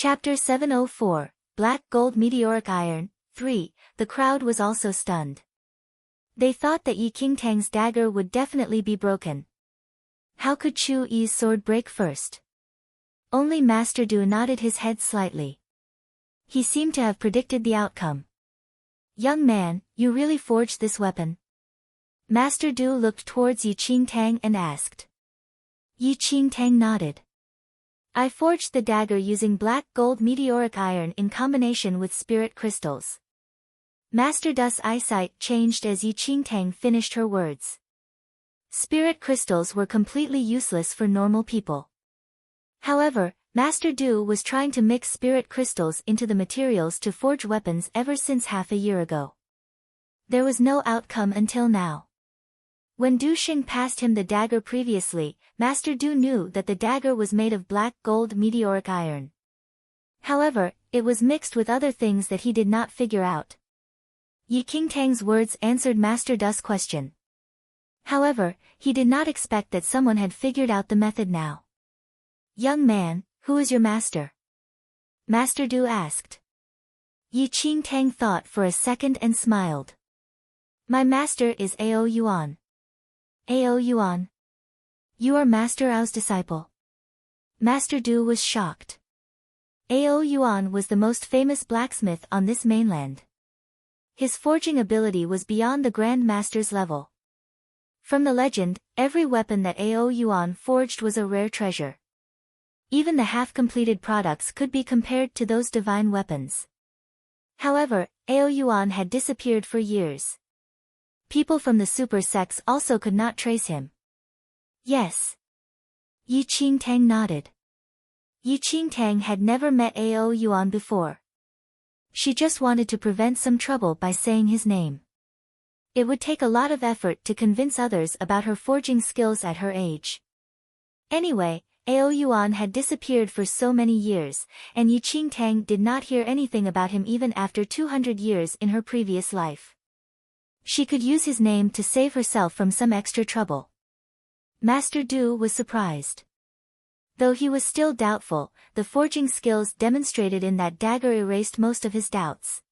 Chapter 704, Black Gold Meteoric Iron, 3, the crowd was also stunned. They thought that Yi Qingtang's dagger would definitely be broken. How could Chu Yi's sword break first? Only Master Du nodded his head slightly. He seemed to have predicted the outcome. Young man, you really forged this weapon? Master Du looked towards Yi Qingtang and asked. Yi Qingtang nodded. I forged the dagger using black gold meteoric iron in combination with spirit crystals. Master Du's eyesight changed as Yi Qingtang finished her words. Spirit crystals were completely useless for normal people. However, Master Du was trying to mix spirit crystals into the materials to forge weapons ever since half a year ago. There was no outcome until now. When Du Xing passed him the dagger previously, Master Du knew that the dagger was made of black gold meteoric iron. However, it was mixed with other things that he did not figure out. Yi Qingtang's words answered Master Du's question. However, he did not expect that someone had figured out the method now. Young man, who is your master? Master Du asked. Yi Qingtang thought for a second and smiled. My master is Ao Yuan. Ao Yuan. You are Master Ao's disciple. Master Du was shocked. Ao Yuan was the most famous blacksmith on this mainland. His forging ability was beyond the Grand Master's level. From the legend, every weapon that Ao Yuan forged was a rare treasure. Even the half-completed products could be compared to those divine weapons. However, Ao Yuan had disappeared for years. People from the super sects also could not trace him. Yes. Yi Qingtang nodded. Yi Qingtang had never met Ao Yuan before. She just wanted to prevent some trouble by saying his name. It would take a lot of effort to convince others about her forging skills at her age. Anyway, Ao Yuan had disappeared for so many years, and Yi Qingtang did not hear anything about him even after 200 years in her previous life. She could use his name to save herself from some extra trouble. Master Du was surprised. Though he was still doubtful, the forging skills demonstrated in that dagger erased most of his doubts.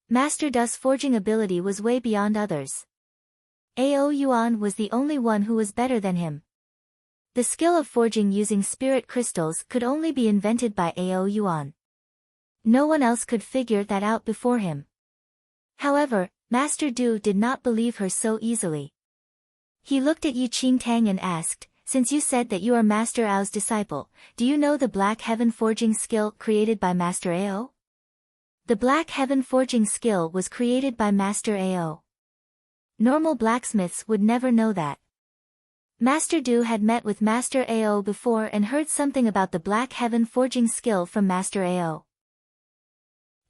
Master Du's forging ability was way beyond others. Ao Yuan was the only one who was better than him. The skill of forging using spirit crystals could only be invented by Ao Yuan. No one else could figure that out before him. However, Master Du did not believe her so easily. He looked at Yi Qingtang and asked, since you said that you are Master Ao's disciple, do you know the Black Heaven forging skill created by Master Ao? The Black Heaven forging skill was created by Master Ao. Normal blacksmiths would never know that. Master Du had met with Master Ao before and heard something about the Black Heaven forging skill from Master Ao.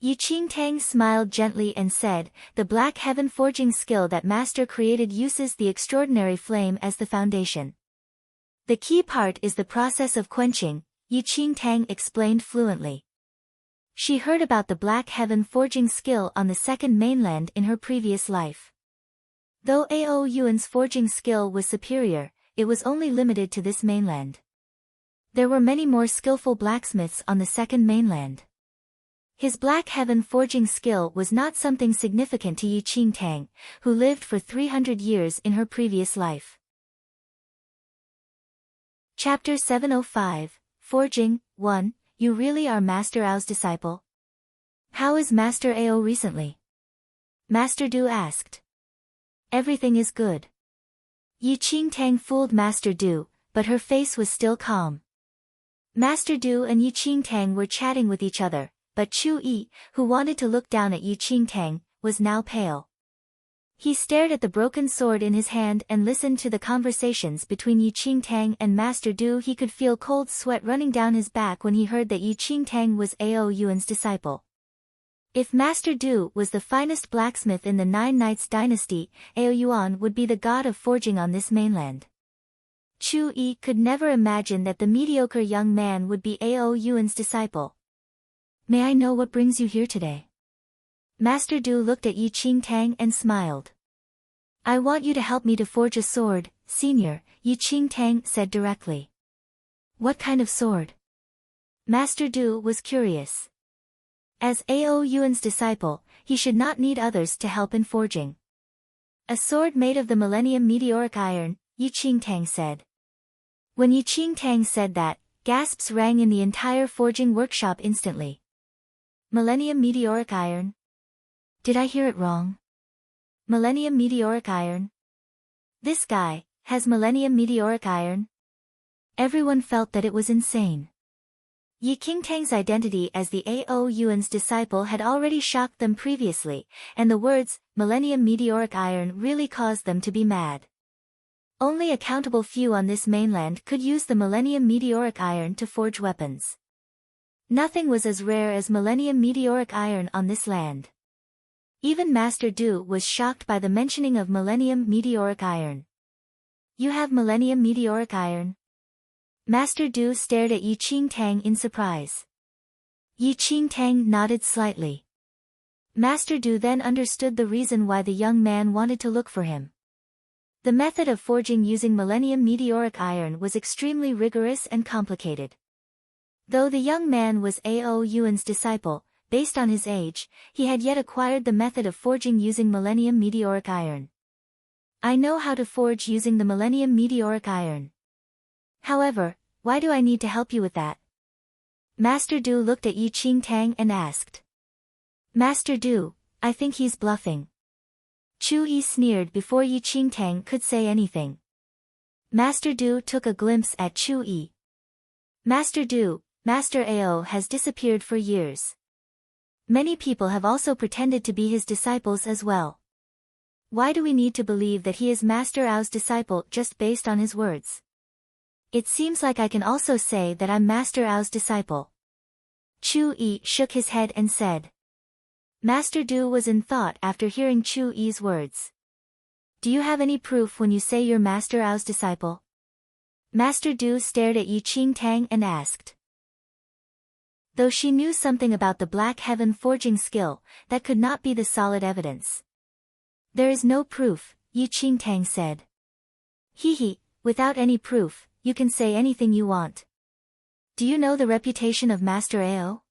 Yi Qingtang smiled gently and said, the Black Heaven forging skill that Master created uses the extraordinary flame as the foundation. The key part is the process of quenching, Yi Qingtang explained fluently. She heard about the Black Heaven forging skill on the second mainland in her previous life. Though Ao Yuan's forging skill was superior, it was only limited to this mainland. There were many more skillful blacksmiths on the second mainland. His Black Heaven forging skill was not something significant to Yi Qingtang, who lived for 300 years in her previous life. Chapter 705, Forging, 1, You really are Master Ao's disciple? How is Master Ao recently? Master Du asked. Everything is good. Yi Qingtang fooled Master Du, but her face was still calm. Master Du and Yi Qingtang were chatting with each other, but Chu Yi, who wanted to look down at Yi Qingtang, was now pale. He stared at the broken sword in his hand and listened to the conversations between Yi Qingtang and Master Du. He could feel cold sweat running down his back when he heard that Yi Qingtang was Ao Yuan's disciple. If Master Du was the finest blacksmith in the Nine Knights dynasty, Ao Yuan would be the god of forging on this mainland. Chu Yi could never imagine that the mediocre young man would be Ao Yuan's disciple. May I know what brings you here today? Master Du looked at Yi Qingtang and smiled. I want you to help me to forge a sword, senior, Yi Qingtang said directly. What kind of sword? Master Du was curious. As Ao Yuan's disciple, he should not need others to help in forging. A sword made of the Millennium Meteoric Iron, Yi Qingtang said. When Yi Qingtang said that, gasps rang in the entire forging workshop instantly. Millennium Meteoric Iron? Did I hear it wrong? Millennium Meteoric Iron? This guy has Millennium Meteoric Iron? Everyone felt that it was insane. Yi Qingtang's identity as the Ao Yuan's disciple had already shocked them previously, and the words, Millennium Meteoric Iron, really caused them to be mad. Only a countable few on this mainland could use the Millennium Meteoric Iron to forge weapons. Nothing was as rare as Millennium Meteoric Iron on this land. Even Master Du was shocked by the mentioning of Millennium Meteoric Iron. You have Millennium Meteoric Iron? Master Du stared at Yi Qingtang in surprise. Yi Qingtang nodded slightly. Master Du then understood the reason why the young man wanted to look for him. The method of forging using Millennium Meteoric Iron was extremely rigorous and complicated. Though the young man was Ao Yuan's disciple, based on his age, he had yet acquired the method of forging using Millennium Meteoric Iron. I know how to forge using the Millennium Meteoric Iron. However, why do I need to help you with that? Master Du looked at Yi Qingtang and asked. Master Du, I think he's bluffing. Chu Yi sneered before Yi Qingtang could say anything. Master Du took a glimpse at Chu Yi. Master Du, Master Ao has disappeared for years. Many people have also pretended to be his disciples as well. Why do we need to believe that he is Master Ao's disciple just based on his words? It seems like I can also say that I'm Master Ao's disciple. Chu Yi shook his head and said. Master Du was in thought after hearing Chu Yi's words. Do you have any proof when you say you're Master Ao's disciple? Master Du stared at Yi Qingtang and asked. Though she knew something about the Black Heaven forging skill, that could not be the solid evidence. There is no proof, Yi Qingtang said. He, without any proof, you can say anything you want. Do you know the reputation of Master Ao?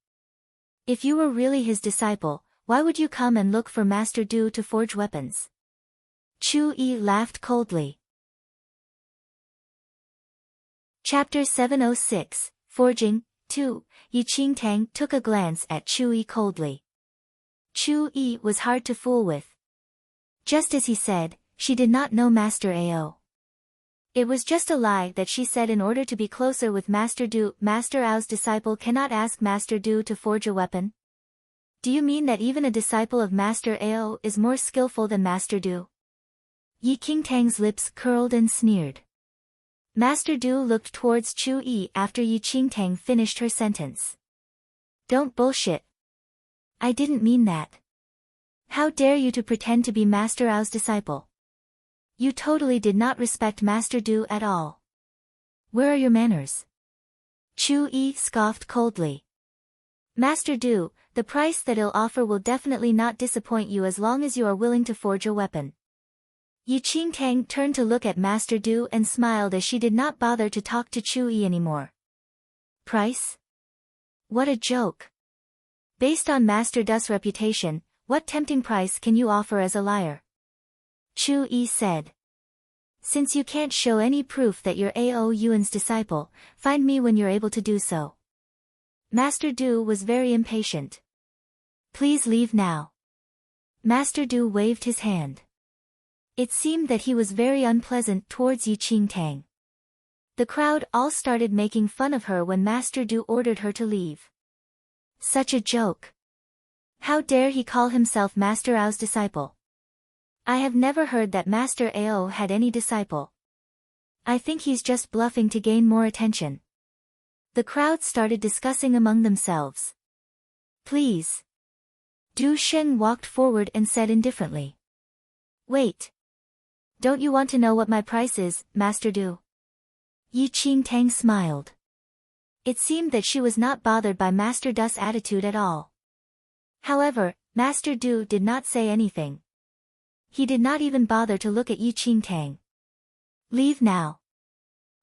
If you were really his disciple, why would you come and look for Master Du to forge weapons? Chu Yi laughed coldly. Chapter 706, Forging, 2, Yi Qingtang took a glance at Chu Yi coldly. Chu Yi was hard to fool with. Just as he said, she did not know Master Ao. It was just a lie that she said in order to be closer with Master Du. Master Ao's disciple cannot ask Master Du to forge a weapon? Do you mean that even a disciple of Master Ao is more skillful than Master Du? Yi Qingtang's lips curled and sneered. Master Du looked towards Chu Yi after Yi Qingtang finished her sentence. Don't bullshit. I didn't mean that. How dare you to pretend to be Master Ao's disciple? You totally did not respect Master Du at all. Where are your manners? Chu Yi scoffed coldly. Master Du, the price that I'll offer will definitely not disappoint you as long as you are willing to forge a weapon. Yi Qingtang turned to look at Master Du and smiled as she did not bother to talk to Chu Yi anymore. Price? What a joke. Based on Master Du's reputation, what tempting price can you offer as a liar? Chu Yi said. Since you can't show any proof that you're Ao Yuan's disciple, find me when you're able to do so. Master Du was very impatient. Please leave now. Master Du waved his hand. It seemed that he was very unpleasant towards Yi Qingtang. The crowd all started making fun of her when Master Du ordered her to leave. Such a joke. How dare he call himself Master Ao's disciple? I have never heard that Master Ao had any disciple. I think he's just bluffing to gain more attention. The crowd started discussing among themselves. Please. Du Shen walked forward and said indifferently. Wait. Don't you want to know what my price is, Master Du? Yi Qingtang smiled. It seemed that she was not bothered by Master Du's attitude at all. However, Master Du did not say anything. He did not even bother to look at Yi Qingtang. Leave now.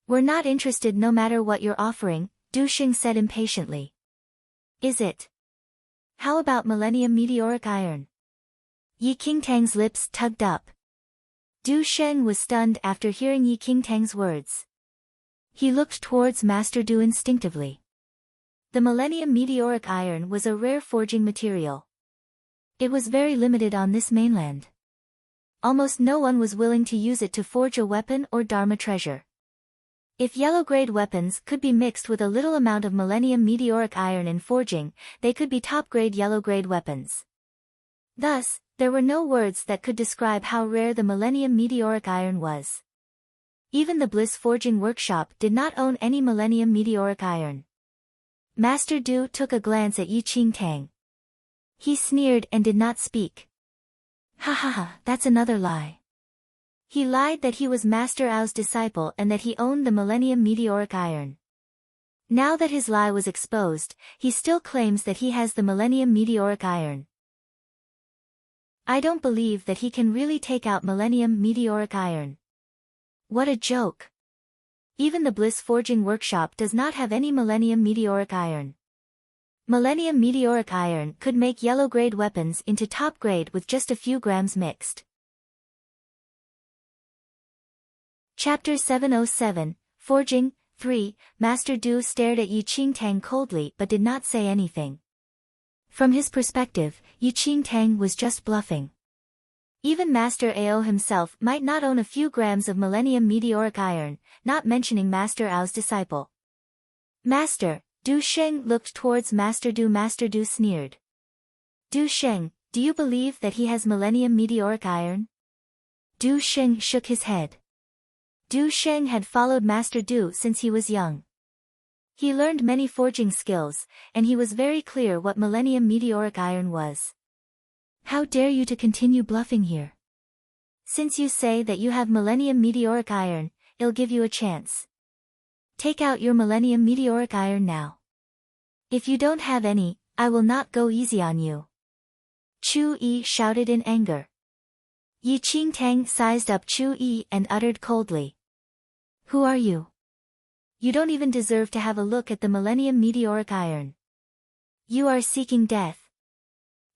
We're not interested no matter what you're offering, Du Xing said impatiently. Is it? How about Millennium Meteoric Iron? Yi Qingtang's lips tugged up. Du Sheng was stunned after hearing Yi Qingtang's words. He looked towards Master Du instinctively. The Millennium Meteoric Iron was a rare forging material. It was very limited on this mainland. Almost no one was willing to use it to forge a weapon or Dharma treasure. If yellow-grade weapons could be mixed with a little amount of Millennium Meteoric Iron in forging, they could be top-grade yellow-grade weapons. Thus, there were no words that could describe how rare the Millennium Meteoric Iron was. Even the Bliss Forging Workshop did not own any Millennium Meteoric Iron. Master Du took a glance at Yi Qingtang. He sneered and did not speak. Ha ha ha, that's another lie. He lied that he was Master Ao's disciple and that he owned the Millennium Meteoric Iron. Now that his lie was exposed, he still claims that he has the Millennium Meteoric Iron. I don't believe that he can really take out Millennium Meteoric Iron. What a joke. Even the Bliss Forging Workshop does not have any Millennium Meteoric Iron. Millennium Meteoric Iron could make yellow-grade weapons into top-grade with just a few grams mixed. Chapter 707, Forging, 3, Master Du stared at Yi Qingtang coldly but did not say anything. From his perspective, Yi Qingtang was just bluffing. Even Master Ao himself might not own a few grams of Millennium Meteoric Iron, not mentioning Master Ao's disciple. Master, Du Sheng looked towards Master Du. Master Du sneered. Du Sheng, do you believe that he has Millennium Meteoric Iron? Du Sheng shook his head. Du Sheng had followed Master Du since he was young. He learned many forging skills, and he was very clear what Millennium Meteoric Iron was. How dare you to continue bluffing here? Since you say that you have Millennium Meteoric Iron, I'll give you a chance. Take out your Millennium Meteoric Iron now. If you don't have any, I will not go easy on you. Chu Yi shouted in anger. Yi Qingtang sized up Chu Yi and uttered coldly. Who are you? You don't even deserve to have a look at the Millennium Meteoric Iron. You are seeking death.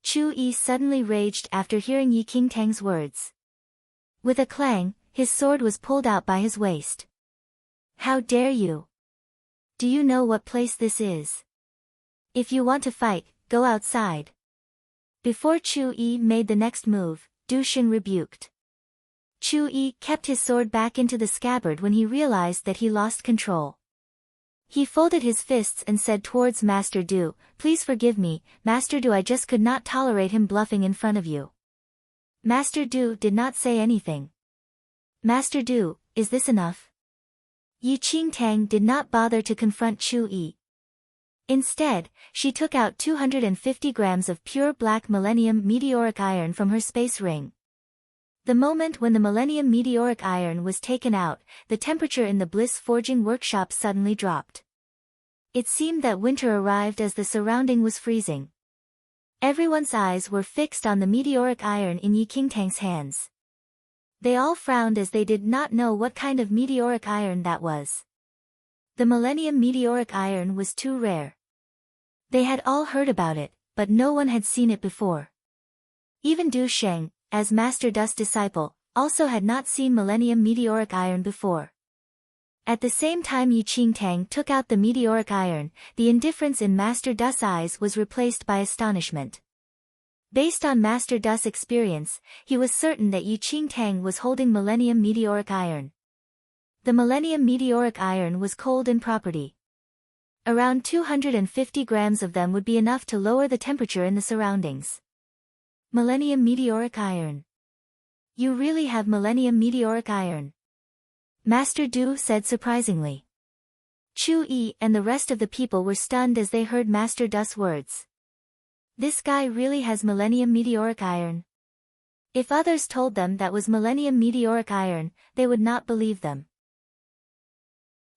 Chu Yi suddenly raged after hearing Yi Qingtang's words. With a clang, his sword was pulled out by his waist. How dare you? Do you know what place this is? If you want to fight, go outside. Before Chu Yi made the next move, Du Xing rebuked. Chu Yi kept his sword back into the scabbard when he realized that he lost control. He folded his fists and said towards Master Du, Please forgive me, Master Du, I just could not tolerate him bluffing in front of you. Master Du did not say anything. Master Du, is this enough? Yi Qingtang did not bother to confront Chu Yi. Instead, she took out 250 grams of pure black Millennium Meteoric Iron from her space ring. The moment when the Millennium Meteoric Iron was taken out, the temperature in the Bliss Forging Workshop suddenly dropped. It seemed that winter arrived as the surrounding was freezing. Everyone's eyes were fixed on the meteoric iron in Yi Qingtang's hands. They all frowned as they did not know what kind of meteoric iron that was. The Millennium Meteoric Iron was too rare. They had all heard about it, but no one had seen it before. Even Du Sheng, as Master Du's disciple, also had not seen Millennium Meteoric Iron before. At the same time Yi Qingtang took out the meteoric iron, the indifference in Master Du's eyes was replaced by astonishment. Based on Master Du's experience, he was certain that Yi Qingtang was holding Millennium Meteoric Iron. The Millennium Meteoric Iron was cold in property. Around 250 grams of them would be enough to lower the temperature in the surroundings. Millennium Meteoric Iron. You really have Millennium Meteoric Iron. Master Du said surprisingly. Chu Yi and the rest of the people were stunned as they heard Master Du's words. This guy really has Millennium Meteoric Iron. If others told them that was Millennium Meteoric Iron, they would not believe them.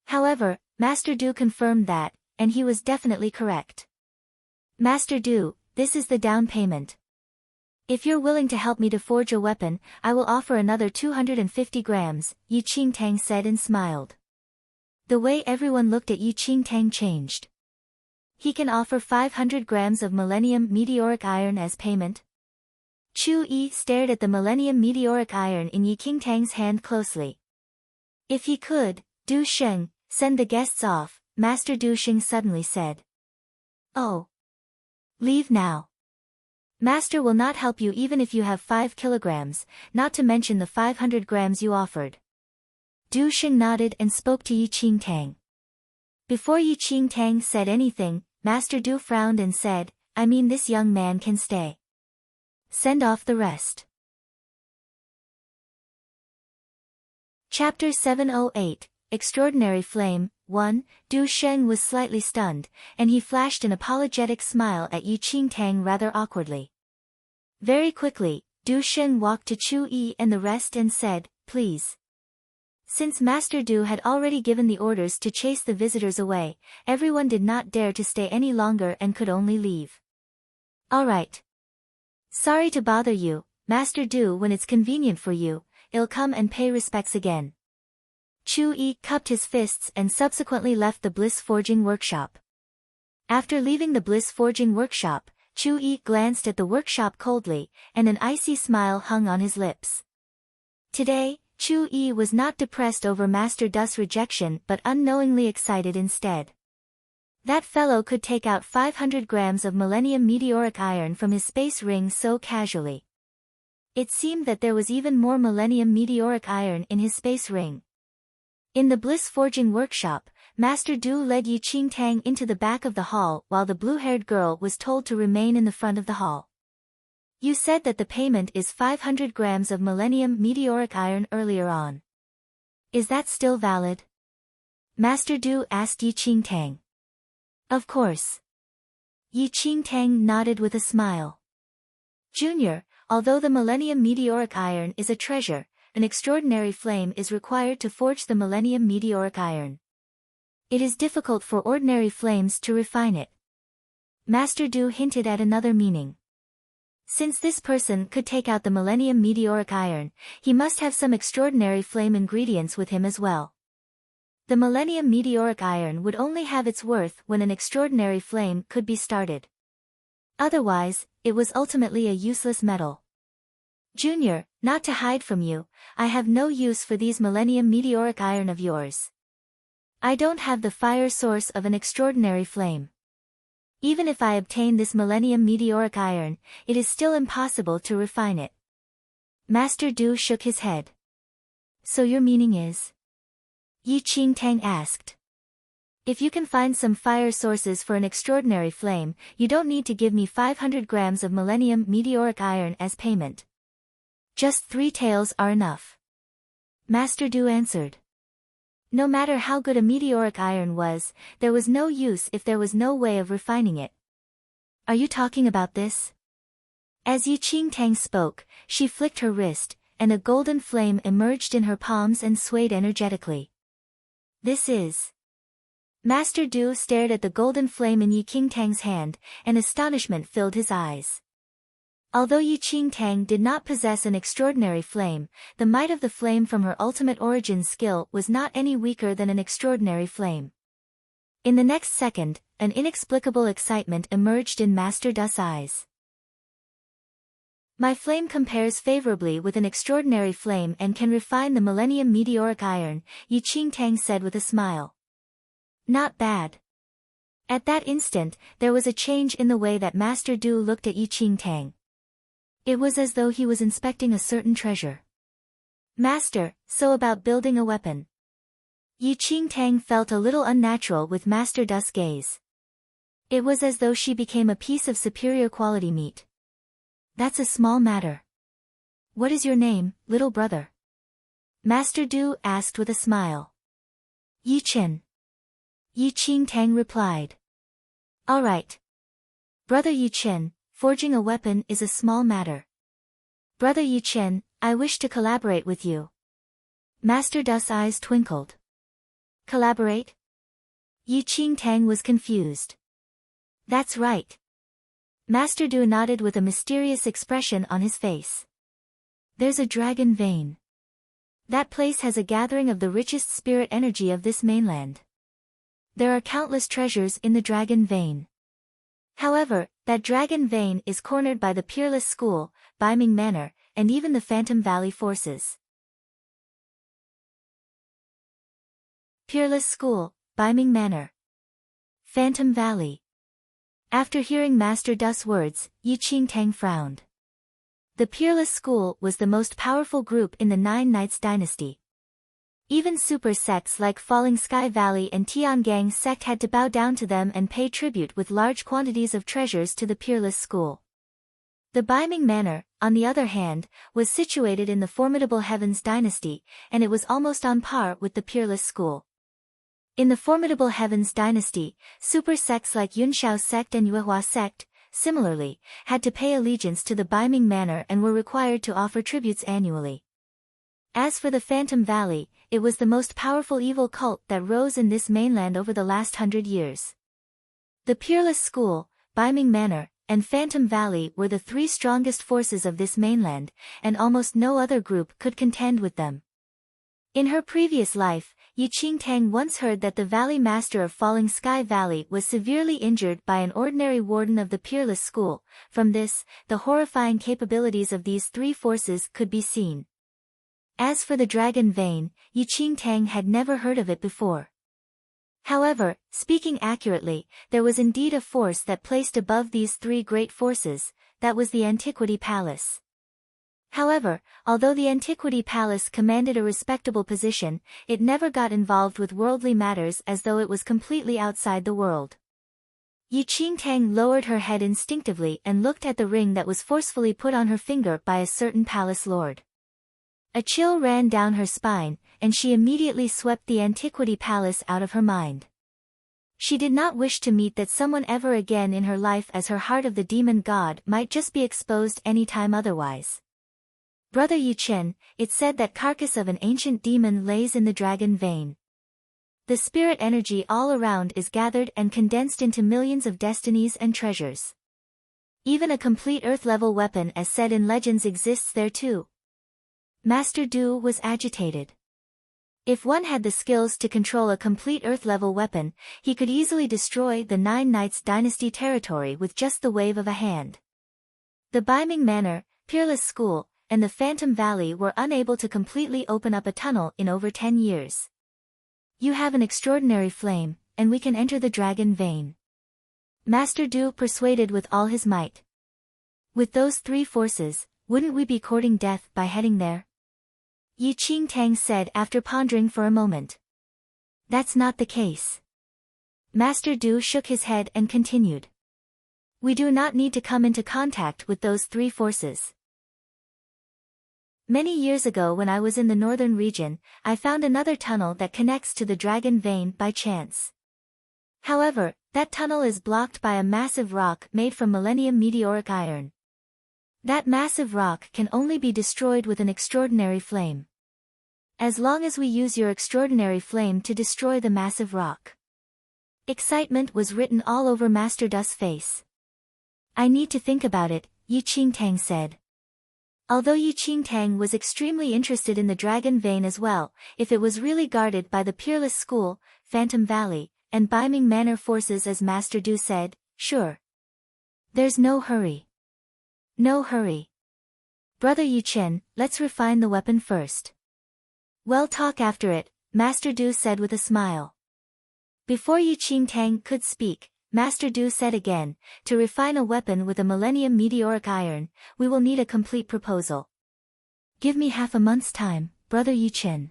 However, Master Du confirmed that, and he was definitely correct. Master Du, this is the down payment. If you're willing to help me to forge a weapon, I will offer another 250 grams, Yi Qingtang said and smiled. The way everyone looked at Yi Qingtang changed. He can offer 500 grams of Millennium Meteoric Iron as payment? Chu Yi stared at the Millennium Meteoric Iron in Yi Qingtang's hand closely. If he could, Du Sheng, send the guests off, Master Du Sheng suddenly said. Oh. Leave now. Master will not help you even if you have 5 kilograms, not to mention the 500 grams you offered. Du Sheng nodded and spoke to Yi Qingtang. Before Yi Qingtang said anything, Master Du frowned and said, I mean this young man can stay. Send off the rest. Chapter 708, Extraordinary Flame, 1. Du Sheng was slightly stunned, and he flashed an apologetic smile at Yi Qingtang rather awkwardly. Very quickly, Du Sheng walked to Chu Yi and the rest and said, Please. Since Master Du had already given the orders to chase the visitors away, everyone did not dare to stay any longer and could only leave. All right. Sorry to bother you, Master Du. When it's convenient for you, I'll come and pay respects again. Chu Yi cupped his fists and subsequently left the Bliss Forging Workshop. After leaving the Bliss Forging Workshop, Chu Yi glanced at the workshop coldly, and an icy smile hung on his lips. Today, Chu Yi was not depressed over Master Du's rejection but unknowingly excited instead. That fellow could take out 500 grams of Millennium Meteoric Iron from his space ring so casually. It seemed that there was even more Millennium Meteoric Iron in his space ring. In the Bliss Forging Workshop, Master Du led Yi Qingtang into the back of the hall while the blue-haired girl was told to remain in the front of the hall. You said that the payment is 500 grams of Millennium Meteoric Iron earlier on. Is that still valid? Master Du asked Yi Qingtang. Of course. Yi Qingtang nodded with a smile. Junior, although the Millennium Meteoric Iron is a treasure, an extraordinary flame is required to forge the Millennium Meteoric Iron. It is difficult for ordinary flames to refine it. Master Du hinted at another meaning. Since this person could take out the Millennium Meteoric Iron, he must have some extraordinary flame ingredients with him as well. The Millennium Meteoric Iron would only have its worth when an extraordinary flame could be started. Otherwise, it was ultimately a useless metal. Junior, not to hide from you, I have no use for these Millennium Meteoric Iron of yours. I don't have the fire source of an extraordinary flame. Even if I obtain this Millennium Meteoric Iron, it is still impossible to refine it. Master Du shook his head. So your meaning is? Yi Qingtang asked. If you can find some fire sources for an extraordinary flame, you don't need to give me 500 grams of Millennium Meteoric Iron as payment. Just 3 taels are enough. Master Du answered. No matter how good a meteoric iron was, there was no use if there was no way of refining it. Are you talking about this? As Yi Qingtang spoke, she flicked her wrist, and a golden flame emerged in her palms and swayed energetically. This is... Master Du stared at the golden flame in Yi Qingtang's hand, and astonishment filled his eyes. Although Yi Qingtang did not possess an extraordinary flame, the might of the flame from her ultimate origin skill was not any weaker than an extraordinary flame. In the next second, an inexplicable excitement emerged in Master Du's eyes. My flame compares favorably with an extraordinary flame and can refine the Millennium Meteoric Iron, Yi Qingtang said with a smile. Not bad. At that instant, there was a change in the way that Master Du looked at Yi Qingtang. It was as though he was inspecting a certain treasure. Master, so about building a weapon. Yi Qingtang felt a little unnatural with Master Du's gaze. It was as though she became a piece of superior quality meat. That's a small matter. What is your name, little brother? Master Du asked with a smile. Yi Chen. Yi Qingtang replied. All right. Brother Yi Chen, forging a weapon is a small matter. Brother Yi Chen, I wish to collaborate with you. Master Du's eyes twinkled. Collaborate? Yi Qingtang was confused. That's right. Master Du nodded with a mysterious expression on his face. There's a dragon vein. That place has a gathering of the richest spirit energy of this mainland. There are countless treasures in the Dragon Vein. However, that Dragon Vein is cornered by the Peerless School, Biming Manor, and even the Phantom Valley forces. Peerless School, Biming Manor. Phantom Valley. After hearing Master Du's words, Yi Qingtang frowned. The Peerless School was the most powerful group in the Nine Knights dynasty. Even super sects like Falling Sky Valley and Tiangang sect had to bow down to them and pay tribute with large quantities of treasures to the Peerless School. The Biming Manor, on the other hand, was situated in the formidable Heavens dynasty, and it was almost on par with the Peerless School. In the formidable Heavens dynasty, super sects like Yunshao sect and Yuehua sect, similarly, had to pay allegiance to the Biming Manor and were required to offer tributes annually. As for the Phantom Valley, it was the most powerful evil cult that rose in this mainland over the last 100 years. The Peerless School, Biming Manor, and Phantom Valley were the three strongest forces of this mainland, and almost no other group could contend with them. In her previous life, Yi Qingtang once heard that the Valley Master of Falling Sky Valley was severely injured by an ordinary warden of the Peerless School. From this, the horrifying capabilities of these three forces could be seen. As for the Dragon Vein, Yi Qingtang had never heard of it before. However, speaking accurately, there was indeed a force that placed above these three great forces, that was the Antiquity Palace. However, although the Antiquity Palace commanded a respectable position, it never got involved with worldly matters as though it was completely outside the world. Yi Qingtang lowered her head instinctively and looked at the ring that was forcefully put on her finger by a certain palace lord. A chill ran down her spine, and she immediately swept the Antiquity Palace out of her mind. She did not wish to meet that someone ever again in her life, as her heart of the demon god might just be exposed any time otherwise. Brother Yichen, it said that carcass of an ancient demon lays in the Dragon Vein. The spirit energy all around is gathered and condensed into millions of destinies and treasures. Even a complete earth-level weapon as said in legends exists there too. Master Du was agitated. If one had the skills to control a complete earth-level weapon, he could easily destroy the Nine Knights dynasty territory with just the wave of a hand. The Biming Manor, Peerless School, and the Phantom Valley were unable to completely open up a tunnel in over 10 years. You have an extraordinary flame, and we can enter the Dragon Vein. Master Du persuaded with all his might. With those three forces, wouldn't we be courting death by heading there? Yi Qingtang said after pondering for a moment. That's not the case. Master Du shook his head and continued. We do not need to come into contact with those three forces. Many years ago when I was in the northern region, I found another tunnel that connects to the Dragon Vein by chance. However, that tunnel is blocked by a massive rock made from millennium meteoric iron. That massive rock can only be destroyed with an extraordinary flame. As long as we use your extraordinary flame to destroy the massive rock. Excitement was written all over Master Du's face. I need to think about it, Yi Qingtang said. Although Yi Qingtang was extremely interested in the Dragon Vein as well, if it was really guarded by the Peerless School, Phantom Valley, and Biming Manor forces as Master Du said, sure. There's no hurry. No hurry. Brother Yichen, let's refine the weapon first. We'll talk after it, Master Du said with a smile. Before Yi Qingtang could speak, Master Du said again, to refine a weapon with a millennium meteoric iron, we will need a complete proposal. Give me half a month's time, Brother Yichen.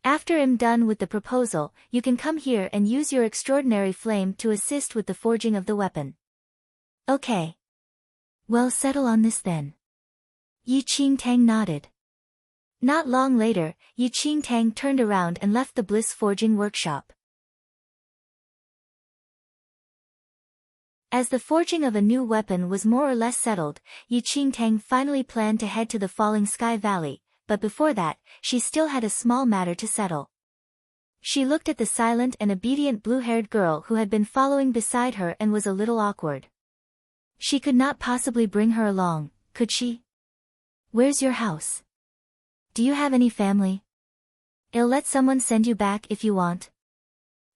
After I'm done with the proposal, you can come here and use your extraordinary flame to assist with the forging of the weapon. Okay. Well, settle on this then. Yi Qingtang nodded. Not long later, Yi Qingtang turned around and left the Bliss forging workshop. As the forging of a new weapon was more or less settled, Yi Qingtang finally planned to head to the Falling Sky Valley, but before that, she still had a small matter to settle. She looked at the silent and obedient blue-haired girl who had been following beside her and was a little awkward. She could not possibly bring her along, could she? Where's your house? Do you have any family? I'll let someone send you back if you want.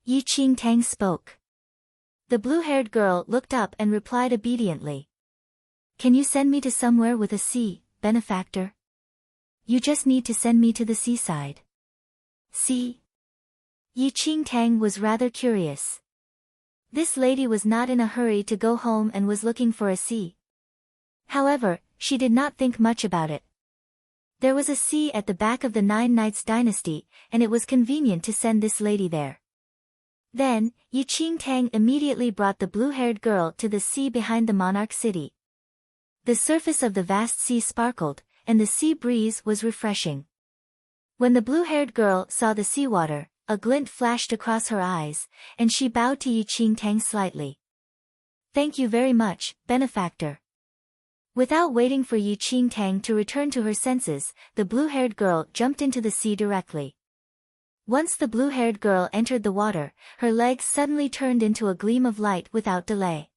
Yi Qingtang spoke. The blue-haired girl looked up and replied obediently. Can you send me to somewhere with a sea, benefactor? You just need to send me to the seaside. Sea? Yi Qingtang was rather curious. This lady was not in a hurry to go home and was looking for a sea. However, she did not think much about it. There was a sea at the back of the Nine Knights dynasty, and it was convenient to send this lady there. Then, Yi Qingtang immediately brought the blue-haired girl to the sea behind the monarch city. The surface of the vast sea sparkled, and the sea breeze was refreshing. When the blue-haired girl saw the seawater, a glint flashed across her eyes, and she bowed to Yi Qingtang slightly. Thank you very much, benefactor. Without waiting for Yi Qingtang to return to her senses, the blue-haired girl jumped into the sea directly. Once the blue-haired girl entered the water, her legs suddenly turned into a gleam of light without delay.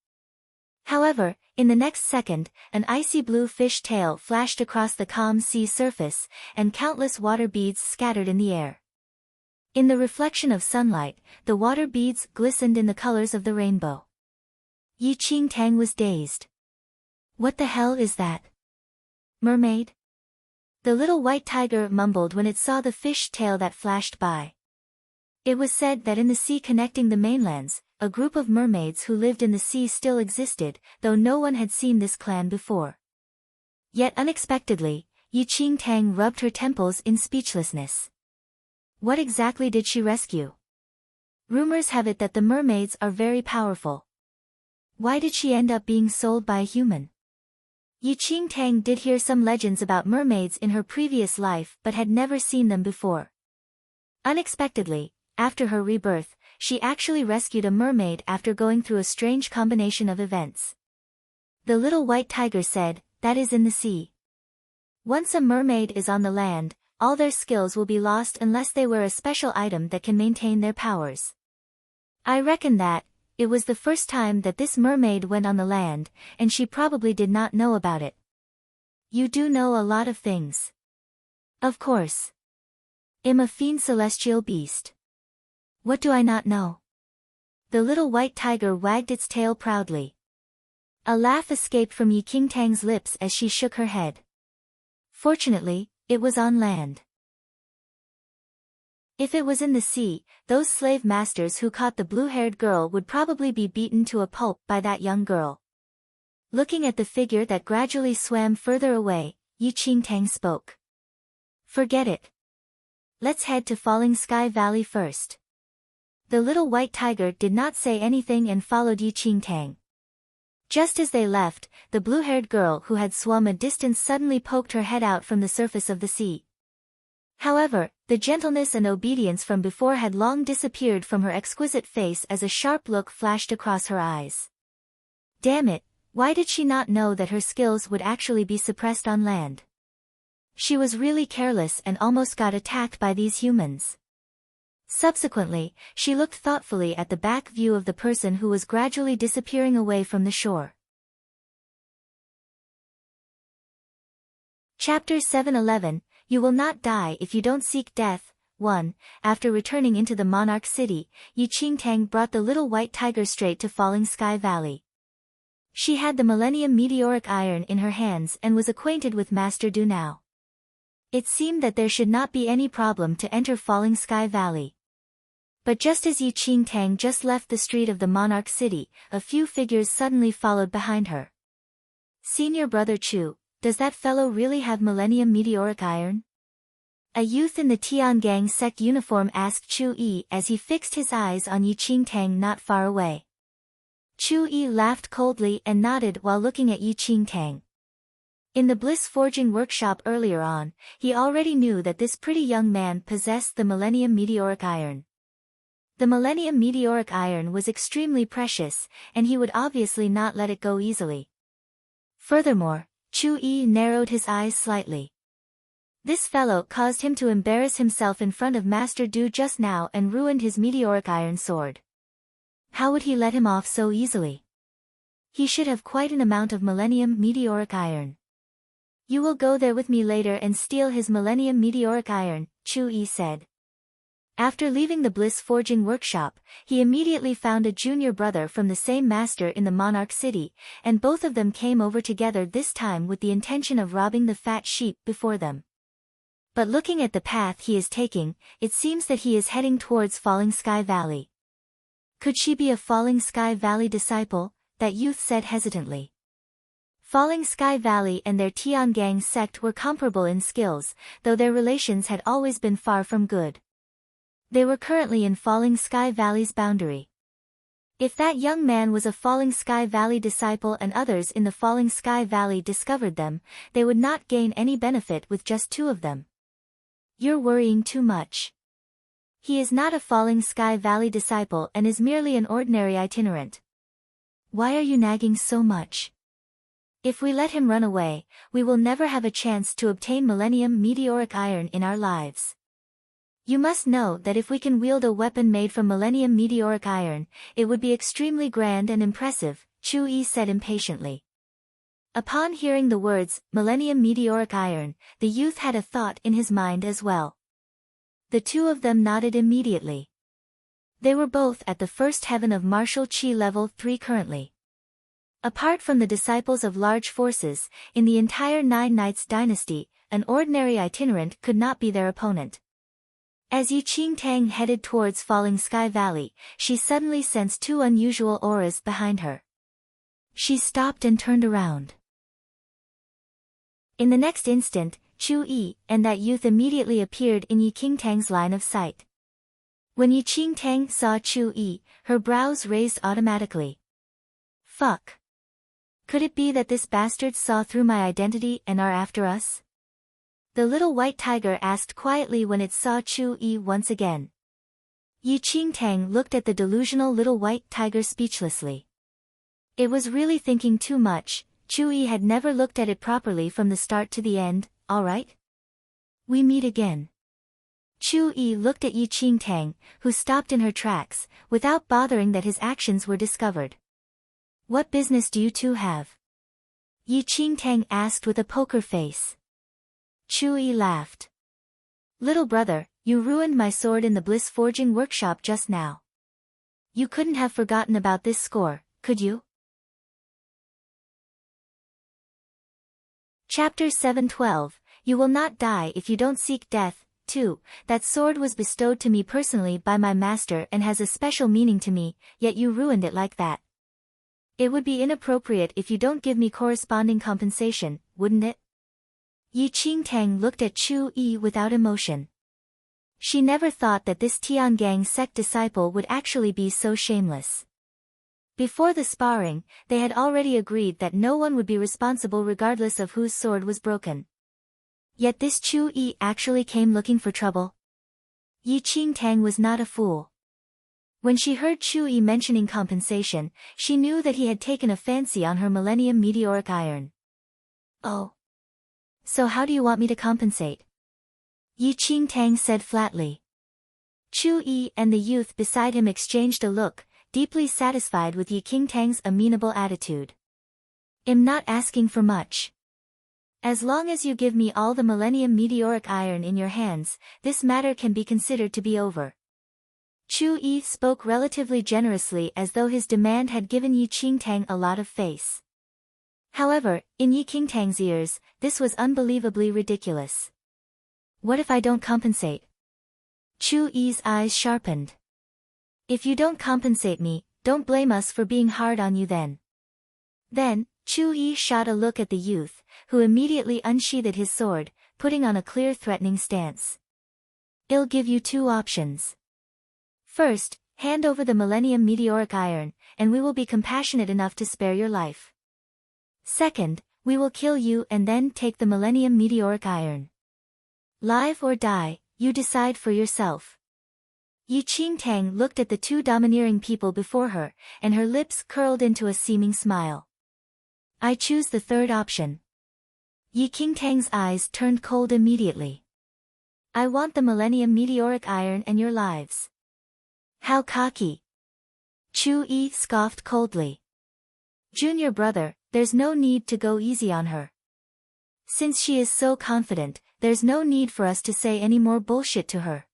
However, in the next second, an icy blue fish tail flashed across the calm sea surface, and countless water beads scattered in the air. In the reflection of sunlight, the water beads glistened in the colors of the rainbow. Yi Qingtang was dazed. What the hell is that? Mermaid? The little white tiger mumbled when it saw the fish tail that flashed by. It was said that in the sea connecting the mainlands, a group of mermaids who lived in the sea still existed, though no one had seen this clan before. Yet unexpectedly, Yi Qingtang rubbed her temples in speechlessness. What exactly did she rescue? Rumors have it that the mermaids are very powerful. Why did she end up being sold by a human? Yi Qingtang did hear some legends about mermaids in her previous life but had never seen them before. Unexpectedly, after her rebirth, she actually rescued a mermaid after going through a strange combination of events. The little white tiger said, "That is in the sea. Once a mermaid is on the land, all their skills will be lost unless they wear a special item that can maintain their powers. I reckon that it was the first time that this mermaid went on the land, and she probably did not know about it." You do know a lot of things. Of course. I'm a fiend celestial beast. What do I not know? The little white tiger wagged its tail proudly. A laugh escaped from Yi Qingtang's lips as she shook her head. Fortunately, it was on land. If it was in the sea, those slave masters who caught the blue-haired girl would probably be beaten to a pulp by that young girl. Looking at the figure that gradually swam further away, Yi Qingtang spoke. Forget it. Let's head to Falling Sky Valley first. The little white tiger did not say anything and followed Yi Qingtang. Just as they left, the blue-haired girl who had swum a distance suddenly poked her head out from the surface of the sea. However, the gentleness and obedience from before had long disappeared from her exquisite face as a sharp look flashed across her eyes. Damn it, why did she not know that her skills would actually be suppressed on land? She was really careless and almost got attacked by these humans. Subsequently, she looked thoughtfully at the back view of the person who was gradually disappearing away from the shore. Chapter 711, You Will Not Die If You Don't Seek Death. 1. After returning into the monarch city, Yi Qingtang brought the little white tiger straight to Falling Sky Valley. She had the Millennium Meteoric Iron in her hands and was acquainted with Master Du now. It seemed that there should not be any problem to enter Falling Sky Valley. But just as Yi Qingtang just left the street of the monarch city, a few figures suddenly followed behind her. Senior Brother Chu, does that fellow really have Millennium Meteoric Iron? A youth in the Tiangang sect uniform asked Chu Yi as he fixed his eyes on Yi Qingtang not far away. Chu Yi laughed coldly and nodded while looking at Yi Qingtang. In the Bliss Forging workshop earlier on, he already knew that this pretty young man possessed the Millennium Meteoric Iron. The Millennium Meteoric Iron was extremely precious, and he would obviously not let it go easily. Furthermore, Chu Yi narrowed his eyes slightly. This fellow caused him to embarrass himself in front of Master Du just now and ruined his Meteoric Iron sword. How would he let him off so easily? He should have quite an amount of Millennium Meteoric Iron. You will go there with me later and steal his Millennium Meteoric Iron, Chu-yi said. After leaving the Bliss Forging workshop, he immediately found a junior brother from the same master in the Monarch City, and both of them came over together this time with the intention of robbing the fat sheep before them. But looking at the path he is taking, it seems that he is heading towards Falling Sky Valley. Could she be a Falling Sky Valley disciple? That youth said hesitantly. Falling Sky Valley and their Tiangang sect were comparable in skills, though their relations had always been far from good. They were currently in Falling Sky Valley's boundary. If that young man was a Falling Sky Valley disciple and others in the Falling Sky Valley discovered them, they would not gain any benefit with just two of them. You're worrying too much. He is not a Falling Sky Valley disciple and is merely an ordinary itinerant. Why are you nagging so much? If we let him run away, we will never have a chance to obtain Millennium Meteoric Iron in our lives. You must know that if we can wield a weapon made from Millennium Meteoric Iron, it would be extremely grand and impressive, Chu-yi said impatiently. Upon hearing the words, Millennium Meteoric Iron, the youth had a thought in his mind as well. The two of them nodded immediately. They were both at the first heaven of martial chi level 3 currently. Apart from the disciples of large forces, in the entire Nine Knights dynasty, an ordinary itinerant could not be their opponent. As Yi Qingtang headed towards Falling Sky Valley, she suddenly sensed two unusual auras behind her. She stopped and turned around. In the next instant, Chu-yi and that youth immediately appeared in Yi Qingtang's line of sight. When Yi Qingtang saw Chu-yi, her brows raised automatically. Fuck. Could it be that this bastard saw through my identity and are after us? The little white tiger asked quietly when it saw Chu-yi once again. Yi Qingtang looked at the delusional little white tiger speechlessly. It was really thinking too much. Chu-yi had never looked at it properly from the start to the end. All right? We meet again. Chu-yi looked at Yi Qingtang, who stopped in her tracks, without bothering that his actions were discovered. What business do you two have? Yi Qingtang asked with a poker face. Chu-yi laughed. Little brother, you ruined my sword in the Bliss Forging workshop just now. You couldn't have forgotten about this score, could you? Chapter 712, You will not die if you don't seek death. 2. That sword was bestowed to me personally by my master and has a special meaning to me, yet you ruined it like that. It would be inappropriate if you don't give me corresponding compensation, wouldn't it? Yi Qingtang looked at Chu-yi without emotion. She never thought that this Tiangang sect disciple would actually be so shameless. Before the sparring, they had already agreed that no one would be responsible regardless of whose sword was broken. Yet this Chu-yi actually came looking for trouble. Yi Qingtang was not a fool. When she heard Chu-yi mentioning compensation, she knew that he had taken a fancy on her Millennium Meteoric Iron. Oh. So how do you want me to compensate? Yi Qingtang said flatly. Chu-yi and the youth beside him exchanged a look, deeply satisfied with Yi Qingtang's amenable attitude. I'm not asking for much. As long as you give me all the Millennium Meteoric Iron in your hands, this matter can be considered to be over. Chu-yi spoke relatively generously as though his demand had given Yi Qingtang a lot of face. However, in Yi Qingtang's ears, this was unbelievably ridiculous. What if I don't compensate? Chu-yi's eyes sharpened. If you don't compensate me, don't blame us for being hard on you then. Then, Chu-yi shot a look at the youth, who immediately unsheathed his sword, putting on a clear threatening stance. I'll give you two options. First, hand over the Millennium Meteoric Iron, and we will be compassionate enough to spare your life. Second, we will kill you and then take the Millennium Meteoric Iron. Live or die, you decide for yourself. Yi Qingtang looked at the two domineering people before her, and her lips curled into a seeming smile. I choose the third option. Yi Qingtang's eyes turned cold immediately. I want the Millennium Meteoric Iron and your lives. How cocky. Chu-yi scoffed coldly. Junior brother, there's no need to go easy on her. Since she is so confident, there's no need for us to say any more bullshit to her.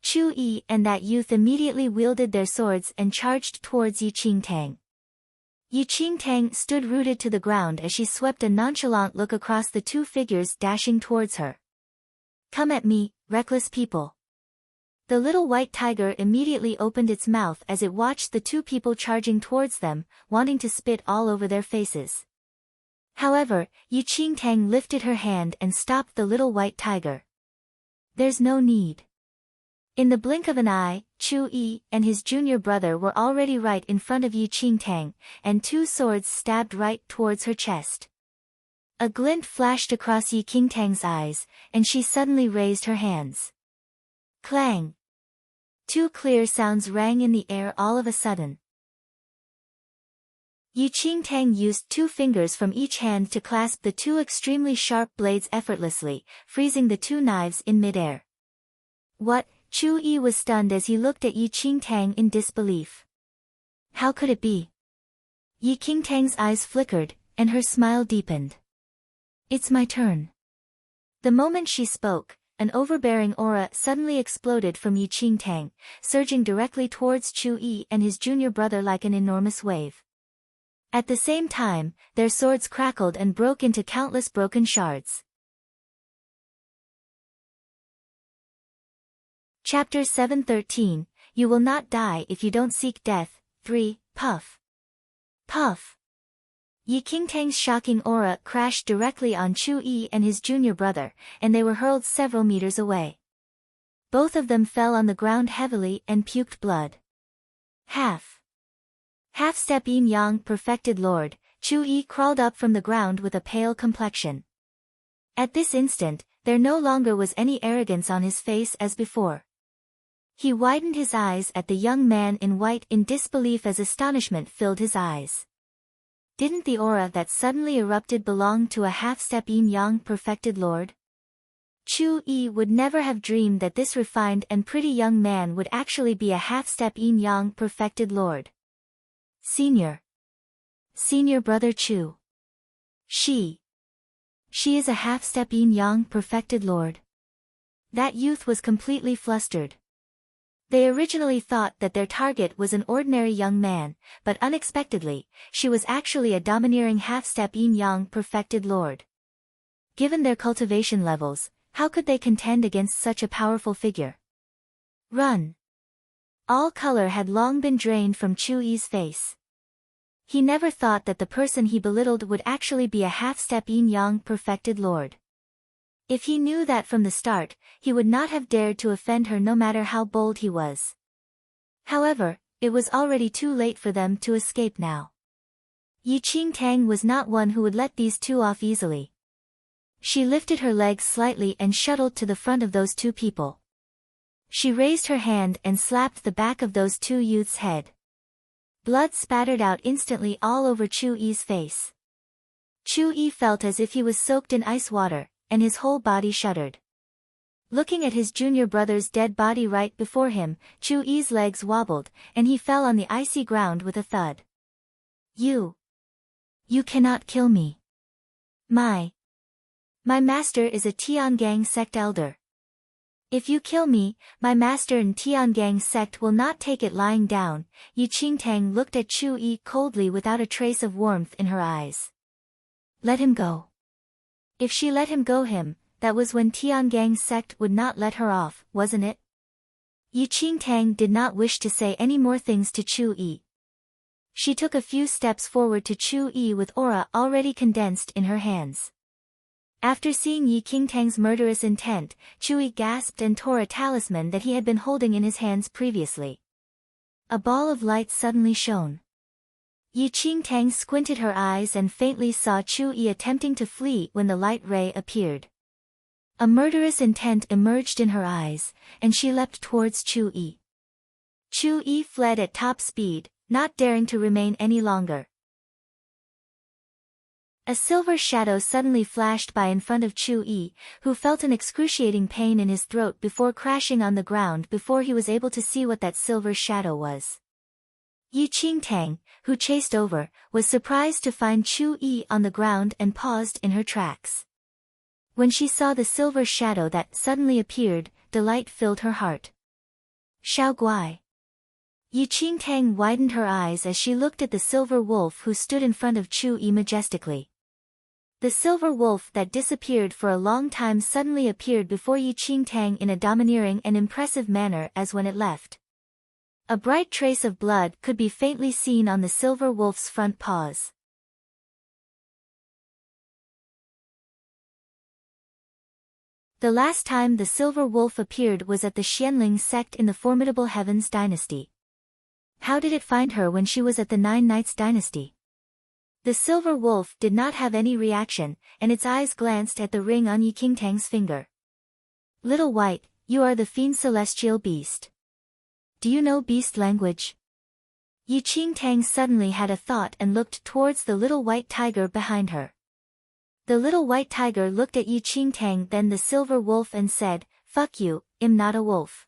Chu Yi and that youth immediately wielded their swords and charged towards Yi Qingtang. Yi Qingtang stood rooted to the ground as she swept a nonchalant look across the two figures dashing towards her. Come at me, reckless people. The little white tiger immediately opened its mouth as it watched the two people charging towards them, wanting to spit all over their faces. However, Yi Qingtang lifted her hand and stopped the little white tiger. There's no need. In the blink of an eye, Chu Yi and his junior brother were already right in front of Yi Qingtang, and two swords stabbed right towards her chest. A glint flashed across Yi Qingtang's eyes, and she suddenly raised her hands. Clang! Two clear sounds rang in the air all of a sudden. Yi Qingtang used two fingers from each hand to clasp the two extremely sharp blades effortlessly, freezing the two knives in midair. What? Chu Yi was stunned as he looked at Yi Qingtang in disbelief. How could it be? Yi Qingtang's eyes flickered, and her smile deepened. It's my turn. The moment she spoke, an overbearing aura suddenly exploded from Yi Qingtang, surging directly towards Chu Yi and his junior brother like an enormous wave. At the same time, their swords crackled and broke into countless broken shards. Chapter 713, You Will Not Die If You Don't Seek Death, 3, Puff. Puff. Yi Qingtang's shocking aura crashed directly on Chu Yi and his junior brother, and they were hurled several meters away. Both of them fell on the ground heavily and puked blood. Half-step yin-yang perfected lord, Chu Yi crawled up from the ground with a pale complexion. At this instant, there no longer was any arrogance on his face as before. He widened his eyes at the young man in white in disbelief as astonishment filled his eyes. Didn't the aura that suddenly erupted belong to a half-step yin-yang perfected lord? Chu Yi would never have dreamed that this refined and pretty young man would actually be a half-step yin-yang perfected lord. Senior brother Chu. She is a half-step yin-yang perfected lord. That youth was completely flustered. They originally thought that their target was an ordinary young man, but unexpectedly, she was actually a domineering half-step yin-yang perfected lord. Given their cultivation levels, how could they contend against such a powerful figure? Run! All color had long been drained from Chu Yi's face. He never thought that the person he belittled would actually be a half-step yin-yang perfected lord. If he knew that from the start, he would not have dared to offend her no matter how bold he was. However, it was already too late for them to escape now. Yi Qingtang was not one who would let these two off easily. She lifted her legs slightly and shuttled to the front of those two people. She raised her hand and slapped the back of those two youths' head. Blood spattered out instantly all over Chu Yi's face. Chu Yi felt as if he was soaked in ice water, and his whole body shuddered. Looking at his junior brother's dead body right before him, Chu Yi's legs wobbled, and he fell on the icy ground with a thud. You cannot kill me. My master is a Tiangang sect elder. If you kill me, my master and Tiangang sect will not take it lying down. Yi Qingtang looked at Chu Yi coldly without a trace of warmth in her eyes. Let him go. If she let him go that was when Tiangang's sect would not let her off, wasn't it? Yi Qingtang did not wish to say any more things to Chu Yi. She took a few steps forward to Chu Yi with aura already condensed in her hands. After seeing Yi Qingtang's murderous intent, Chu Yi gasped and tore a talisman that he had been holding in his hands previously. A ball of light suddenly shone. Yi Qingtang squinted her eyes and faintly saw Chu Yi attempting to flee when the light ray appeared. A murderous intent emerged in her eyes, and she leapt towards Chu Yi. Chu Yi fled at top speed, not daring to remain any longer. A silver shadow suddenly flashed by in front of Chu Yi, who felt an excruciating pain in his throat before crashing on the ground before he was able to see what that silver shadow was. Yi Qingtang, who chased over, was surprised to find Chu Yi on the ground and paused in her tracks. When she saw the silver shadow that suddenly appeared, delight filled her heart. Xiao Guai. Yi Qingtang widened her eyes as she looked at the silver wolf who stood in front of Chu Yi majestically. The silver wolf that disappeared for a long time suddenly appeared before Yi Qingtang in a domineering and impressive manner as when it left. A bright trace of blood could be faintly seen on the silver wolf's front paws. The last time the silver wolf appeared was at the Xianling sect in the formidable Heavens dynasty. How did it find her when she was at the Nine Knights dynasty? The silver wolf did not have any reaction, and its eyes glanced at the ring on Yi Qingtang's finger. Little White, you are the fiend celestial beast. Do you know beast language? Yi Qingtang suddenly had a thought and looked towards the little white tiger behind her. The little white tiger looked at Yi Qingtang, then the silver wolf, and said, "Fuck you, I'm not a wolf.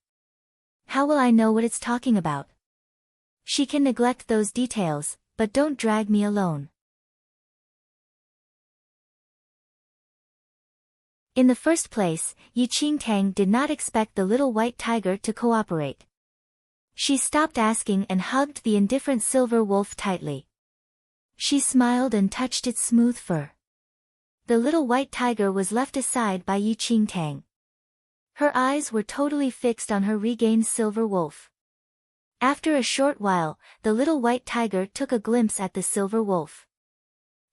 How will I know what it's talking about? She can neglect those details, but don't drag me alone." In the first place, Yi Qingtang did not expect the little white tiger to cooperate. She stopped asking and hugged the indifferent silver wolf tightly. She smiled and touched its smooth fur. The little white tiger was left aside by Yi Qingtang. Her eyes were totally fixed on her regained silver wolf. After a short while, the little white tiger took a glimpse at the silver wolf.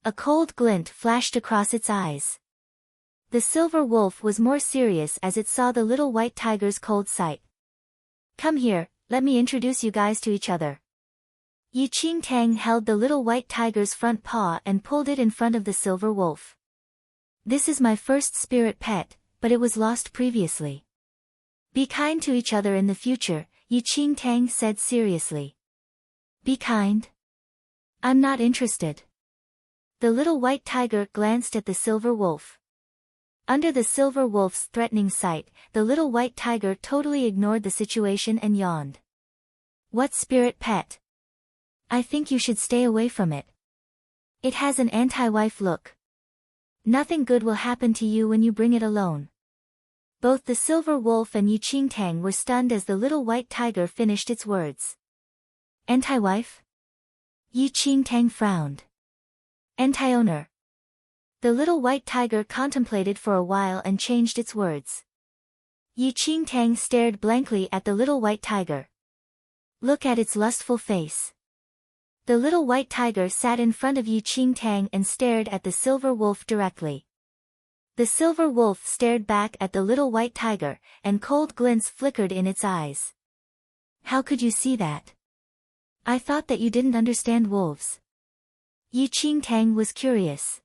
A cold glint flashed across its eyes. The silver wolf was more serious as it saw the little white tiger's cold sight. "Come here, let me introduce you guys to each other." Yi Qingtang held the little white tiger's front paw and pulled it in front of the silver wolf. "This is my first spirit pet, but it was lost previously. Be kind to each other in the future," Yi Qingtang said seriously. "Be kind? I'm not interested." The little white tiger glanced at the silver wolf. Under the silver wolf's threatening sight, the little white tiger totally ignored the situation and yawned. "What spirit pet? I think you should stay away from it. It has an anti-wife look. Nothing good will happen to you when you bring it alone." Both the silver wolf and Yi Qingtang were stunned as the little white tiger finished its words. "Anti-wife?" Yi Qingtang frowned. "Anti-owner." The little white tiger contemplated for a while and changed its words. Yi Qingtang stared blankly at the little white tiger. Look at its lustful face. The little white tiger sat in front of Yi Qingtang and stared at the silver wolf directly. The silver wolf stared back at the little white tiger, and cold glints flickered in its eyes. "How could you see that? I thought that you didn't understand wolves." Yi Qingtang was curious.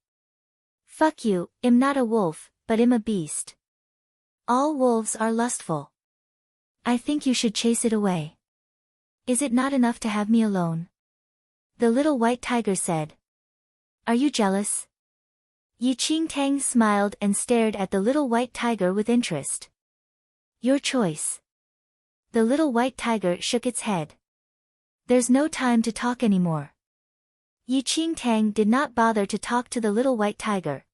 "Fuck you, I'm not a wolf, but I'm a beast. All wolves are lustful. I think you should chase it away. Is it not enough to have me alone?" The little white tiger said. "Are you jealous?" Yi Qingtang smiled and stared at the little white tiger with interest. "Your choice." The little white tiger shook its head. "There's no time to talk anymore." Yi Qingtang did not bother to talk to the little white tiger.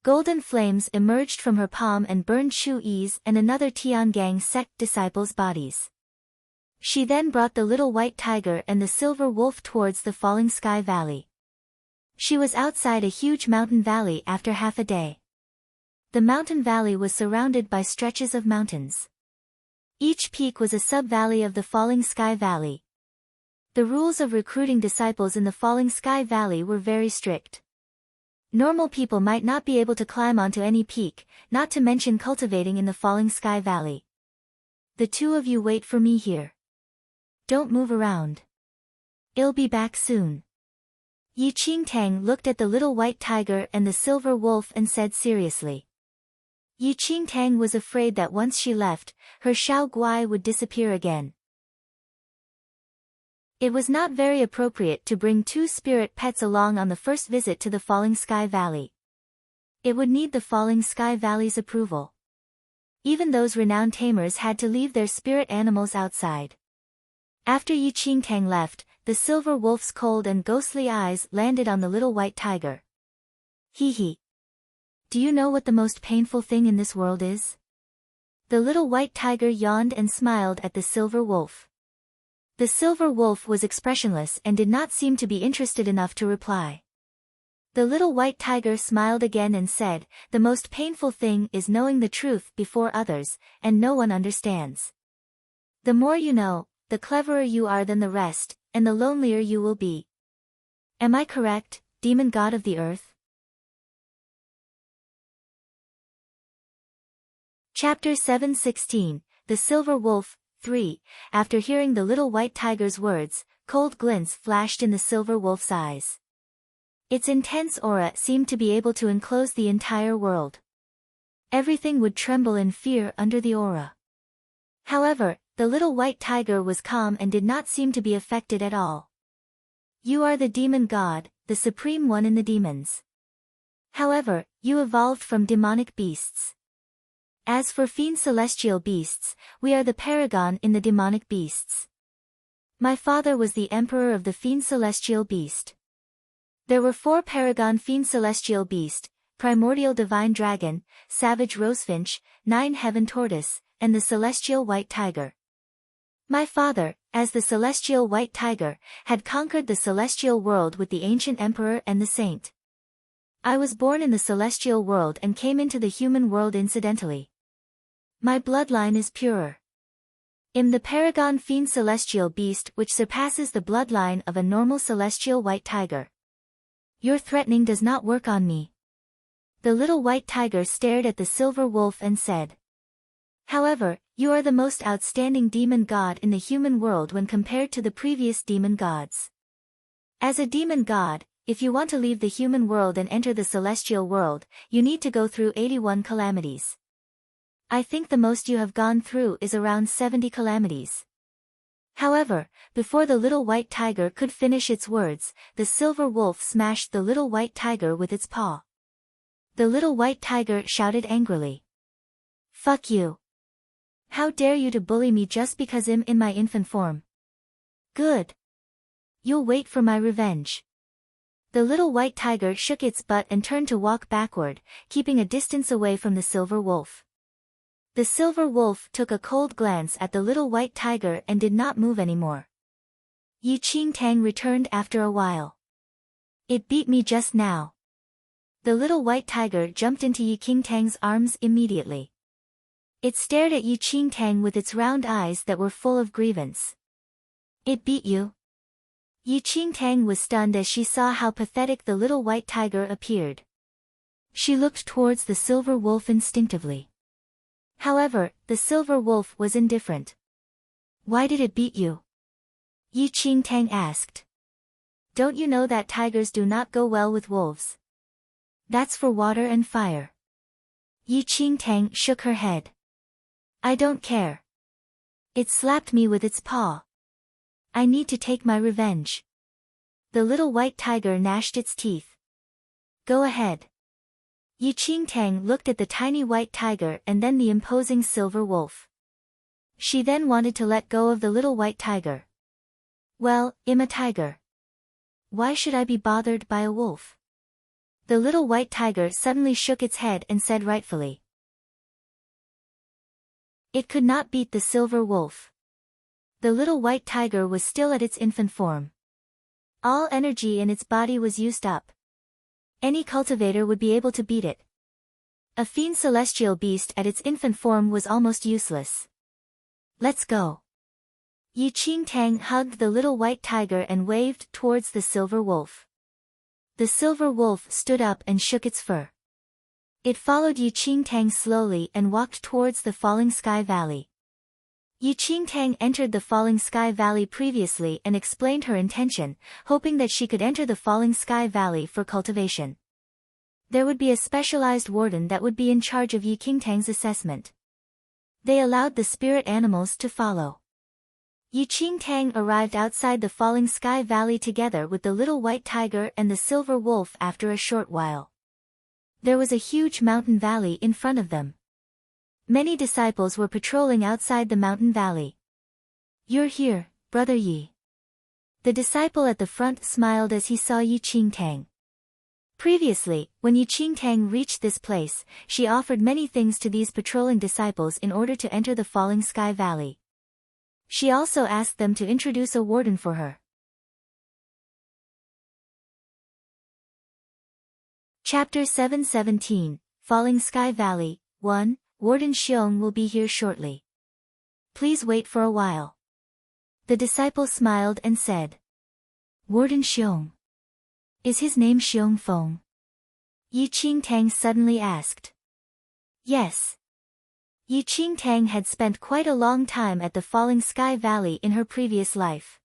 Golden flames emerged from her palm and burned Shu Yi's and another Tiangang sect disciples' bodies. She then brought the little white tiger and the silver wolf towards the falling sky valley. She was outside a huge mountain valley after half a day. The mountain valley was surrounded by stretches of mountains. Each peak was a sub-valley of the falling sky valley. The rules of recruiting disciples in the falling sky valley were very strict. Normal people might not be able to climb onto any peak, not to mention cultivating in the falling sky valley. "The two of you wait for me here. Don't move around. I'll be back soon." Yi Qingtang looked at the little white tiger and the silver wolf and said seriously. Yi Qingtang was afraid that once she left, her Xiao Guai would disappear again. It was not very appropriate to bring two spirit pets along on the first visit to the Falling Sky Valley. It would need the Falling Sky Valley's approval. Even those renowned tamers had to leave their spirit animals outside. After Yi Qingtang left, the silver wolf's cold and ghostly eyes landed on the little white tiger. "Hee hee. Do you know what the most painful thing in this world is? The little white tiger yawned and smiled at the silver wolf. The silver wolf was expressionless and did not seem to be interested enough to reply. The little white tiger smiled again and said, "The most painful thing is knowing the truth before others, and no one understands. The more you know, the cleverer you are than the rest, and the lonelier you will be. Am I correct, demon god of the earth?" Chapter 7:16, The Silver Wolf, 3. After hearing the little white tiger's words, cold glints flashed in the silver wolf's eyes. Its intense aura seemed to be able to enclose the entire world. Everything would tremble in fear under the aura. However, the little white tiger was calm and did not seem to be affected at all. You are the demon god, the supreme one in the demons. However, you evolved from demonic beasts. As for fiend celestial beasts, we are the paragon in the demonic beasts. My father was the emperor of the fiend celestial beast. There were 4 paragon fiend celestial beast, primordial divine dragon, savage rosefinch, 9 heaven tortoise, and the celestial white tiger. My father, as the celestial white tiger, had conquered the celestial world with the ancient emperor and the saint. I was born in the celestial world and came into the human world incidentally. My bloodline is purer. I'm the paragon fiend celestial beast which surpasses the bloodline of a normal celestial white tiger. Your threatening does not work on me. The little white tiger stared at the silver wolf and said. However, you are the most outstanding demon god in the human world when compared to the previous demon gods. As a demon god, if you want to leave the human world and enter the celestial world, you need to go through 81 calamities. I think the most you have gone through is around 70 calamities. However, before the little white tiger could finish its words, the silver wolf smashed the little white tiger with its paw. The little white tiger shouted angrily. Fuck you. How dare you to bully me just because I'm in my infant form? Good. You'll wait for my revenge. The little white tiger shook its butt and turned to walk backward, keeping a distance away from the silver wolf. The silver wolf took a cold glance at the little white tiger and did not move anymore. Yi Qingtang returned after a while. It beat me just now. The little white tiger jumped into Yi Qingtang's arms immediately. It stared at Yi Qingtang with its round eyes that were full of grievance. It beat you? Yi Qingtang was stunned as she saw how pathetic the little white tiger appeared. She looked towards the silver wolf instinctively. However, the silver wolf was indifferent. Why did it beat you? Yi Qingtang asked. Don't you know that tigers do not go well with wolves? That's for water and fire. Yi Qingtang shook her head. I don't care. It slapped me with its paw. I need to take my revenge. The little white tiger gnashed its teeth. Go ahead. Yi Qingtang looked at the tiny white tiger and then the imposing silver wolf. She then wanted to let go of the little white tiger. Well, I'm a tiger. Why should I be bothered by a wolf? The little white tiger suddenly shook its head and said rightfully. It could not beat the silver wolf. The little white tiger was still at its infant form. All energy in its body was used up. Any cultivator would be able to beat it. A fiend celestial beast at its infant form was almost useless. Let's go. Yi Qingtang hugged the little white tiger and waved towards the silver wolf. The silver wolf stood up and shook its fur. It followed Yi Qingtang slowly and walked towards the Falling Sky Valley. Yi Qingtang entered the Falling Sky Valley previously and explained her intention, hoping that she could enter the Falling Sky Valley for cultivation. There would be a specialized warden that would be in charge of Yi Qingtang's assessment. They allowed the spirit animals to follow. Yi Qingtang arrived outside the Falling Sky Valley together with the little white tiger and the silver wolf after a short while. There was a huge mountain valley in front of them. Many disciples were patrolling outside the mountain valley. You're here, Brother Yi. The disciple at the front smiled as he saw Yi Qingtang. Previously, when Yi Qingtang reached this place, she offered many things to these patrolling disciples in order to enter the Falling Sky Valley. She also asked them to introduce a warden for her. Chapter 717, Falling Sky Valley, 1, Warden Xiong will be here shortly. Please wait for a while. The disciple smiled and said, Warden Xiong. Is his name Xiong Feng? Yi Qingtang suddenly asked. Yes. Yi Qingtang had spent quite a long time at the Falling Sky Valley in her previous life.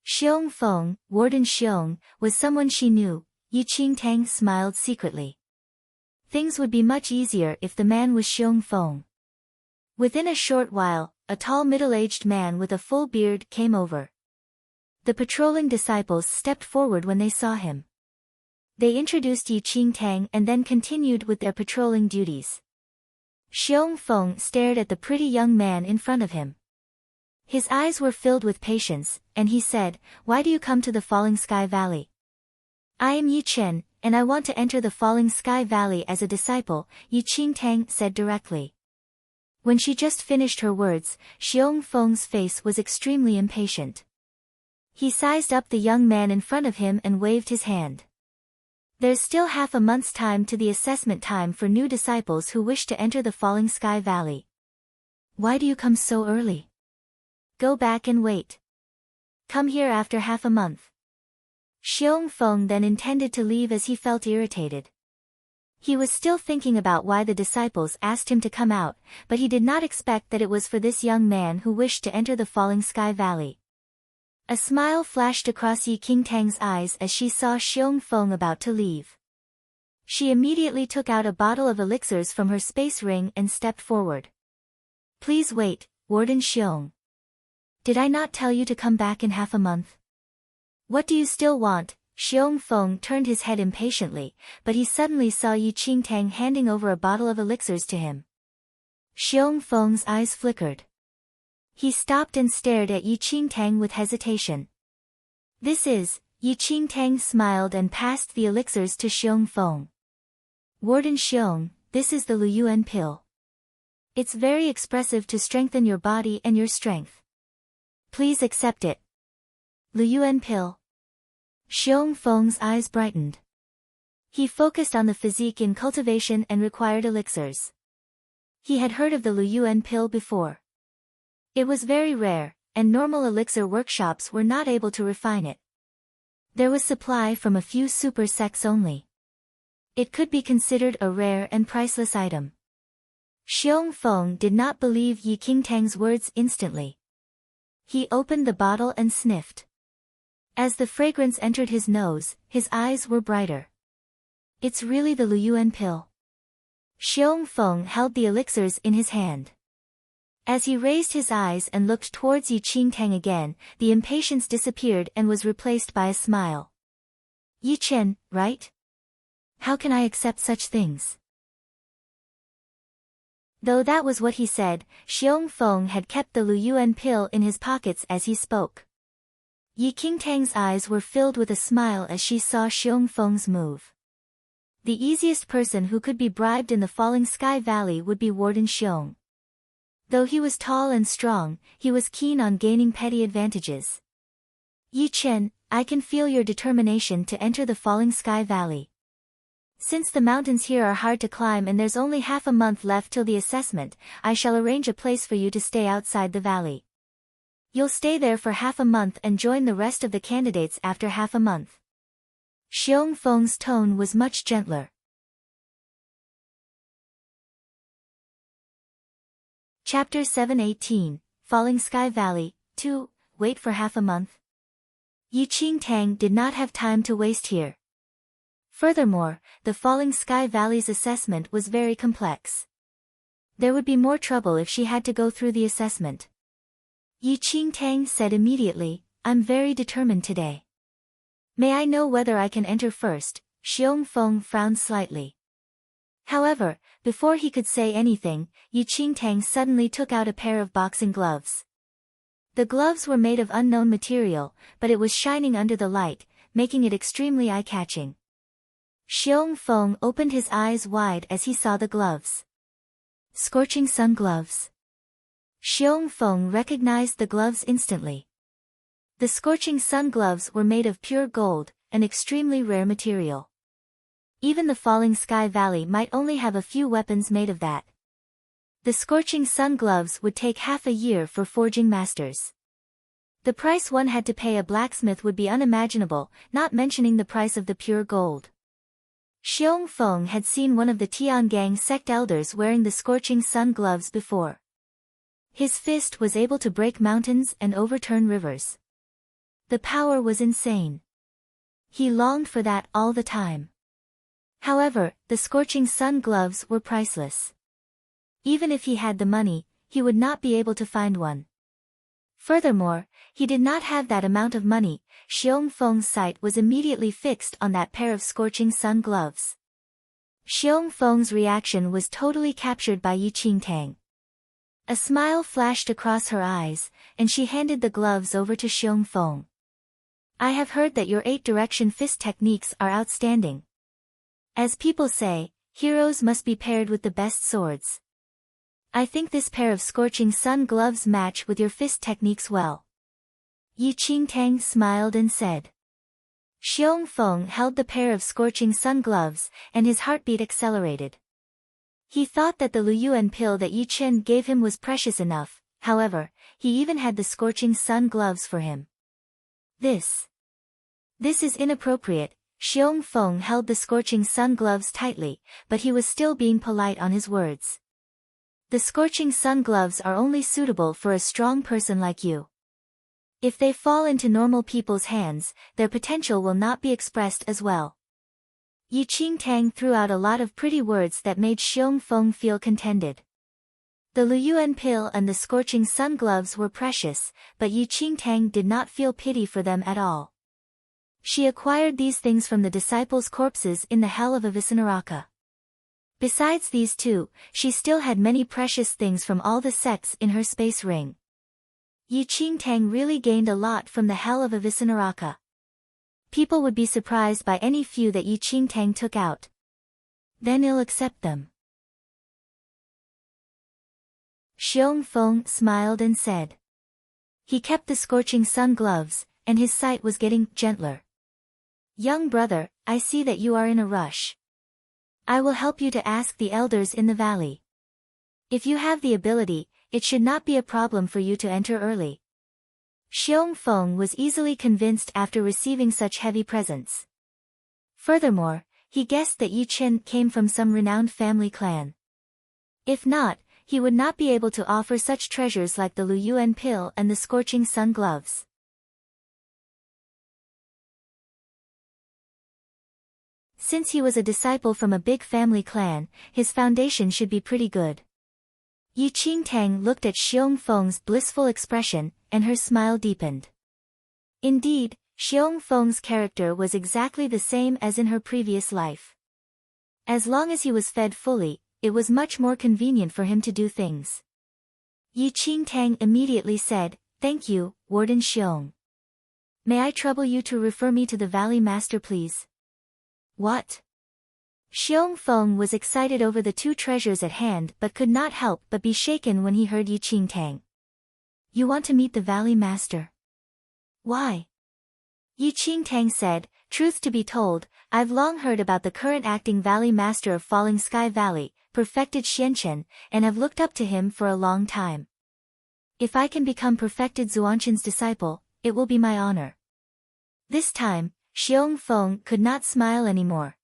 Xiong Feng, Warden Xiong, was someone she knew. Yi Qingtang smiled secretly. Things would be much easier if the man was Xiong Feng. Within a short while, a tall middle-aged man with a full beard came over. The patrolling disciples stepped forward when they saw him. They introduced Yi Qingtang and then continued with their patrolling duties. Xiong Feng stared at the pretty young man in front of him. His eyes were filled with patience, and he said, Why do you come to the Falling Sky Valley? I am Yi Chen, and I want to enter the Falling Sky Valley as a disciple, Yi Qingtang said directly. When she just finished her words, Xiong Feng's face was extremely impatient. He sized up the young man in front of him and waved his hand. There's still half a month's time to the assessment time for new disciples who wish to enter the Falling Sky Valley. Why do you come so early? Go back and wait. Come here after half a month. Xiong Feng then intended to leave as he felt irritated. He was still thinking about why the disciples asked him to come out, but he did not expect that it was for this young man who wished to enter the Falling Sky Valley. A smile flashed across Yi Qingtang's eyes as she saw Xiong Feng about to leave. She immediately took out a bottle of elixirs from her space ring and stepped forward. Please wait, Warden Xiong. Did I not tell you to come back in half a month? What do you still want? Xiong Feng turned his head impatiently, but he suddenly saw Yi Qingtang handing over a bottle of elixirs to him. Xiong Feng's eyes flickered. He stopped and stared at Yi Qingtang with hesitation. This is, Yi Qingtang smiled and passed the elixirs to Xiong Feng. Warden Xiong, this is the Luyuan pill. It's very expressive to strengthen your body and your strength. Please accept it. Luyuan pill. Xiong Feng's eyes brightened. He focused on the physique in cultivation and required elixirs. He had heard of the Luyuan pill before. It was very rare, and normal elixir workshops were not able to refine it. There was supply from a few super sects only. It could be considered a rare and priceless item. Xiong Feng did not believe Yi Qingtang's words instantly. He opened the bottle and sniffed. As the fragrance entered his nose, his eyes were brighter. It's really the Luyuan pill. Xiong Feng held the elixirs in his hand. As he raised his eyes and looked towards Yi Qingtang again, the impatience disappeared and was replaced by a smile. Yi Chen, right? How can I accept such things? Though that was what he said, Xiong Feng had kept the Luyuan pill in his pockets as he spoke. Yi Qingtang's eyes were filled with a smile as she saw Xiong Feng's move. The easiest person who could be bribed in the Falling Sky Valley would be Warden Xiong. Though he was tall and strong, he was keen on gaining petty advantages. Yi Chen, I can feel your determination to enter the Falling Sky Valley. Since the mountains here are hard to climb and there's only half a month left till the assessment, I shall arrange a place for you to stay outside the valley. You'll stay there for half a month and join the rest of the candidates after half a month. Xiong Feng's tone was much gentler. Chapter 718, Falling Sky Valley, 2, Wait for half a month. Yi Qingtang did not have time to waste here. Furthermore, the Falling Sky Valley's assessment was very complex. There would be more trouble if she had to go through the assessment. Yi Qingtang said immediately, I'm very determined today. May I know whether I can enter first? Xiong Feng frowned slightly. However, before he could say anything, Yi Qingtang suddenly took out a pair of boxing gloves. The gloves were made of unknown material, but it was shining under the light, making it extremely eye-catching. Xiong Feng opened his eyes wide as he saw the gloves. Scorching sun gloves. Xiong Feng recognized the gloves instantly. The scorching sun gloves were made of pure gold, an extremely rare material. Even the Falling Sky Valley might only have a few weapons made of that. The scorching sun gloves would take half a year for forging masters. The price one had to pay a blacksmith would be unimaginable, not mentioning the price of the pure gold. Xiong Feng had seen one of the Tiangang sect elders wearing the scorching sun gloves before. His fist was able to break mountains and overturn rivers. The power was insane. He longed for that all the time. However, the scorching sun gloves were priceless. Even if he had the money, he would not be able to find one. Furthermore, he did not have that amount of money. Xiong Feng's sight was immediately fixed on that pair of scorching sun gloves. Xiong Feng's reaction was totally captured by Yi Qingtang. A smile flashed across her eyes, and she handed the gloves over to Xiong Feng. I have heard that your 8-direction fist techniques are outstanding. As people say, heroes must be paired with the best swords. I think this pair of scorching sun gloves match with your fist techniques well. Yi Qingtang smiled and said. Xiong Feng held the pair of scorching sun gloves, and his heartbeat accelerated. He thought that the Luyuan pill that Yi Chen gave him was precious enough, however, he even had the scorching sun gloves for him. This is inappropriate. Xiong Feng held the scorching sun gloves tightly, but he was still being polite on his words. The scorching sun gloves are only suitable for a strong person like you. If they fall into normal people's hands, their potential will not be expressed as well. Yi Qingtang threw out a lot of pretty words that made Xiong Feng feel contented. The Luyuan pill and the scorching sun gloves were precious, but Yi Qingtang did not feel pity for them at all. She acquired these things from the disciples' corpses in the hell of Avicenaraka. Besides these two, she still had many precious things from all the sects in her space ring. Yi Qingtang really gained a lot from the hell of Avicenaraka. People would be surprised by any few that Yi Qingtang took out. Then he'll accept them. Xiong Feng smiled and said. He kept the scorching sun gloves, and his sight was getting gentler. Young brother, I see that you are in a rush. I will help you to ask the elders in the valley. If you have the ability, it should not be a problem for you to enter early. Xiong Feng was easily convinced after receiving such heavy presents. Furthermore, he guessed that Yi Chen came from some renowned family clan. If not, he would not be able to offer such treasures like the Luyuan pill and the scorching sun gloves. Since he was a disciple from a big family clan, his foundation should be pretty good. Yi Qingtang looked at Xiong Feng's blissful expression, and her smile deepened. Indeed, Xiong Feng's character was exactly the same as in her previous life. As long as he was fed fully, it was much more convenient for him to do things. Yi Qingtang immediately said, Thank you, Warden Xiong. May I trouble you to refer me to the Valley Master please? What? Xiong Feng was excited over the two treasures at hand but could not help but be shaken when he heard Yi Qingtang. You want to meet the Valley Master? Why? Yi Qingtang said, Truth to be told, I've long heard about the current acting Valley Master of Falling Sky Valley, perfected Xianchen, and have looked up to him for a long time. If I can become perfected Zuanchen's disciple, it will be my honor. This time, Xiong Feng could not smile anymore.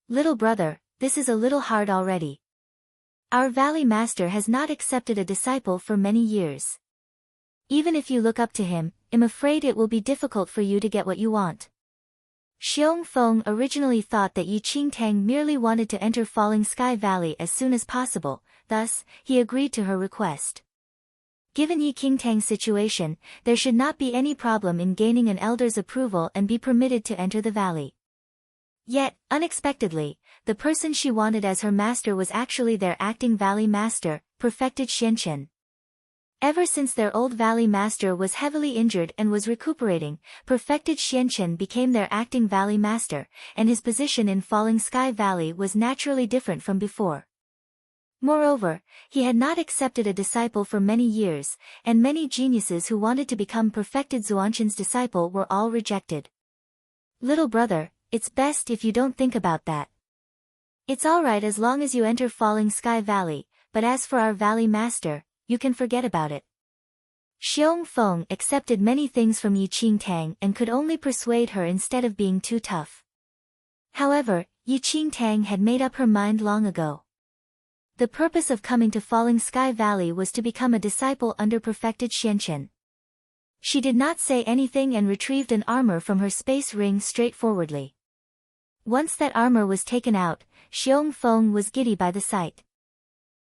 Little brother, this is a little hard already. Our Valley Master has not accepted a disciple for many years. Even if you look up to him, I'm afraid it will be difficult for you to get what you want. Xiong Feng originally thought that Yi Qingtang merely wanted to enter Falling Sky Valley as soon as possible, thus, he agreed to her request. Given Yi Qingtang's situation, there should not be any problem in gaining an elder's approval and be permitted to enter the valley. Yet, unexpectedly, the person she wanted as her master was actually their acting Valley Master, perfected Xianchen. Ever since their old valley master was heavily injured and was recuperating, perfected Xianchen became their acting valley master, and his position in Falling Sky Valley was naturally different from before. Moreover, he had not accepted a disciple for many years, and many geniuses who wanted to become perfected Xuanchen's disciple were all rejected. Little brother, it's best if you don't think about that. It's alright as long as you enter Falling Sky Valley, but as for our valley master, you can forget about it. Xiong Feng accepted many things from Yi Qingtang and could only persuade her instead of being too tough. However, Yi Qingtang had made up her mind long ago. The purpose of coming to Falling Sky Valley was to become a disciple under perfected Xianchen. She did not say anything and retrieved an armor from her space ring straightforwardly. Once that armor was taken out, Xiong Feng was giddy by the sight.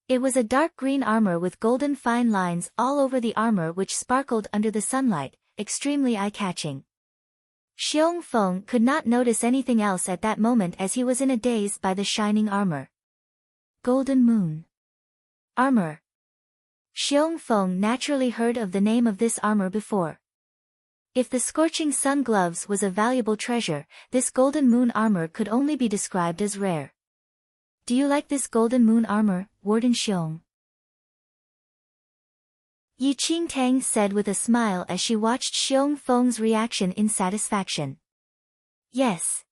It was a dark green armor with golden fine lines all over the armor which sparkled under the sunlight, extremely eye-catching. Xiong Feng could not notice anything else at that moment as he was in a daze by the shining armor. Golden Moon Armor. Xiong Feng naturally heard of the name of this armor before. If the scorching sun gloves was a valuable treasure, this Golden Moon armor could only be described as rare. Do you like this Golden Moon armor, Warden Xiong? Yi Qingtang said with a smile as she watched Xiong Feng's reaction in satisfaction. Yes.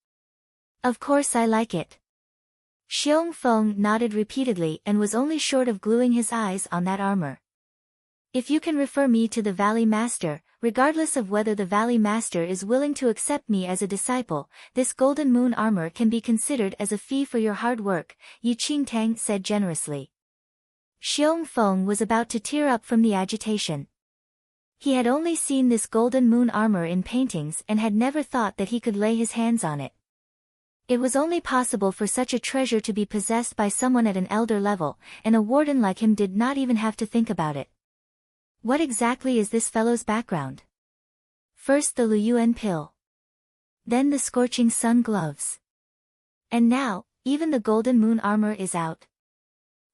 Of course I like it. Xiong Feng nodded repeatedly and was only short of gluing his eyes on that armor. If you can refer me to the Valley Master, regardless of whether the Valley Master is willing to accept me as a disciple, this Golden Moon armor can be considered as a fee for your hard work, Yi Qingtang said generously. Xiong Feng was about to tear up from the agitation. He had only seen this Golden Moon armor in paintings and had never thought that he could lay his hands on it. It was only possible for such a treasure to be possessed by someone at an elder level, and a warden like him did not even have to think about it. What exactly is this fellow's background? First the Luyuan pill. Then the scorching sun gloves. And now, even the Golden Moon armor is out.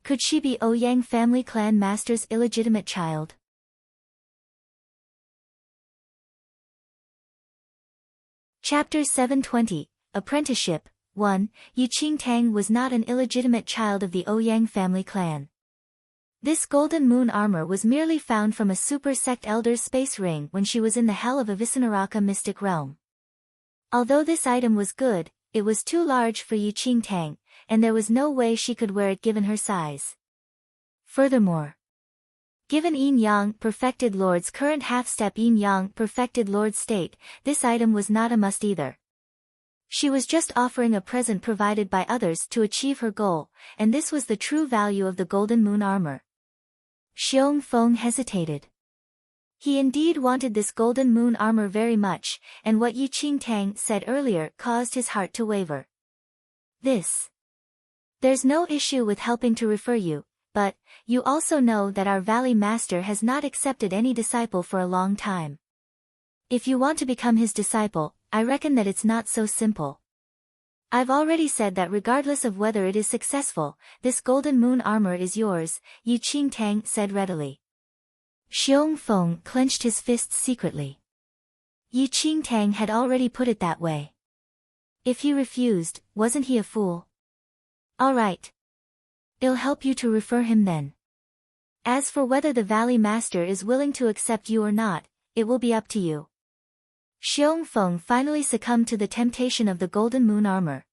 Could she be Ouyang family clan master's illegitimate child? Chapter 720, Apprenticeship, 1. Yi Qingtang was not an illegitimate child of the Ouyang family clan. This Golden Moon armor was merely found from a super sect elder's space ring when she was in the hell of a Visanaraka mystic realm. Although this item was good, it was too large for Yi Qingtang, and there was no way she could wear it given her size. Furthermore, given Yin Yang Perfected Lord's current half-step Yin Yang Perfected Lord state, this item was not a must either. She was just offering a present provided by others to achieve her goal, and this was the true value of the Golden Moon armor. Xiong Feng hesitated. He indeed wanted this Golden Moon armor very much, and what Yi Qingtang said earlier caused his heart to waver. There's no issue with helping to refer you, but, you also know that our Valley Master has not accepted any disciple for a long time. If you want to become his disciple, I reckon that it's not so simple. I've already said that regardless of whether it is successful, this Golden Moon armor is yours, Yi Qingtang said readily. Xiong Feng clenched his fists secretly. Yi Qingtang had already put it that way. If he refused, wasn't he a fool? All right. I'll help you to refer him then. As for whether the Valley Master is willing to accept you or not, it will be up to you. Xiong Feng finally succumbed to the temptation of the Golden Moon armor.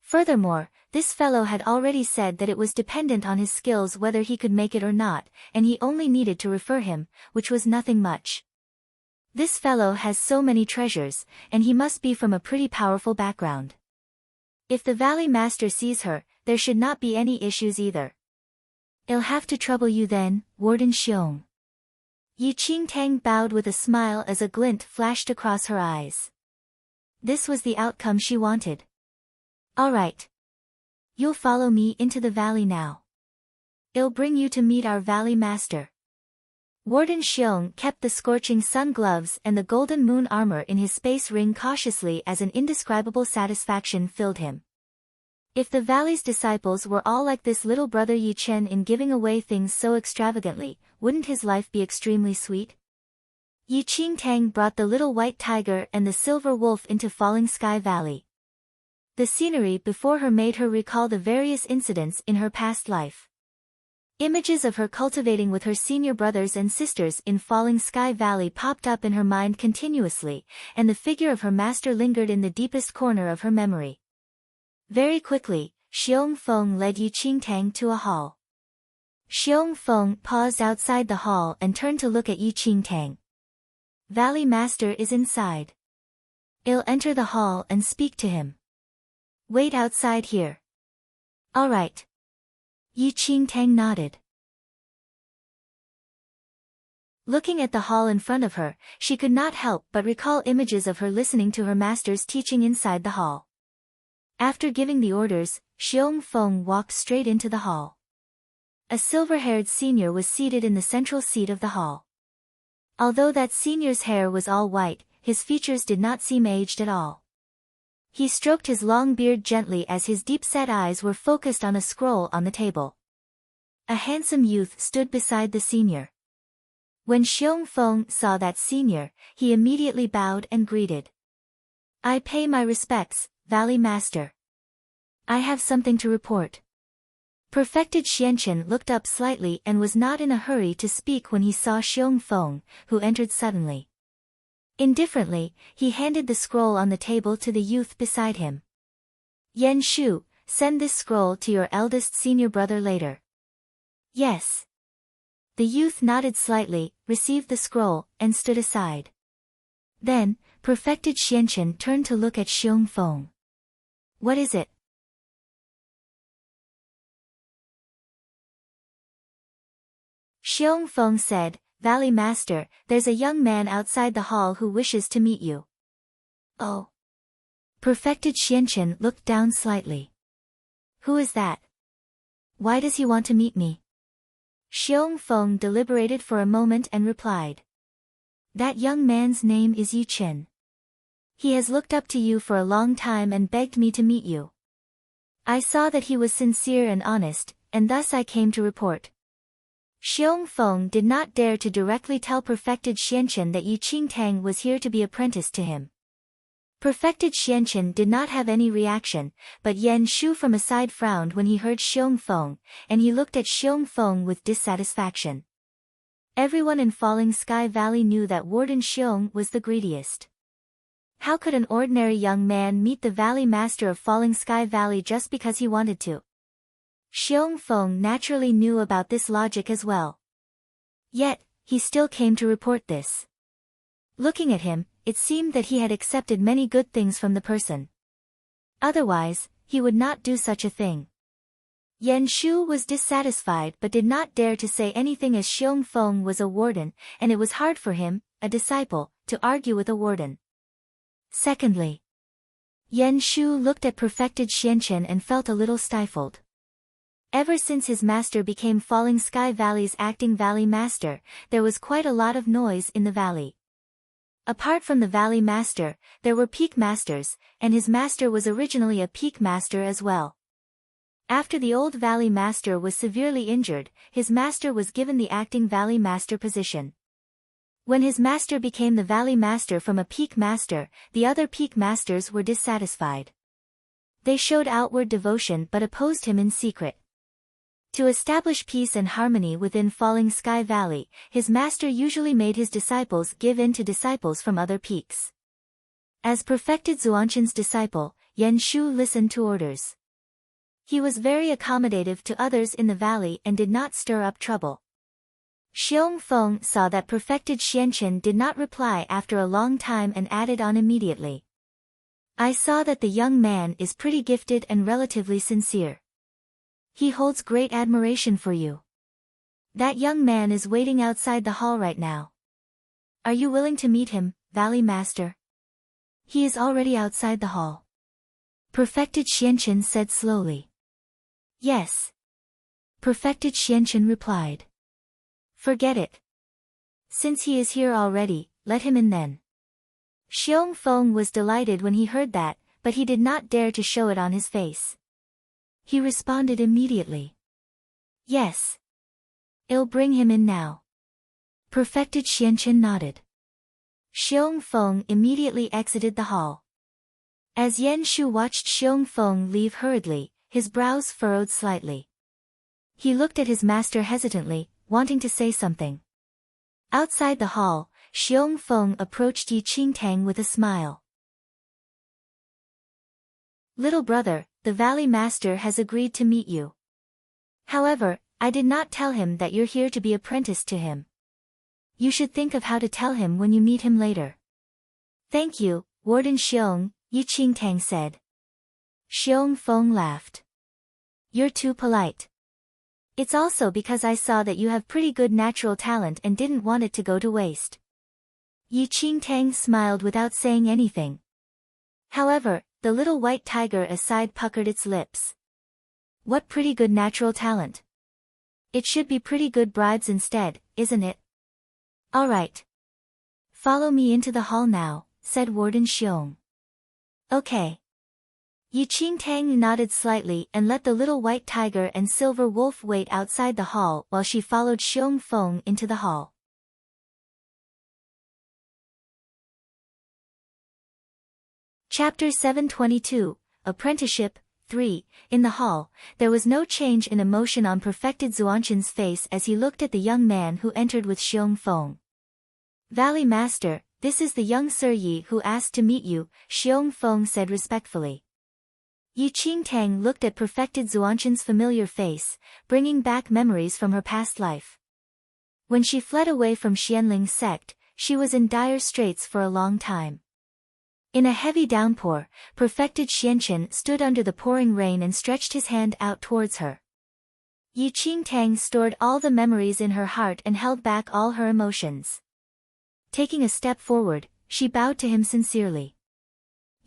Furthermore, this fellow had already said that it was dependent on his skills whether he could make it or not, and he only needed to refer him, which was nothing much. This fellow has so many treasures, and he must be from a pretty powerful background. If the Valley Master sees her, there should not be any issues either. I'll have to trouble you then, Warden Xiong. Yi Qingtang bowed with a smile as a glint flashed across her eyes. This was the outcome she wanted. All right. You'll follow me into the valley now. I'll bring you to meet our Valley Master. Warden Xiong kept the scorching sun gloves and the Golden Moon armor in his space ring cautiously as an indescribable satisfaction filled him. If the Valley's disciples were all like this little brother Yi Chen in giving away things so extravagantly, wouldn't his life be extremely sweet? Yi Qingtang brought the little white tiger and the silver wolf into Falling Sky Valley. The scenery before her made her recall the various incidents in her past life. Images of her cultivating with her senior brothers and sisters in Falling Sky Valley popped up in her mind continuously, and the figure of her master lingered in the deepest corner of her memory. Very quickly, Xiong Feng led Yi Qingtang to a hall. Xiong Feng paused outside the hall and turned to look at Yi Qingtang. Valley Master is inside. I'll enter the hall and speak to him. Wait outside here. All right. Yi Qingtang nodded. Looking at the hall in front of her, she could not help but recall images of her listening to her master's teaching inside the hall. After giving the orders, Xiong Feng walked straight into the hall. A silver-haired senior was seated in the central seat of the hall. Although that senior's hair was all white, his features did not seem aged at all. He stroked his long beard gently as his deep-set eyes were focused on a scroll on the table. A handsome youth stood beside the senior. When Xiong Feng saw that senior, he immediately bowed and greeted. I pay my respects, Valley Master. I have something to report. Perfected Xianqian looked up slightly and was not in a hurry to speak when he saw Xiong Feng, who entered suddenly. Indifferently, he handed the scroll on the table to the youth beside him. Yan Shu, send this scroll to your eldest senior brother later. Yes. The youth nodded slightly, received the scroll, and stood aside. Then, Perfected Xianqian turned to look at Xiong Feng. What is it? Xiong Feng said, Valley Master, there's a young man outside the hall who wishes to meet you. Oh. Perfected Xianqian looked down slightly. Who is that? Why does he want to meet me? Xiong Feng deliberated for a moment and replied. That young man's name is Yi Chen. He has looked up to you for a long time and begged me to meet you. I saw that he was sincere and honest, and thus I came to report. Xiong Feng did not dare to directly tell Perfected Xianqian that Yi Qingtang was here to be apprenticed to him. Perfected Xianqian did not have any reaction, but Yan Shu from a side frowned when he heard Xiong Feng, and he looked at Xiong Feng with dissatisfaction. Everyone in Falling Sky Valley knew that Warden Xiong was the greediest. How could an ordinary young man meet the Valley Master of Falling Sky Valley just because he wanted to? Xiong Feng naturally knew about this logic as well. Yet, he still came to report this. Looking at him, it seemed that he had accepted many good things from the person. Otherwise, he would not do such a thing. Yan Shu was dissatisfied but did not dare to say anything as Xiong Feng was a warden, and it was hard for him, a disciple, to argue with a warden. Secondly, Yan Shu looked at Perfected Xianqian and felt a little stifled. Ever since his master became Falling Sky Valley's acting Valley Master, there was quite a lot of noise in the valley. Apart from the Valley Master, there were Peak Masters, and his master was originally a Peak Master as well. After the old Valley Master was severely injured, his master was given the acting Valley Master position. When his master became the Valley Master from a Peak Master, the other Peak Masters were dissatisfied. They showed outward devotion but opposed him in secret. To establish peace and harmony within Falling Sky Valley, his master usually made his disciples give in to disciples from other peaks. As Perfected Zuanshan's disciple, Yan Shu listened to orders. He was very accommodative to others in the valley and did not stir up trouble. Xiong Feng saw that Perfected Xianqian did not reply after a long time and added on immediately. I saw that the young man is pretty gifted and relatively sincere. He holds great admiration for you. That young man is waiting outside the hall right now. Are you willing to meet him, Valley Master? He is already outside the hall. Perfected Xianqian said slowly. Yes. Perfected Xianqian replied. Forget it. Since he is here already, let him in then. Xiong Feng was delighted when he heard that, but he did not dare to show it on his face. He responded immediately. Yes. I'll bring him in now. Perfected Xianchen nodded. Xiong Feng immediately exited the hall. As Yan Shu watched Xiong Feng leave hurriedly, his brows furrowed slightly. He looked at his master hesitantly, wanting to say something. Outside the hall, Xiong Feng approached Yi Qingtang with a smile. Little brother, the Valley Master has agreed to meet you. However, I did not tell him that you're here to be apprenticed to him. You should think of how to tell him when you meet him later. Thank you, Warden Xiong, Yi Qingtang said. Xiong Feng laughed. You're too polite. It's also because I saw that you have pretty good natural talent and didn't want it to go to waste. Yi Qingtang smiled without saying anything. However, the little white tiger aside puckered its lips. What pretty good natural talent? It should be pretty good bribes instead, isn't it? All right. Follow me into the hall now, said Warden Xiong. Okay. Yi Qingtang nodded slightly and let the little white tiger and silver wolf wait outside the hall while she followed Xiong Feng into the hall. Chapter 722, Apprenticeship, 3. In the hall, there was no change in emotion on Perfected Zuanchen's face as he looked at the young man who entered with Xiong Feng. Valley Master, this is the young Sir Yi who asked to meet you, Xiong Feng said respectfully. Yi Qingtang looked at Perfected Zuanchen's familiar face, bringing back memories from her past life. When she fled away from Xianling's sect, she was in dire straits for a long time. In a heavy downpour, Perfected Xianchen stood under the pouring rain and stretched his hand out towards her. Yi Qingtang stored all the memories in her heart and held back all her emotions. Taking a step forward, she bowed to him sincerely.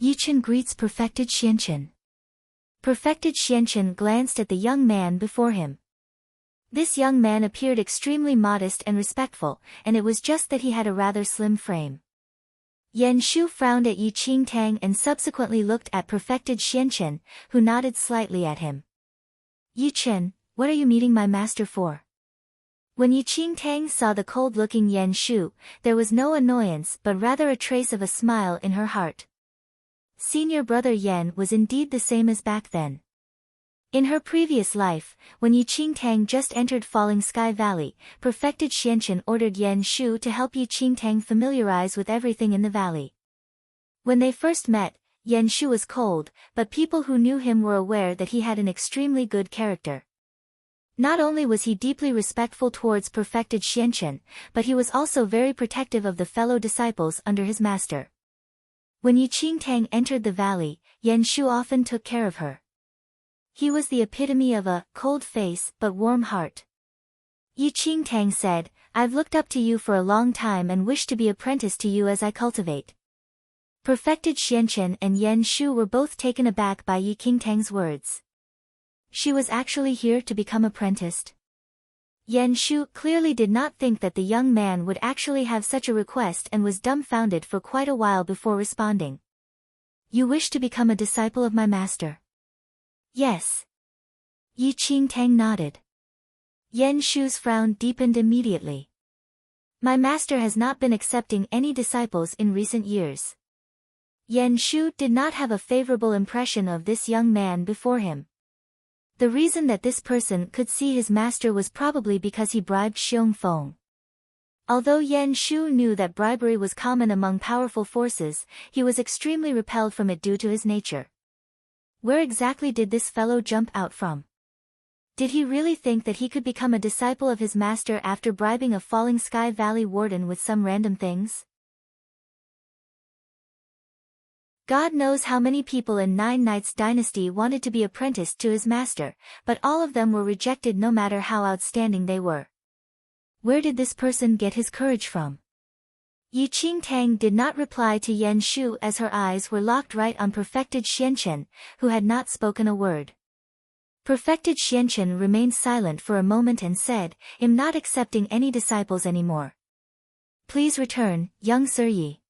Yichen greets Perfected Xianchen. Perfected Xianchen glanced at the young man before him. This young man appeared extremely modest and respectful, and it was just that he had a rather slim frame. Yan Shu frowned at Yi Qingtang and subsequently looked at Perfected Xianchen, who nodded slightly at him. Yi Chen, what are you meeting my master for? When Yi Qingtang saw the cold-looking Yan Shu, there was no annoyance but rather a trace of a smile in her heart. Senior brother Yan was indeed the same as back then. In her previous life, when Yi Qingtang just entered Falling Sky Valley, Perfected Xianchen ordered Yan Shu to help Yi Qingtang familiarize with everything in the valley. When they first met, Yan Shu was cold, but people who knew him were aware that he had an extremely good character. Not only was he deeply respectful towards Perfected Xianchen, but he was also very protective of the fellow disciples under his master. When Yi Qingtang entered the valley, Yan Shu often took care of her. He was the epitome of a cold face but warm heart. Yi Qingtang said, I've looked up to you for a long time and wish to be apprenticed to you as I cultivate. Perfected Xianchen and Yan Shu were both taken aback by Yi Qingtang's words. She was actually here to become apprenticed. Yan Shu clearly did not think that the young man would actually have such a request and was dumbfounded for quite a while before responding. You wish to become a disciple of my master? Yes. Yi Qingtang nodded. Yan Shu's frown deepened immediately. My master has not been accepting any disciples in recent years. Yan Shu did not have a favorable impression of this young man before him. The reason that this person could see his master was probably because he bribed Xiong Feng. Although Yan Shu knew that bribery was common among powerful forces, he was extremely repelled from it due to his nature. Where exactly did this fellow jump out from? Did he really think that he could become a disciple of his master after bribing a Falling Sky Valley warden with some random things? God knows how many people in Nine Knights dynasty wanted to be apprenticed to his master, but all of them were rejected no matter how outstanding they were. Where did this person get his courage from? Yi Qingtang did not reply to Yan Shu as her eyes were locked right on Perfected Xianchen, who had not spoken a word. Perfected Xianchen remained silent for a moment and said, I'm not accepting any disciples anymore. Please return, young Sir Yi.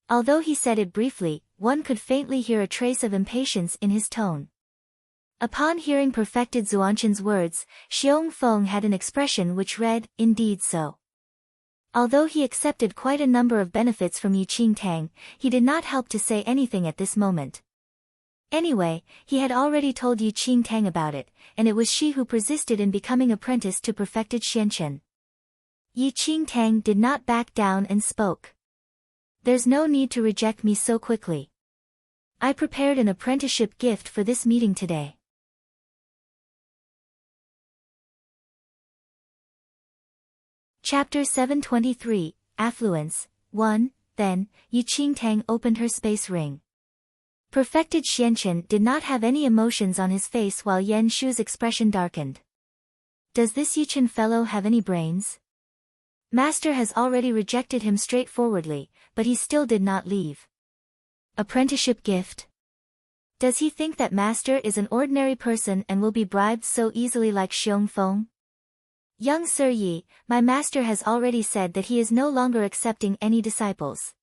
Although he said it briefly, one could faintly hear a trace of impatience in his tone. Upon hearing Perfected Zuanchen's words, Xiong Feng had an expression which read, indeed so. Although he accepted quite a number of benefits from Yi Qingtang, he did not help to say anything at this moment. Anyway, he had already told Yi Qingtang about it, and it was she who persisted in becoming apprenticed to perfected Xianchen. Yi Qingtang did not back down and spoke. There's no need to reject me so quickly. I prepared an apprenticeship gift for this meeting today. Chapter 723, Affluence, 1. Then, Yi Qingtang opened her space ring. Perfected Xianchen did not have any emotions on his face while Yan Shu's expression darkened. Does this Yichen fellow have any brains? Master has already rejected him straightforwardly, but he still did not leave. Apprenticeship gift? Does he think that Master is an ordinary person and will be bribed so easily like Xiong Feng? Young Sir Yi, my master has already said that he is no longer accepting any disciples.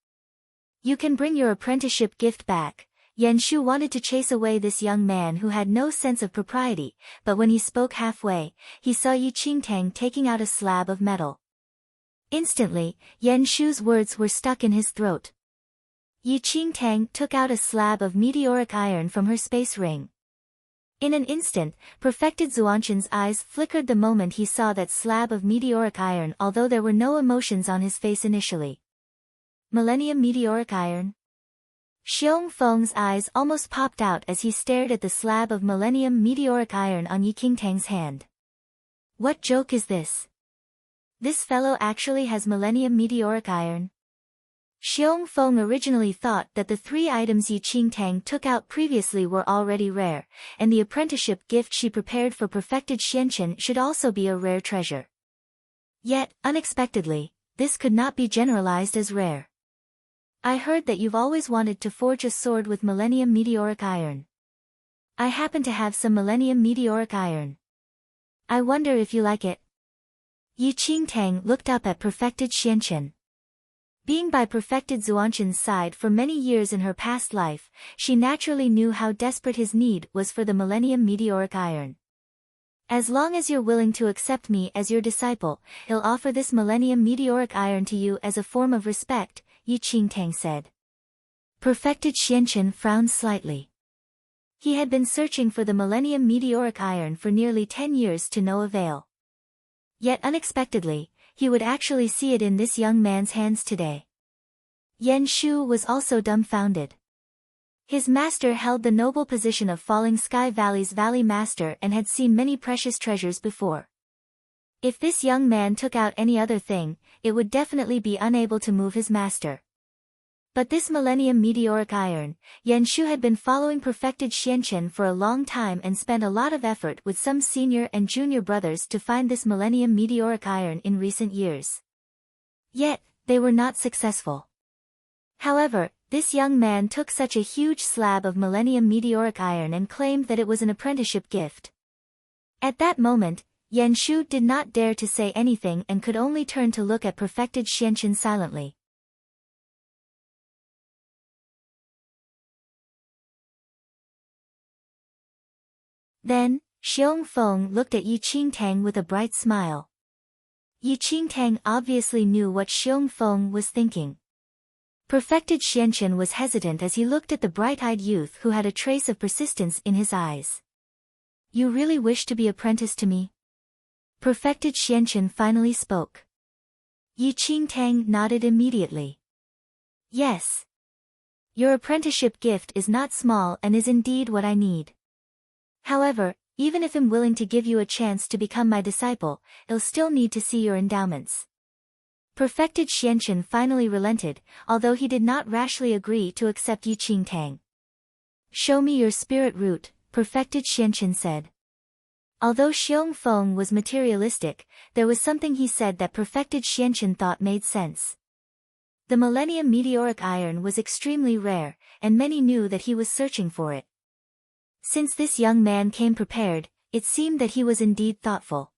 You can bring your apprenticeship gift back. Yan Shu wanted to chase away this young man who had no sense of propriety, but when he spoke halfway, he saw Yi Qingtang taking out a slab of metal. Instantly, Yan Shu's words were stuck in his throat. Yi Qingtang took out a slab of meteoric iron from her space ring. In an instant, perfected Zuanchen's eyes flickered the moment he saw that slab of meteoric iron, although there were no emotions on his face initially. Millennium meteoric iron? Xiong Feng's eyes almost popped out as he stared at the slab of millennium meteoric iron on Yi Qingtang's hand. What joke is this? This fellow actually has millennium meteoric iron? Xiong Feng originally thought that the 3 items Yi Qingtang took out previously were already rare, and the apprenticeship gift she prepared for perfected Xianchen should also be a rare treasure. Yet, unexpectedly, this could not be generalized as rare. I heard that you've always wanted to forge a sword with millennium meteoric iron. I happen to have some millennium meteoric iron. I wonder if you like it. Yi Qingtang looked up at perfected Xianchen. Being by perfected Zuanchen's side for many years in her past life, she naturally knew how desperate his need was for the millennium meteoric iron. As long as you're willing to accept me as your disciple, I'll offer this millennium meteoric iron to you as a form of respect, Yi Qingtang said. Perfected Xianchen frowned slightly. He had been searching for the millennium meteoric iron for nearly 10 years to no avail. Yet unexpectedly, he would actually see it in this young man's hands today. Yan Shu was also dumbfounded. His master held the noble position of Falling Sky Valley's Valley Master and had seen many precious treasures before. If this young man took out any other thing, it would definitely be unable to move his master. But this millennium meteoric iron, Yan Shu had been following perfected Xianchen for a long time and spent a lot of effort with some senior and junior brothers to find this millennium meteoric iron in recent years. Yet, they were not successful. However, this young man took such a huge slab of millennium meteoric iron and claimed that it was an apprenticeship gift. At that moment, Yan Shu did not dare to say anything and could only turn to look at perfected Xianchen silently. Then, Xiong Feng looked at Yi Qingtang with a bright smile. Yi Qingtang obviously knew what Xiong Feng was thinking. Perfected Xianchen was hesitant as he looked at the bright-eyed youth who had a trace of persistence in his eyes. You really wish to be apprenticed to me? Perfected Xianchen finally spoke. Yi Qingtang nodded immediately. Yes. Your apprenticeship gift is not small and is indeed what I need. However, even if I'm willing to give you a chance to become my disciple, I'll still need to see your endowments. Perfected Xianchen finally relented, although he did not rashly agree to accept Yi Qingtang. Show me your spirit root, Perfected Xianchen said. Although Xiong Feng was materialistic, there was something he said that Perfected Xianchen thought made sense. The millennium meteoric iron was extremely rare, and many knew that he was searching for it. Since this young man came prepared, it seemed that he was indeed thoughtful.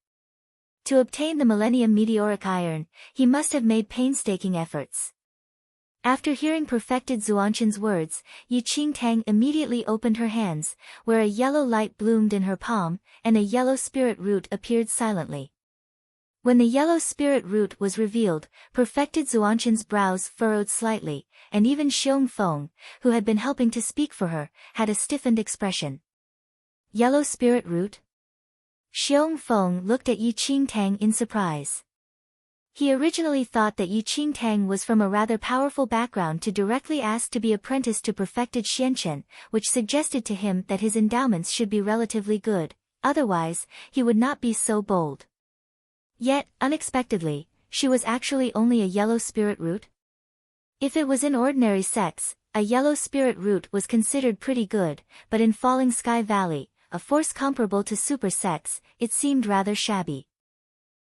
To obtain the millennium meteoric iron, he must have made painstaking efforts. After hearing perfected Zuanchen's words, Yi Qingtang immediately opened her hands, where a yellow light bloomed in her palm, and a yellow spirit root appeared silently. When the yellow spirit root was revealed, perfected Zuanshan's brows furrowed slightly, and even Xiong Feng, who had been helping to speak for her, had a stiffened expression. Yellow spirit root? Xiong Feng looked at Yi Qingtang in surprise. He originally thought that Yi Qingtang was from a rather powerful background to directly ask to be apprenticed to perfected Xianchen, which suggested to him that his endowments should be relatively good, otherwise, he would not be so bold. Yet, unexpectedly, she was actually only a yellow spirit root? If it was in ordinary sex, a yellow spirit root was considered pretty good, but in Falling Sky Valley, a force comparable to super sex, it seemed rather shabby.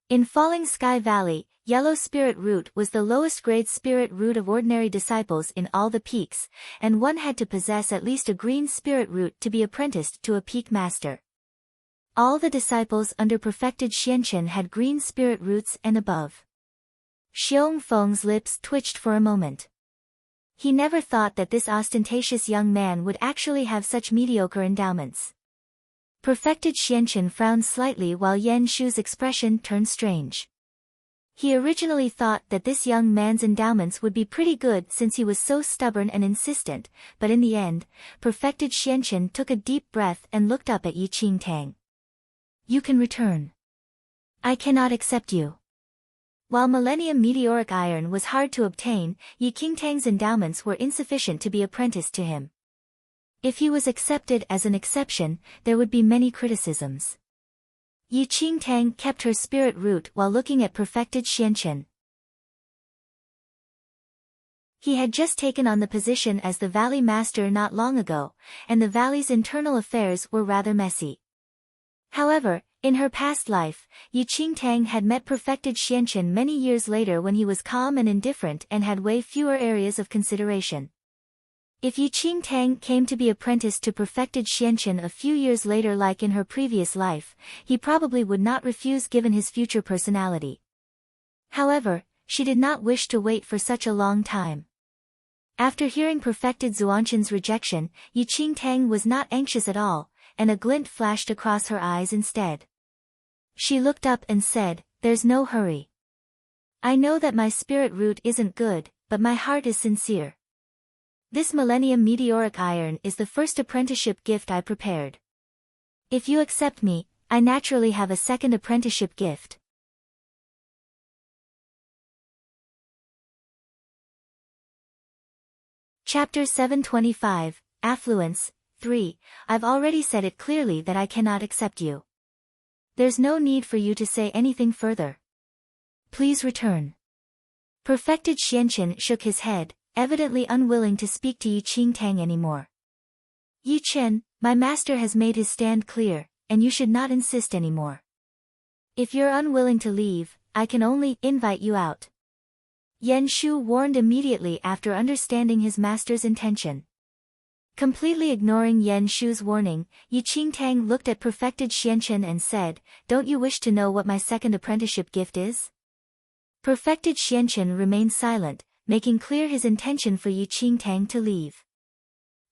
In Falling Sky Valley, yellow spirit root was the lowest grade spirit root of ordinary disciples in all the peaks, and one had to possess at least a green spirit root to be apprenticed to a peak master. All the disciples under perfected Xianchen had green spirit roots and above. Xiong Feng's lips twitched for a moment. He never thought that this ostentatious young man would actually have such mediocre endowments. Perfected Xianchen frowned slightly while Yan Shu's expression turned strange. He originally thought that this young man's endowments would be pretty good since he was so stubborn and insistent, but in the end, perfected Xianchen took a deep breath and looked up at Yi Qingtang. You can return. I cannot accept you. While Millennium Meteoric Iron was hard to obtain, Yi Qingtang's endowments were insufficient to be apprenticed to him. If he was accepted as an exception, there would be many criticisms. Yi Qingtang kept her spirit root while looking at perfected Xianchen. He had just taken on the position as the Valley Master not long ago, and the Valley's internal affairs were rather messy. However, in her past life, Yi Qingtang had met perfected Xianchen many years later when he was calm and indifferent and had way fewer areas of consideration. If Yi Qingtang came to be apprenticed to perfected Xianchen a few years later like in her previous life, he probably would not refuse given his future personality. However, she did not wish to wait for such a long time. After hearing perfected Zuanshan's rejection, Yi Qingtang was not anxious at all, and a glint flashed across her eyes instead. She looked up and said, "There's no hurry. I know that my spirit root isn't good, but my heart is sincere. This Millennium Meteoric Iron is the first apprenticeship gift I prepared. If you accept me, I naturally have a second apprenticeship gift." Chapter 725, Affluence, 3. I've already said it clearly that I cannot accept you. There's no need for you to say anything further. Please return. Perfected Xianchen shook his head, evidently unwilling to speak to Yi Qingtang anymore. Yi Chen, my master has made his stand clear, and you should not insist anymore. If you're unwilling to leave, I can only invite you out. Yan Shu warned immediately after understanding his master's intention. Completely ignoring Yan Shu's warning, Yi Qingtang looked at perfected Xianchen and said, "Don't you wish to know what my second apprenticeship gift is?" Perfected Xianchen remained silent, making clear his intention for Yi Qingtang to leave.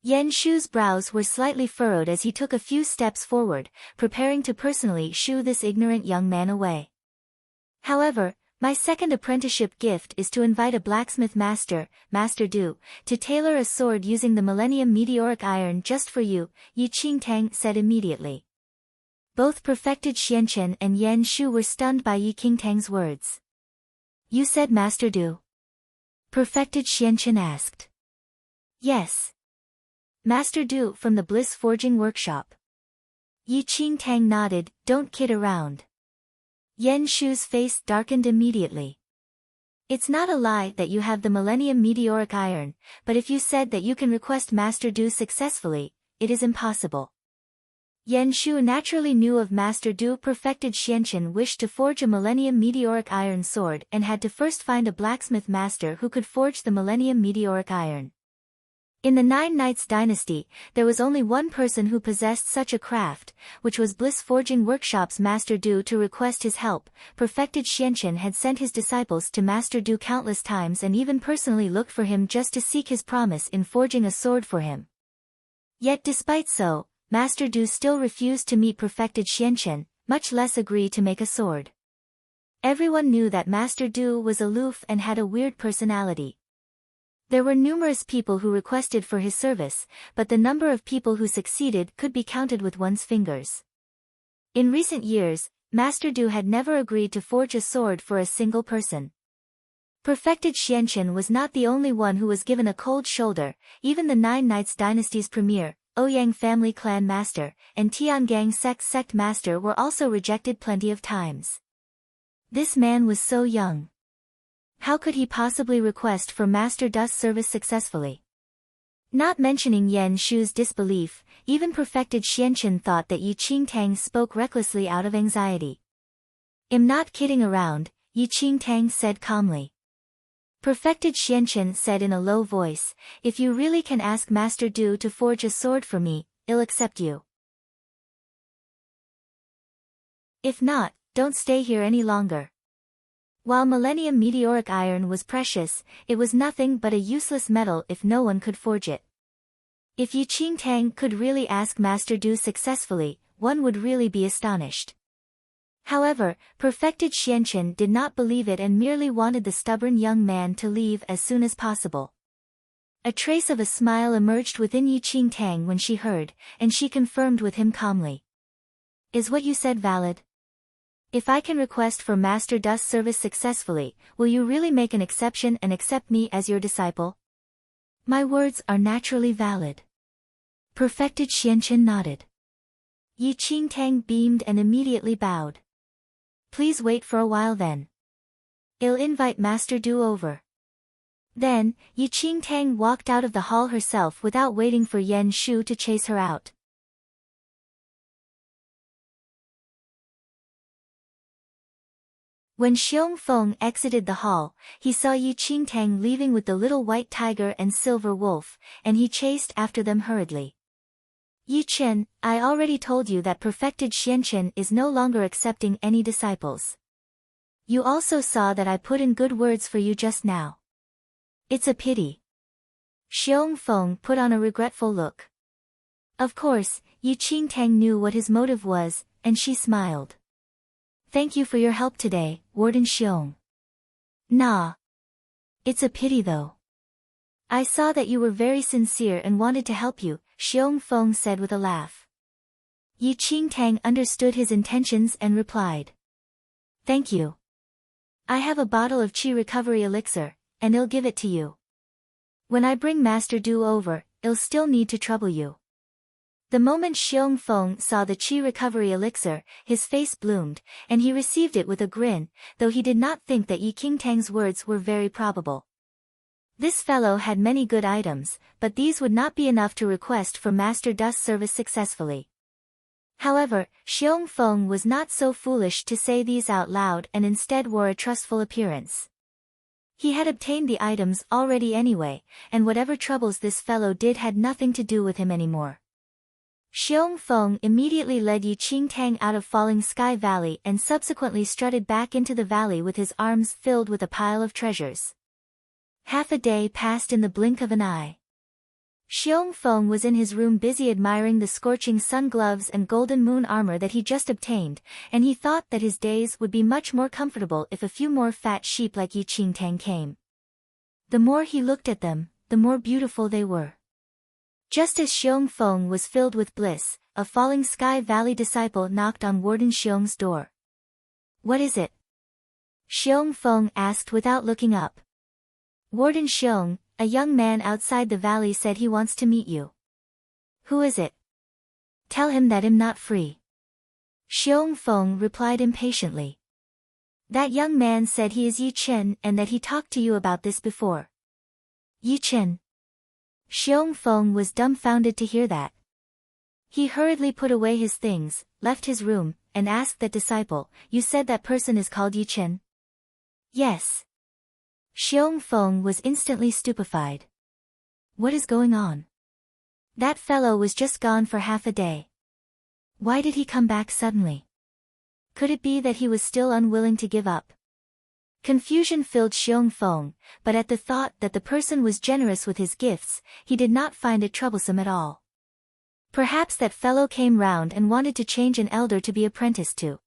Yan Shu's brows were slightly furrowed as he took a few steps forward, preparing to personally shoo this ignorant young man away. However, my second apprenticeship gift is to invite a blacksmith master, Master Du, to tailor a sword using the Millennium Meteoric Iron just for you, Yi Qingtang said immediately. Both perfected Xianchen and Yan Shu were stunned by Yi Qingtang's words. You said Master Du? Perfected Xianchen asked. Yes. Master Du from the Bliss Forging Workshop. Yi Qingtang nodded, don't kid around. Yan Shu's face darkened immediately. It's not a lie that you have the Millennium Meteoric Iron, but if you said that you can request Master Du successfully, it is impossible. Yan Shu naturally knew of Master Du. Perfected Xianchen wished to forge a Millennium Meteoric Iron sword and had to first find a blacksmith master who could forge the Millennium Meteoric Iron. In the Nine Knights dynasty, there was only one person who possessed such a craft, which was Bliss Forging Workshop's Master Du. To request his help, Perfected Xianchen had sent his disciples to Master Du countless times and even personally looked for him just to seek his promise in forging a sword for him. Yet despite so, Master Du still refused to meet Perfected Xianchen, much less agree to make a sword. Everyone knew that Master Du was aloof and had a weird personality. There were numerous people who requested for his service, but the number of people who succeeded could be counted with one's fingers. In recent years, Master Du had never agreed to forge a sword for a single person. Perfected Xianqian was not the only one who was given a cold shoulder. Even the Nine Knights dynasty's premier, Ouyang family clan master, and Tiangang sect master were also rejected plenty of times. This man was so young. How could he possibly request for Master Du's service successfully? Not mentioning Yan Shu's disbelief, even perfected Xianqian thought that Yi Qingtang spoke recklessly out of anxiety. "I'm not kidding around," Yi Qingtang said calmly. Perfected Xianqian said in a low voice, "If you really can ask Master Du to forge a sword for me, I'll accept you. If not, don't stay here any longer." While Millennium Meteoric Iron was precious, it was nothing but a useless metal if no one could forge it. If Yi Qingtang could really ask Master Du successfully, one would really be astonished. However, perfected Xianqian did not believe it and merely wanted the stubborn young man to leave as soon as possible. A trace of a smile emerged within Yi Qingtang when she heard, and she confirmed with him calmly. "Is what you said valid? If I can request for Master Du's service successfully, will you really make an exception and accept me as your disciple?" "My words are naturally valid." Perfected Xianqian nodded. Yi Qingtang beamed and immediately bowed. "Please wait for a while then. I'll invite Master Du over." Then, Yi Qingtang walked out of the hall herself without waiting for Yan Shu to chase her out. When Xiong Feng exited the hall, he saw Yi Qingtang leaving with the little white tiger and silver wolf, and he chased after them hurriedly. "Yi Chen, I already told you that perfected Xianqian is no longer accepting any disciples. You also saw that I put in good words for you just now. It's a pity." Xiong Feng put on a regretful look. Of course, Yi Qingtang knew what his motive was, and she smiled. "Thank you for your help today, Warden Xiong." "Nah. It's a pity though. I saw that you were very sincere and wanted to help you," Xiong Feng said with a laugh. Yi Qingtang understood his intentions and replied. "Thank you. I have a bottle of Qi recovery elixir, and I'll give it to you. When I bring Master Du over, I'll still need to trouble you." The moment Xiong Feng saw the Qi recovery elixir, his face bloomed, and he received it with a grin, though he did not think that Yi Qingtang's words were very probable. This fellow had many good items, but these would not be enough to request for Master Du's service successfully. However, Xiong Feng was not so foolish to say these out loud and instead wore a trustful appearance. He had obtained the items already anyway, and whatever troubles this fellow did had nothing to do with him anymore. Xiong Feng immediately led Yi Qingtang out of Falling Sky Valley and subsequently strutted back into the valley with his arms filled with a pile of treasures. Half a day passed in the blink of an eye. Xiong Feng was in his room busy admiring the scorching sun gloves and golden moon armor that he just obtained, and he thought that his days would be much more comfortable if a few more fat sheep like Yi Qingtang came. The more he looked at them, the more beautiful they were. Just as Xiong Feng was filled with bliss, a Falling Sky Valley disciple knocked on Warden Xiong's door. "What is it?" Xiong Feng asked without looking up. "Warden Xiong, a young man outside the valley said he wants to meet you." "Who is it?" "Tell him that I'm not free." Xiong Feng replied impatiently. "That young man said he is Yi Chen and that he talked to you about this before." "Yi Chen?" Xiong Feng was dumbfounded to hear that. He hurriedly put away his things, left his room, and asked that disciple, "You said that person is called Yi Chen?" "Yes." Xiong Feng was instantly stupefied. "What is going on? That fellow was just gone for half a day. Why did he come back suddenly? Could it be that he was still unwilling to give up?" Confusion filled Xiong Feng, but at the thought that the person was generous with his gifts, he did not find it troublesome at all. Perhaps that fellow came round and wanted to change an elder to be apprenticed to.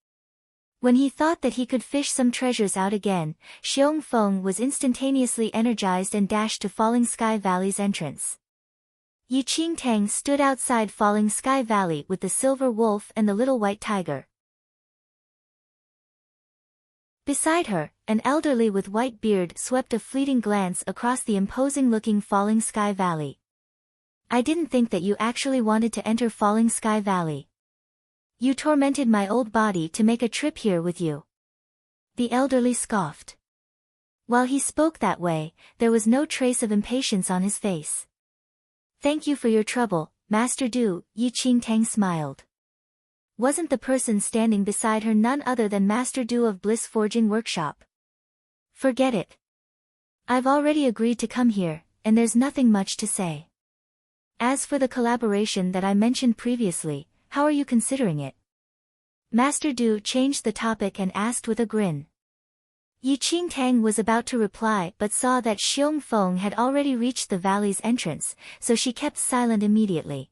When he thought that he could fish some treasures out again, Xiong Feng was instantaneously energized and dashed to Falling Sky Valley's entrance. Yi Qingtang stood outside Falling Sky Valley with the silver wolf and the little white tiger. Beside her, an elderly with white beard swept a fleeting glance across the imposing-looking Falling Sky Valley. I didn't think that you actually wanted to enter Falling Sky Valley. You tormented my old body to make a trip here with you. The elderly scoffed. While he spoke that way, there was no trace of impatience on his face. Thank you for your trouble, Master Du, Yi Qingtang smiled. Wasn't the person standing beside her none other than Master Du of Bliss Forging Workshop? Forget it. I've already agreed to come here, and there's nothing much to say. As for the collaboration that I mentioned previously, how are you considering it? Master Du changed the topic and asked with a grin. Yi Qingtang was about to reply but saw that Xiong Feng had already reached the valley's entrance, so she kept silent immediately.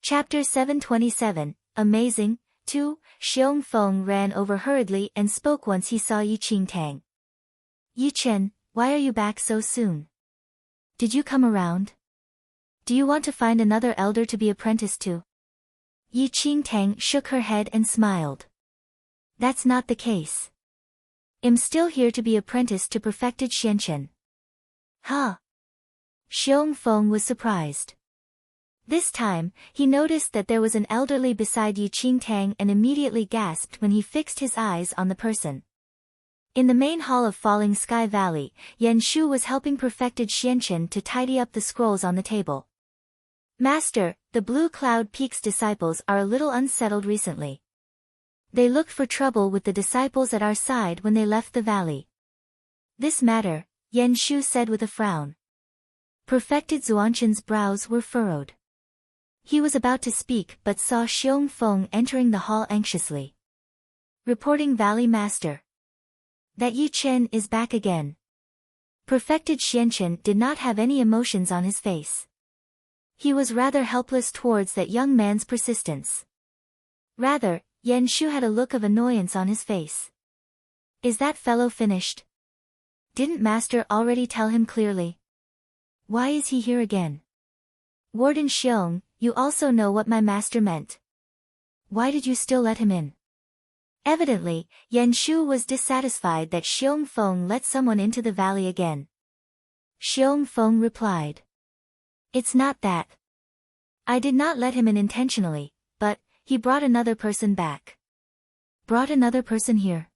Chapter 727, Amazing, 2, Xiong Feng ran over hurriedly and spoke once he saw Yi Qingtang. Yi Chen, why are you back so soon? Did you come around? Do you want to find another elder to be apprenticed to? Yi Qingtang shook her head and smiled. That's not the case. I'm still here to be apprenticed to perfected Xianchen. Huh? Xiong Feng was surprised. This time, he noticed that there was an elderly beside Yi Qingtang and immediately gasped when he fixed his eyes on the person. In the main hall of Falling Sky Valley, Yan Shu was helping perfected Xianchen to tidy up the scrolls on the table. Master, the Blue Cloud Peak's disciples are a little unsettled recently. They looked for trouble with the disciples at our side when they left the valley. This matter, Yan Shu said with a frown. Perfected Zuanchen's brows were furrowed. He was about to speak but saw Xiong Feng entering the hall anxiously. Reporting Valley Master. That Yi Chen is back again. Perfected Xianchen did not have any emotions on his face. He was rather helpless towards that young man's persistence. Rather, Yan Shu had a look of annoyance on his face. Is that fellow finished? Didn't Master already tell him clearly? Why is he here again? Warden Xiong, you also know what my master meant. Why did you still let him in? Evidently, Yan Shu was dissatisfied that Xiong Feng let someone into the valley again. Xiong Feng replied. It's not that. I did not let him in intentionally, but, he brought another person back. Brought another person here?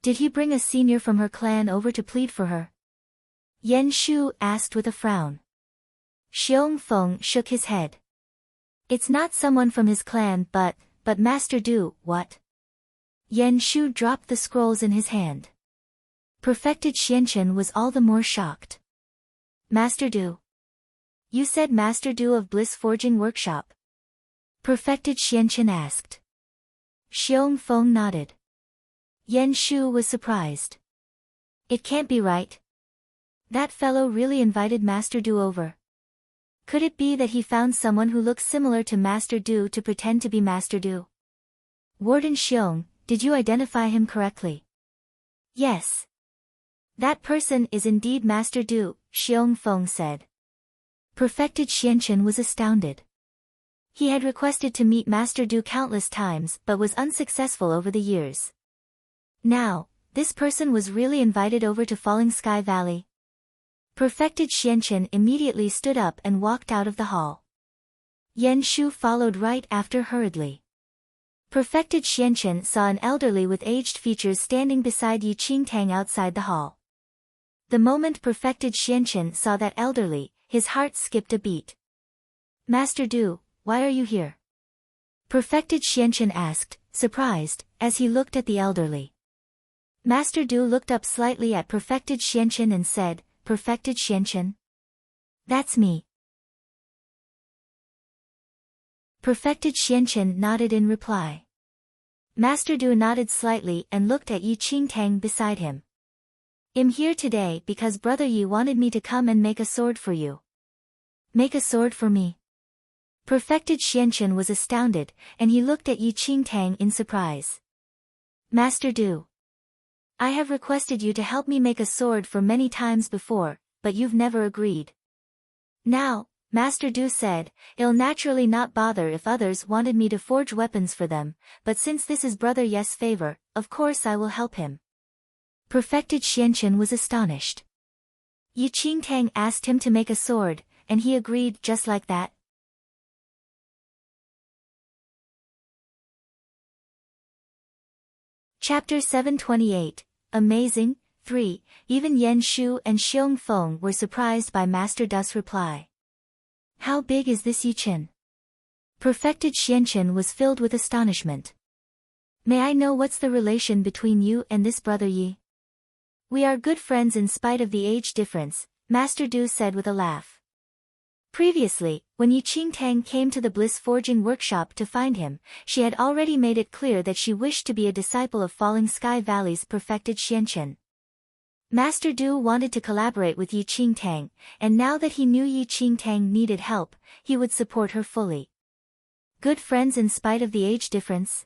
Did he bring a senior from her clan over to plead for her? Yan Shu asked with a frown. Xiong Feng shook his head. It's not someone from his clan but Master Du, what? Yan Shu dropped the scrolls in his hand. Perfected Xianchen was all the more shocked. Master Du. You said Master Du of Bliss Forging Workshop? Perfected Xianchen asked. Xiong Feng nodded. Yan Shu was surprised. It can't be right. That fellow really invited Master Du over. Could it be that he found someone who looks similar to Master Du to pretend to be Master Du? Warden Xiong, did you identify him correctly? Yes. That person is indeed Master Du, Xiong Feng said. Perfected Xianchen was astounded. He had requested to meet Master Du countless times but was unsuccessful over the years. Now, this person was really invited over to Falling Sky Valley. Perfected Xianchen immediately stood up and walked out of the hall. Yan Shu followed right after hurriedly. Perfected Xianchen saw an elderly with aged features standing beside Yi Qingtang outside the hall. The moment Perfected Xianchen saw that elderly, his heart skipped a beat. Master Du, why are you here? Perfected Xianchen asked, surprised, as he looked at the elderly. Master Du looked up slightly at Perfected Xianchen and said, Perfected Xianchen? That's me. Perfected Xianchen nodded in reply. Master Du nodded slightly and looked at Yi Qingtang beside him. I'm here today because Brother Yi wanted me to come and make a sword for you. Make a sword for me? Perfected Xianchen was astounded, and he looked at Yi Qingtang in surprise. Master Du. I have requested you to help me make a sword for many times before, but you've never agreed. Now, Master Du said, I'll naturally not bother if others wanted me to forge weapons for them, but since this is Brother Yes' favor, of course I will help him. Perfected Xianchen was astonished. Yi Qingtang asked him to make a sword, and he agreed just like that. Chapter 728, Amazing. 3. Even Yan Shu and Xiong Feng were surprised by Master Du's reply. How big is this Yichen? Perfected Xianchen was filled with astonishment. May I know what's the relation between you and this brother Yi? We are good friends in spite of the age difference, Master Du said with a laugh. Previously, when Yi Qingtang came to the Bliss forging workshop to find him, she had already made it clear that she wished to be a disciple of Falling Sky Valley's Perfected Xianchen. Master Du wanted to collaborate with Yi Qingtang, and now that he knew Yi Qingtang needed help, he would support her fully. Good friends in spite of the age difference?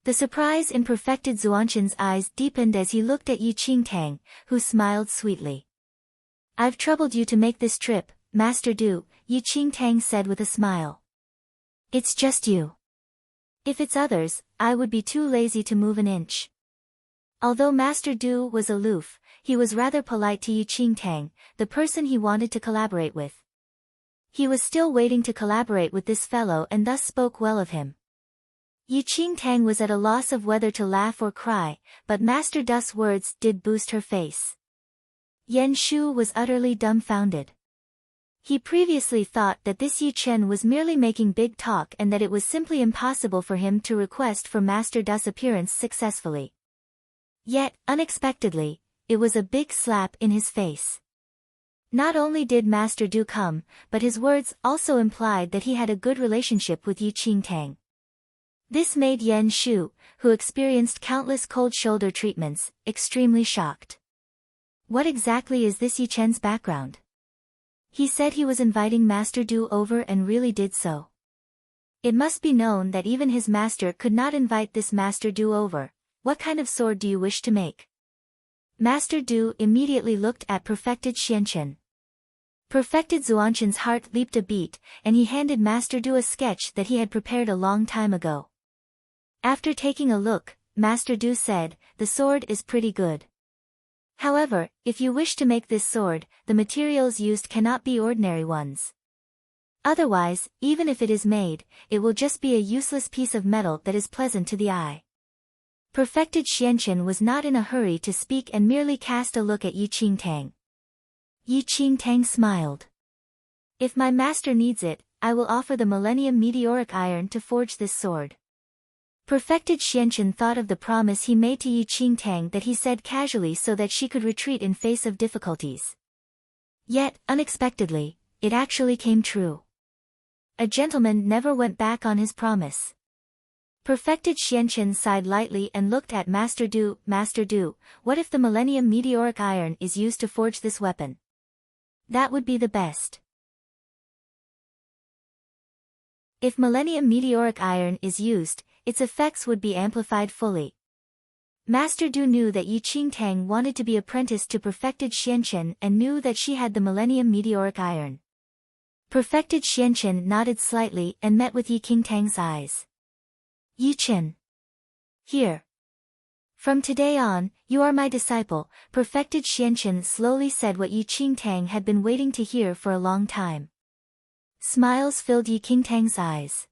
The surprise in Perfected Zuanchen's eyes deepened as he looked at Yi Qingtang, who smiled sweetly. I've troubled you to make this trip, Master Du, Yi Qingtang said with a smile. It's just you. If it's others, I would be too lazy to move an inch. Although Master Du was aloof, he was rather polite to Yi Qingtang, the person he wanted to collaborate with. He was still waiting to collaborate with this fellow and thus spoke well of him. Yi Qingtang was at a loss of whether to laugh or cry, but Master Du's words did boost her face. Yan Shu was utterly dumbfounded. He previously thought that this Yi Chen was merely making big talk and that it was simply impossible for him to request for Master Du's appearance successfully. Yet, unexpectedly, it was a big slap in his face. Not only did Master Du come, but his words also implied that he had a good relationship with Yi Qingtang. This made Yan Shu, who experienced countless cold shoulder treatments, extremely shocked. What exactly is this Yi Chen's background? He said he was inviting Master Du over and really did so. It must be known that even his master could not invite this Master Du over. What kind of sword do you wish to make? Master Du immediately looked at Perfected Xianchen. Perfected Zuanchen's heart leaped a beat, and he handed Master Du a sketch that he had prepared a long time ago. After taking a look, Master Du said, the sword is pretty good. However, if you wish to make this sword, the materials used cannot be ordinary ones. Otherwise, even if it is made, it will just be a useless piece of metal that is pleasant to the eye. Perfected Xianchen was not in a hurry to speak and merely cast a look at Yi Qingtang. Yi Qingtang smiled. If my master needs it, I will offer the Millennium Meteoric Iron to forge this sword. Perfected Xianchen thought of the promise he made to Yi Qingtang that he said casually so that she could retreat in face of difficulties. Yet, unexpectedly, it actually came true. A gentleman never went back on his promise. Perfected Xianchen sighed lightly and looked at Master Du. Master Du, what if the Millennium Meteoric Iron is used to forge this weapon? That would be the best. If Millennium Meteoric Iron is used, its effects would be amplified fully. Master Du knew that Yi Qingtang wanted to be apprenticed to Perfected Xianchen and knew that she had the Millennium Meteoric Iron. Perfected Xianchen nodded slightly and met with Yi Qingtang's eyes. Yi Chen. Here. From today on, you are my disciple, Perfected Xianchen slowly said what Yi Qingtang had been waiting to hear for a long time. Smiles filled Yi Qingtang's eyes.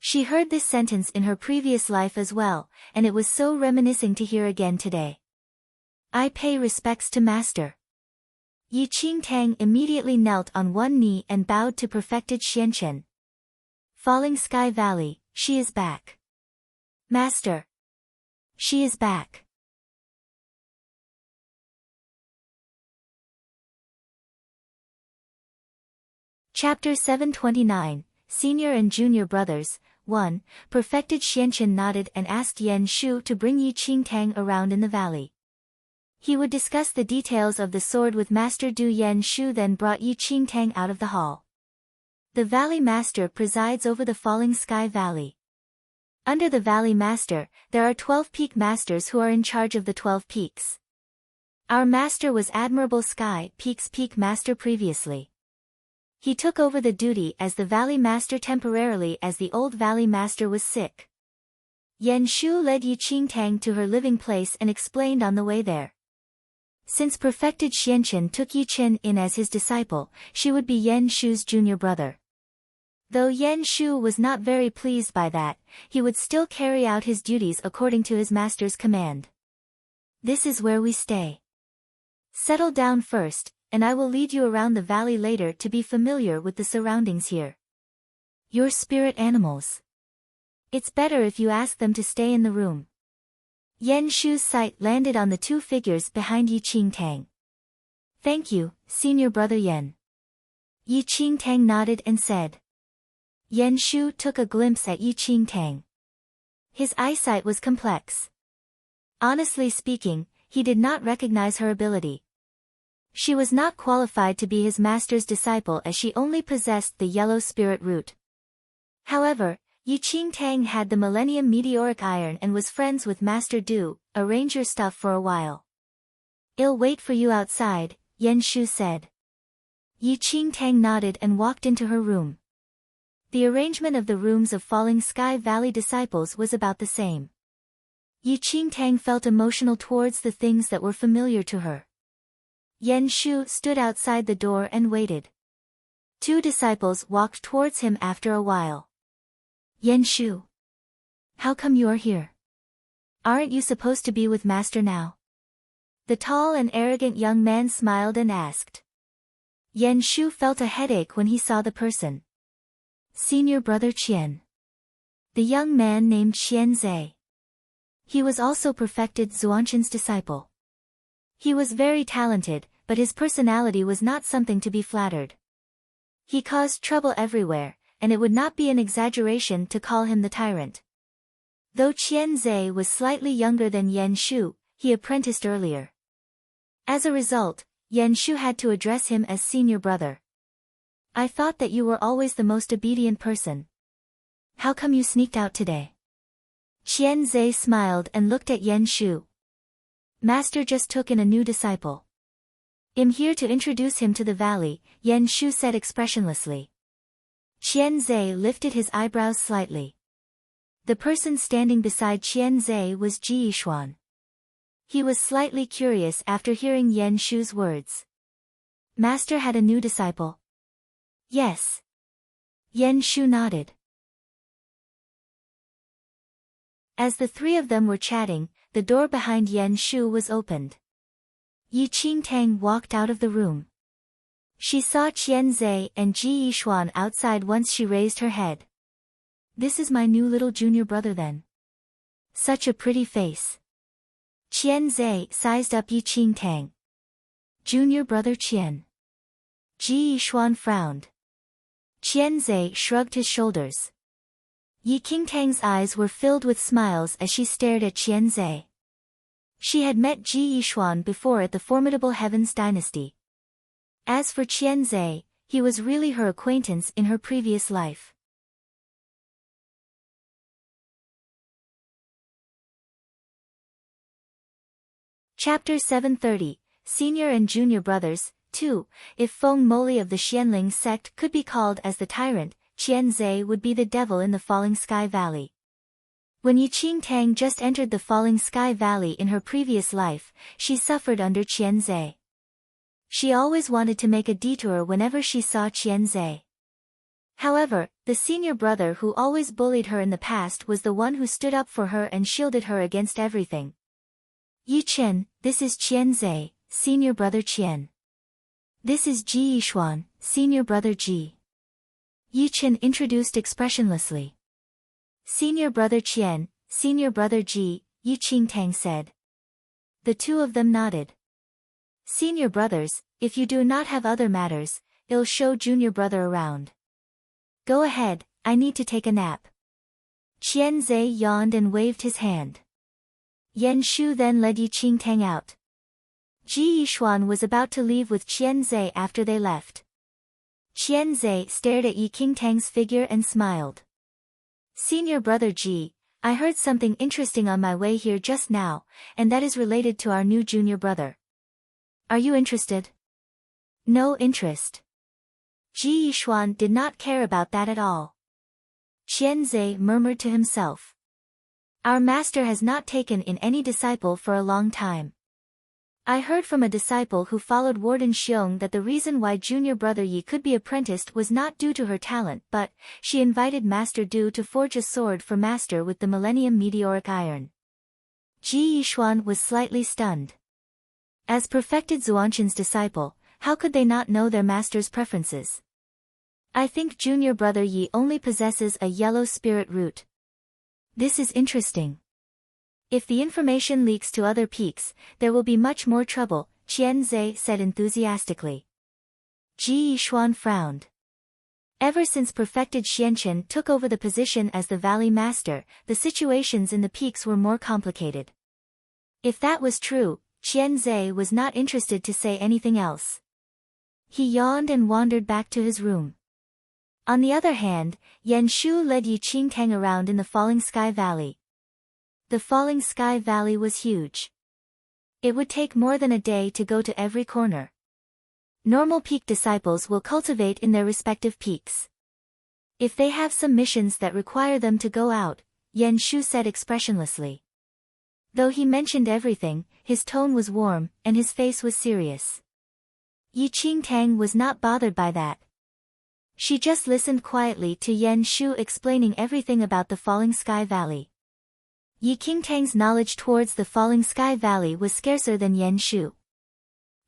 She heard this sentence in her previous life as well, and it was so reminiscing to hear again today. I pay respects to Master. Yi Qingtang immediately knelt on one knee and bowed to Perfected Xianchen. Falling Sky Valley, she is back. Master. She is back. Chapter 729, Senior and Junior Brothers. 1. Perfected Xianchen nodded and asked Yan Shu to bring Yi Qingtang around in the valley. He would discuss the details of the sword with Master Du. Yan Shu then brought Yi Qingtang out of the hall. The Valley Master presides over the Falling Sky Valley. Under the Valley Master, there are 12 Peak Masters who are in charge of the 12 peaks. Our master was Admirable Sky Peak's Peak Master previously. He took over the duty as the Valley Master temporarily as the old Valley Master was sick. Yan Shu led Yi Qingtang to her living place and explained on the way there. Since perfected Xianqin took Yi Chen in as his disciple, she would be Yan Shu's junior brother. Though Yan Shu was not very pleased by that, he would still carry out his duties according to his master's command. This is where we stay. Settle down first, and I will lead you around the valley later to be familiar with the surroundings here. Your spirit animals. It's better if you ask them to stay in the room. Yan Shu's sight landed on the two figures behind Yi Qingtang. Thank you, senior brother Yan. Yi Qingtang nodded and said. Yan Shu took a glimpse at Yi Qingtang. His eyesight was complex. Honestly speaking, he did not recognize her ability. She was not qualified to be his master's disciple as she only possessed the yellow spirit root. However, Yi Qingtang had the Millennium Meteoric Iron and was friends with Master Du. Arrange your stuff for a while. I'll wait for you outside, Yan Shu said. Yi Qingtang nodded and walked into her room. The arrangement of the rooms of Falling Sky Valley disciples was about the same. Yi Qingtang felt emotional towards the things that were familiar to her. Yan Shu stood outside the door and waited. Two disciples walked towards him after a while. Yan Shu. How come you are here? Aren't you supposed to be with Master now? The tall and arrogant young man smiled and asked. Yan Shu felt a headache when he saw the person. Senior brother Qian. The young man named Qian Zhe. He was also perfected Xuanqin's disciple. He was very talented, but his personality was not something to be flattered. He caused trouble everywhere, and it would not be an exaggeration to call him the tyrant. Though Qian Zhe was slightly younger than Yan Shu, he apprenticed earlier. As a result, Yan Shu had to address him as senior brother. I thought that you were always the most obedient person. How come you sneaked out today? Qian Zhe smiled and looked at Yan Shu. Master just took in a new disciple. I'm here to introduce him to the valley, Yan Shu said expressionlessly. Qian Zhe lifted his eyebrows slightly. The person standing beside Qian Zhe was Ji Yishuan. He was slightly curious after hearing Yan Shu's words. Master had a new disciple. Yes. Yan Shu nodded. As the three of them were chatting, the door behind Yan Shu was opened. Yi Qingtang walked out of the room. She saw Qian Zhe and Ji Yishuan outside once she raised her head. This is my new little junior brother then. Such a pretty face. Qian Zhe sized up Yi Qingtang. Junior brother Qian. Ji Yishuan frowned. Qian Zhe shrugged his shoulders. Yi Qingtang's eyes were filled with smiles as she stared at Qian Zhe. She had met Ji Yishuan before at the formidable Heavens dynasty. As for Qian Zhe, he was really her acquaintance in her previous life. Chapter 730, Senior and Junior Brothers, 2. If Feng Moli of the Xianling sect could be called as the tyrant, Qian Zhe would be the devil in the Falling Sky Valley. When Yi Qingtang just entered the Falling Sky Valley in her previous life, she suffered under Qian Zhe. She always wanted to make a detour whenever she saw Qian Zhe. However, the senior brother who always bullied her in the past was the one who stood up for her and shielded her against everything. Yi Chen, this is Qian Zhe, senior brother Qian. This is Ji Yishuan, senior brother Ji. Yi Chen introduced expressionlessly. Senior brother Qian, senior brother Ji, Yi Qingtang said. The two of them nodded. Senior brothers, if you do not have other matters, I'll show junior brother around. Go ahead, I need to take a nap. Qian Zhe yawned and waved his hand. Yan Shu then led Yi Qingtang out. Ji Yishuan was about to leave with Qian Zhe after they left. Qianzai stared at Yi Qingtang's figure and smiled. Senior brother Ji, I heard something interesting on my way here just now, and that is related to our new junior brother. Are you interested? No interest. Ji Yishuan did not care about that at all. Qianzai murmured to himself. Our master has not taken in any disciple for a long time. I heard from a disciple who followed Warden Xiong that the reason why junior brother Yi could be apprenticed was not due to her talent but, she invited Master Du to forge a sword for Master with the Millennium Meteoric Iron. Ji Yishuan was slightly stunned. As perfected Zuanshan's disciple, how could they not know their master's preferences? I think junior brother Yi only possesses a yellow spirit root. This is interesting. If the information leaks to other peaks, there will be much more trouble, Qianzai said enthusiastically. Ji Yishuan frowned. Ever since perfected Xianchen took over the position as the Valley Master, the situations in the peaks were more complicated. If that was true, Qianzai was not interested to say anything else. He yawned and wandered back to his room. On the other hand, Yan Shu led Yi Qingtang around in the Falling Sky Valley. The Falling Sky Valley was huge. It would take more than a day to go to every corner. Normal peak disciples will cultivate in their respective peaks. If they have some missions that require them to go out, Yan Shu said expressionlessly. Though he mentioned everything, his tone was warm, and his face was serious. Yi Qingtang was not bothered by that. She just listened quietly to Yan Shu explaining everything about the Falling Sky Valley. Yi Qingtang's knowledge towards the Falling Sky Valley was scarcer than Yan Shu.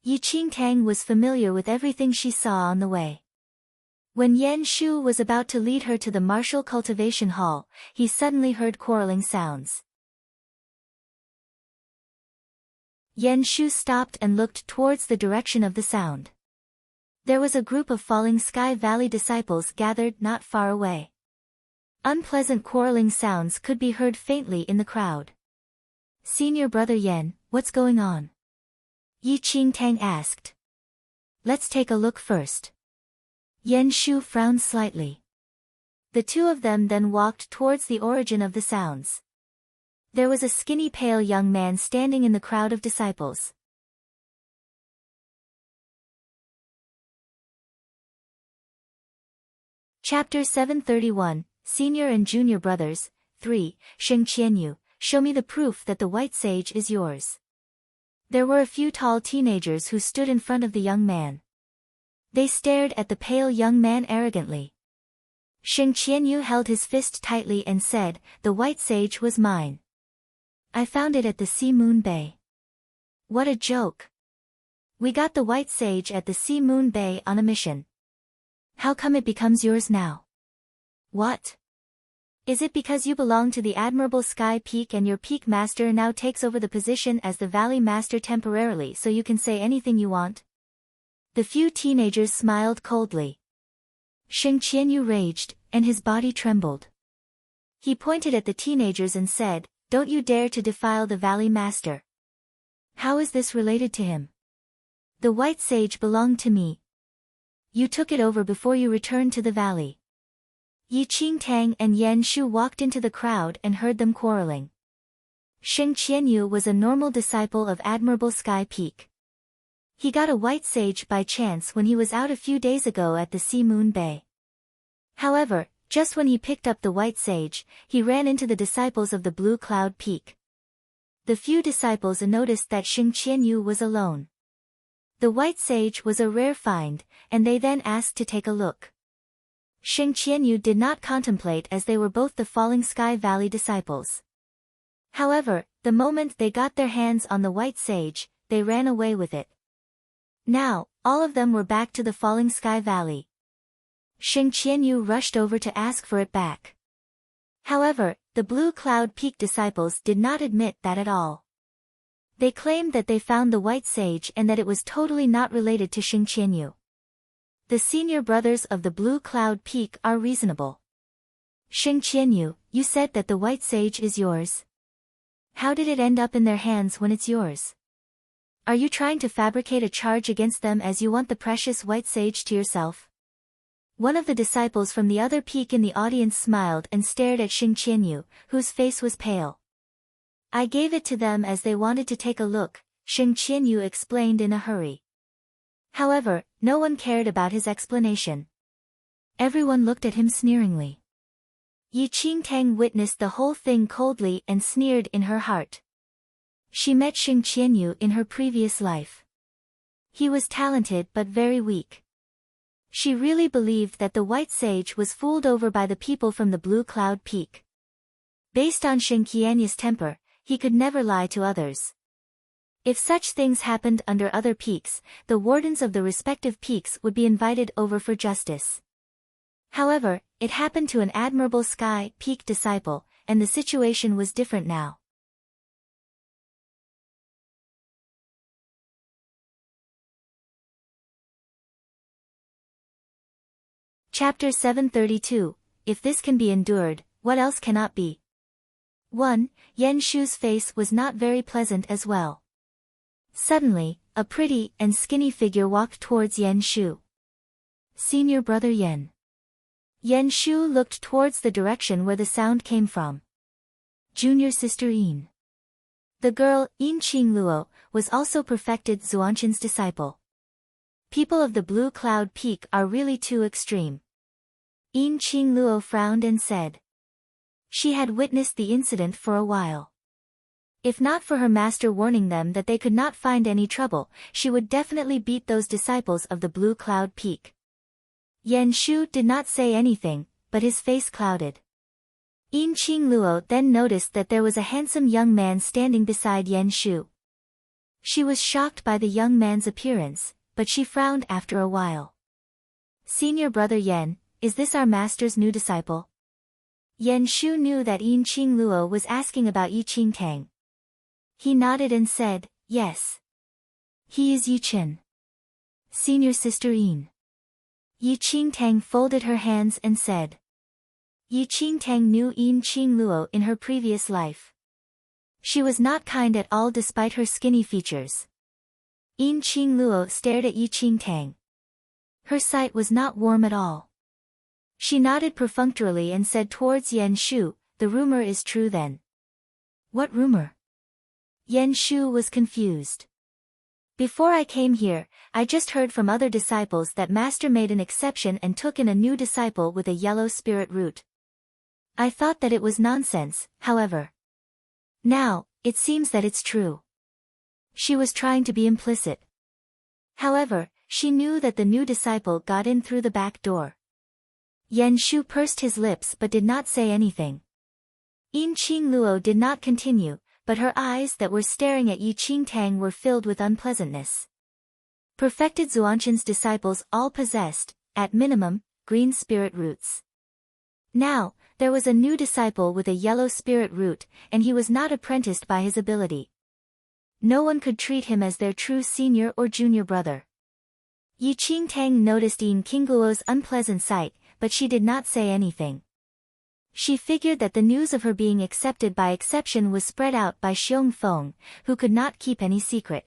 Yi Qingtang was familiar with everything she saw on the way. When Yan Shu was about to lead her to the martial cultivation hall, he suddenly heard quarreling sounds. Yan Shu stopped and looked towards the direction of the sound. There was a group of Falling Sky Valley disciples gathered not far away. Unpleasant quarreling sounds could be heard faintly in the crowd. Senior brother Yan, what's going on? Yi Qingtang asked. Let's take a look first. Yan Shu frowned slightly. The two of them then walked towards the origin of the sounds. There was a skinny pale young man standing in the crowd of disciples. Chapter 731, Senior and Junior Brothers, 3, Sheng Qianyu, show me the proof that the white sage is yours. There were a few tall teenagers who stood in front of the young man. They stared at the pale young man arrogantly. Sheng Qianyu held his fist tightly and said, the white sage was mine. I found it at the Sea Moon Bay. What a joke. We got the white sage at the Sea Moon Bay on a mission. How come it becomes yours now? What? Is it because you belong to the Admirable Sky Peak and your peak master now takes over the position as the Valley Master temporarily so you can say anything you want? The few teenagers smiled coldly. Sheng Qianyu raged, and his body trembled. He pointed at the teenagers and said, don't you dare to defile the Valley Master. How is this related to him? The white sage belonged to me. You took it over before you returned to the valley. Yi Qingtang and Yan Shu walked into the crowd and heard them quarreling. Sheng Qianyu was a normal disciple of Admirable Sky Peak. He got a white sage by chance when he was out a few days ago at the Sea Moon Bay. However, just when he picked up the white sage, he ran into the disciples of the Blue Cloud Peak. The few disciples noticed that Sheng Qianyu was alone. The white sage was a rare find, and they then asked to take a look. Sheng Qianyu did not contemplate as they were both the Falling Sky Valley disciples. However, the moment they got their hands on the white sage, they ran away with it. Now, all of them were back to the Falling Sky Valley. Sheng Qianyu rushed over to ask for it back. However, the Blue Cloud Peak disciples did not admit that at all. They claimed that they found the white sage and that it was totally not related to Sheng Qianyu. The senior brothers of the Blue Cloud Peak are reasonable. Sheng Qianyu, you said that the white sage is yours. How did it end up in their hands when it's yours? Are you trying to fabricate a charge against them as you want the precious white sage to yourself? One of the disciples from the other peak in the audience smiled and stared at Xing Qianyu, whose face was pale. I gave it to them as they wanted to take a look, Xing Qianyu explained in a hurry. However, no one cared about his explanation. Everyone looked at him sneeringly. Yi Qingtang witnessed the whole thing coldly and sneered in her heart. She met Xing Qianyu in her previous life. He was talented but very weak. She really believed that the white sage was fooled over by the people from the Blue Cloud Peak. Based on Xing Qianyu's temper, he could never lie to others. If such things happened under other peaks, the wardens of the respective peaks would be invited over for justice. However, it happened to an admirable Sky Peak disciple, and the situation was different now. Chapter 732, If this can be endured, what else cannot be? 1. Yan Shu's face was not very pleasant as well. Suddenly, a pretty and skinny figure walked towards Yan Shu. Senior brother Yan. Yan Shu looked towards the direction where the sound came from. Junior sister Yin. The girl, Yin Qingluo, was also perfected Xuanqin's disciple. People of the Blue Cloud Peak are really too extreme. Yin Qingluo frowned and said. She had witnessed the incident for a while. If not for her master warning them that they could not find any trouble, she would definitely beat those disciples of the Blue Cloud Peak. Yan Shu did not say anything, but his face clouded. Yin Qingluo then noticed that there was a handsome young man standing beside Yan Shu. She was shocked by the young man's appearance, but she frowned after a while. Senior brother Yan, is this our master's new disciple? Yan Shu knew that Yin Qingluo was asking about Yi Qingtang. He nodded and said, yes. He is Yi Chen. Senior sister Yin. Yi Qingtang folded her hands and said. Yi Qingtang knew Yin Qingluo in her previous life. She was not kind at all despite her skinny features. Yin Qingluo stared at Yi Qingtang. Her sight was not warm at all. She nodded perfunctorily and said towards Yan Shu, the rumor is true then. What rumor? Yan Shu was confused. Before I came here, I just heard from other disciples that Master made an exception and took in a new disciple with a yellow spirit root. I thought that it was nonsense, however. Now, it seems that it's true. She was trying to be implicit. However, she knew that the new disciple got in through the back door. Yan Shu pursed his lips but did not say anything. Yin Qingluo did not continue, but her eyes that were staring at Yi Qingtang were filled with unpleasantness. Perfected Xuanqin's disciples all possessed, at minimum, green spirit roots. Now, there was a new disciple with a yellow spirit root, and he was not apprenticed by his ability. No one could treat him as their true senior or junior brother. Yi Qingtang noticed Yin Qingluo's unpleasant sight, but she did not say anything. She figured that the news of her being accepted by exception was spread out by Xiong Feng, who could not keep any secret.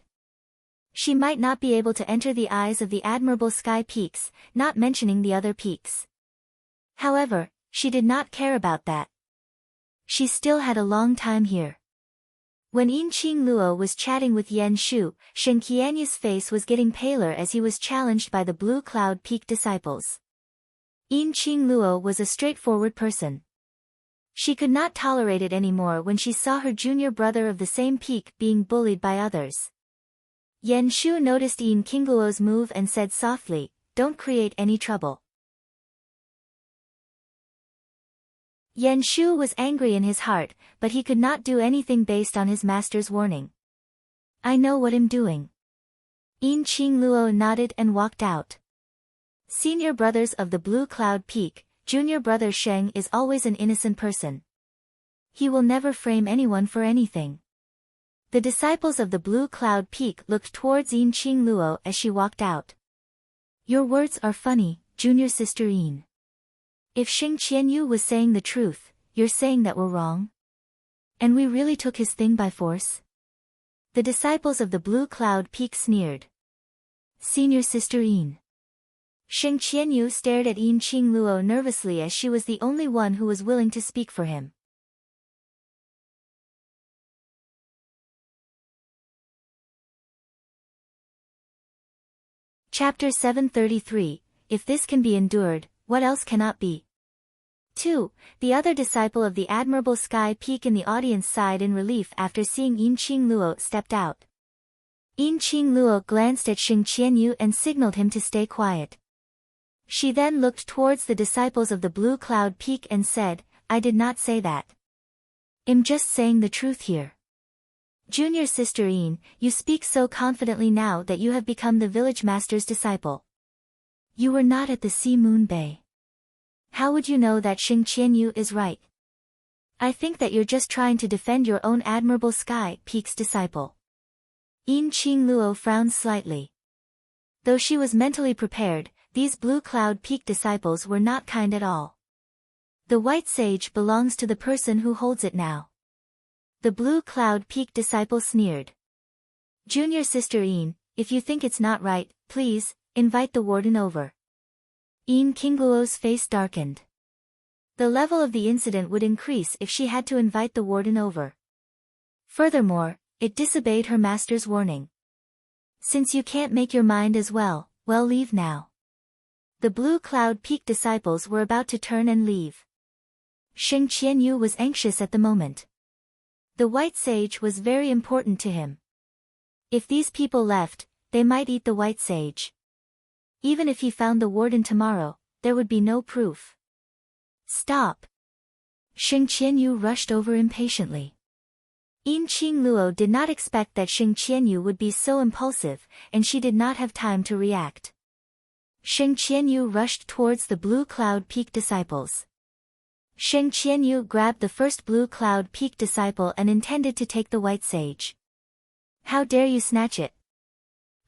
She might not be able to enter the eyes of the admirable Sky Peaks, not mentioning the other peaks. However, she did not care about that. She still had a long time here. When Yin Qingluo was chatting with Yan Shu, Shen Qianyu's face was getting paler as he was challenged by the Blue Cloud Peak disciples. Yin Qingluo was a straightforward person. She could not tolerate it anymore when she saw her junior brother of the same peak being bullied by others. Yan Shu noticed Yin Qingluo's move and said softly, "Don't create any trouble." Yan Shu was angry in his heart, but he could not do anything based on his master's warning. "I know what I'm doing." Yin Qingluo nodded and walked out. Senior brothers of the Blue Cloud Peak, junior brother Sheng is always an innocent person. He will never frame anyone for anything. The disciples of the Blue Cloud Peak looked towards Yin Qingluo as she walked out. "Your words are funny, junior sister Yin. If Xing Qianyu was saying the truth, you're saying that we're wrong? And we really took his thing by force?" The disciples of the Blue Cloud Peak sneered. "Senior sister Yin. Sheng Qianyu stared at Yin Qing Luo nervously as she was the only one who was willing to speak for him. Chapter 733, If this can be endured, what else cannot be? 2. The other disciple of the Admirable Sky Peak in the audience sighed in relief after seeing Yin Qing Luo stepped out. Yin Qing Luo glanced at Sheng Qianyu and signaled him to stay quiet. She then looked towards the disciples of the Blue Cloud Peak and said, I did not say that. I'm just saying the truth here. Junior sister Yin, you speak so confidently now that you have become the village master's disciple. You were not at the Sea Moon Bay. How would you know that Sheng Qianyu is right? I think that you're just trying to defend your own Admirable Sky Peak's disciple. Yin Qing Luo frowned slightly. Though she was mentally prepared, these Blue Cloud Peak disciples were not kind at all. The white sage belongs to the person who holds it now. The Blue Cloud Peak disciple sneered. Junior sister Yin, if you think it's not right, please, invite the warden over. Yin Qing Luo's face darkened. The level of the incident would increase if she had to invite the warden over. Furthermore, it disobeyed her master's warning. Since you can't make your mind as well, leave now. The Blue Cloud Peak disciples were about to turn and leave. Sheng Qianyu was anxious at the moment. The white sage was very important to him. If these people left, they might eat the white sage. Even if he found the warden tomorrow, there would be no proof. Stop! Sheng Qianyu rushed over impatiently. Yin Qing Luo did not expect that Sheng Qianyu would be so impulsive, and she did not have time to react. Sheng Qianyu rushed towards the Blue Cloud Peak disciples. Sheng Qianyu grabbed the first Blue Cloud Peak disciple and intended to take the white sage. How dare you snatch it?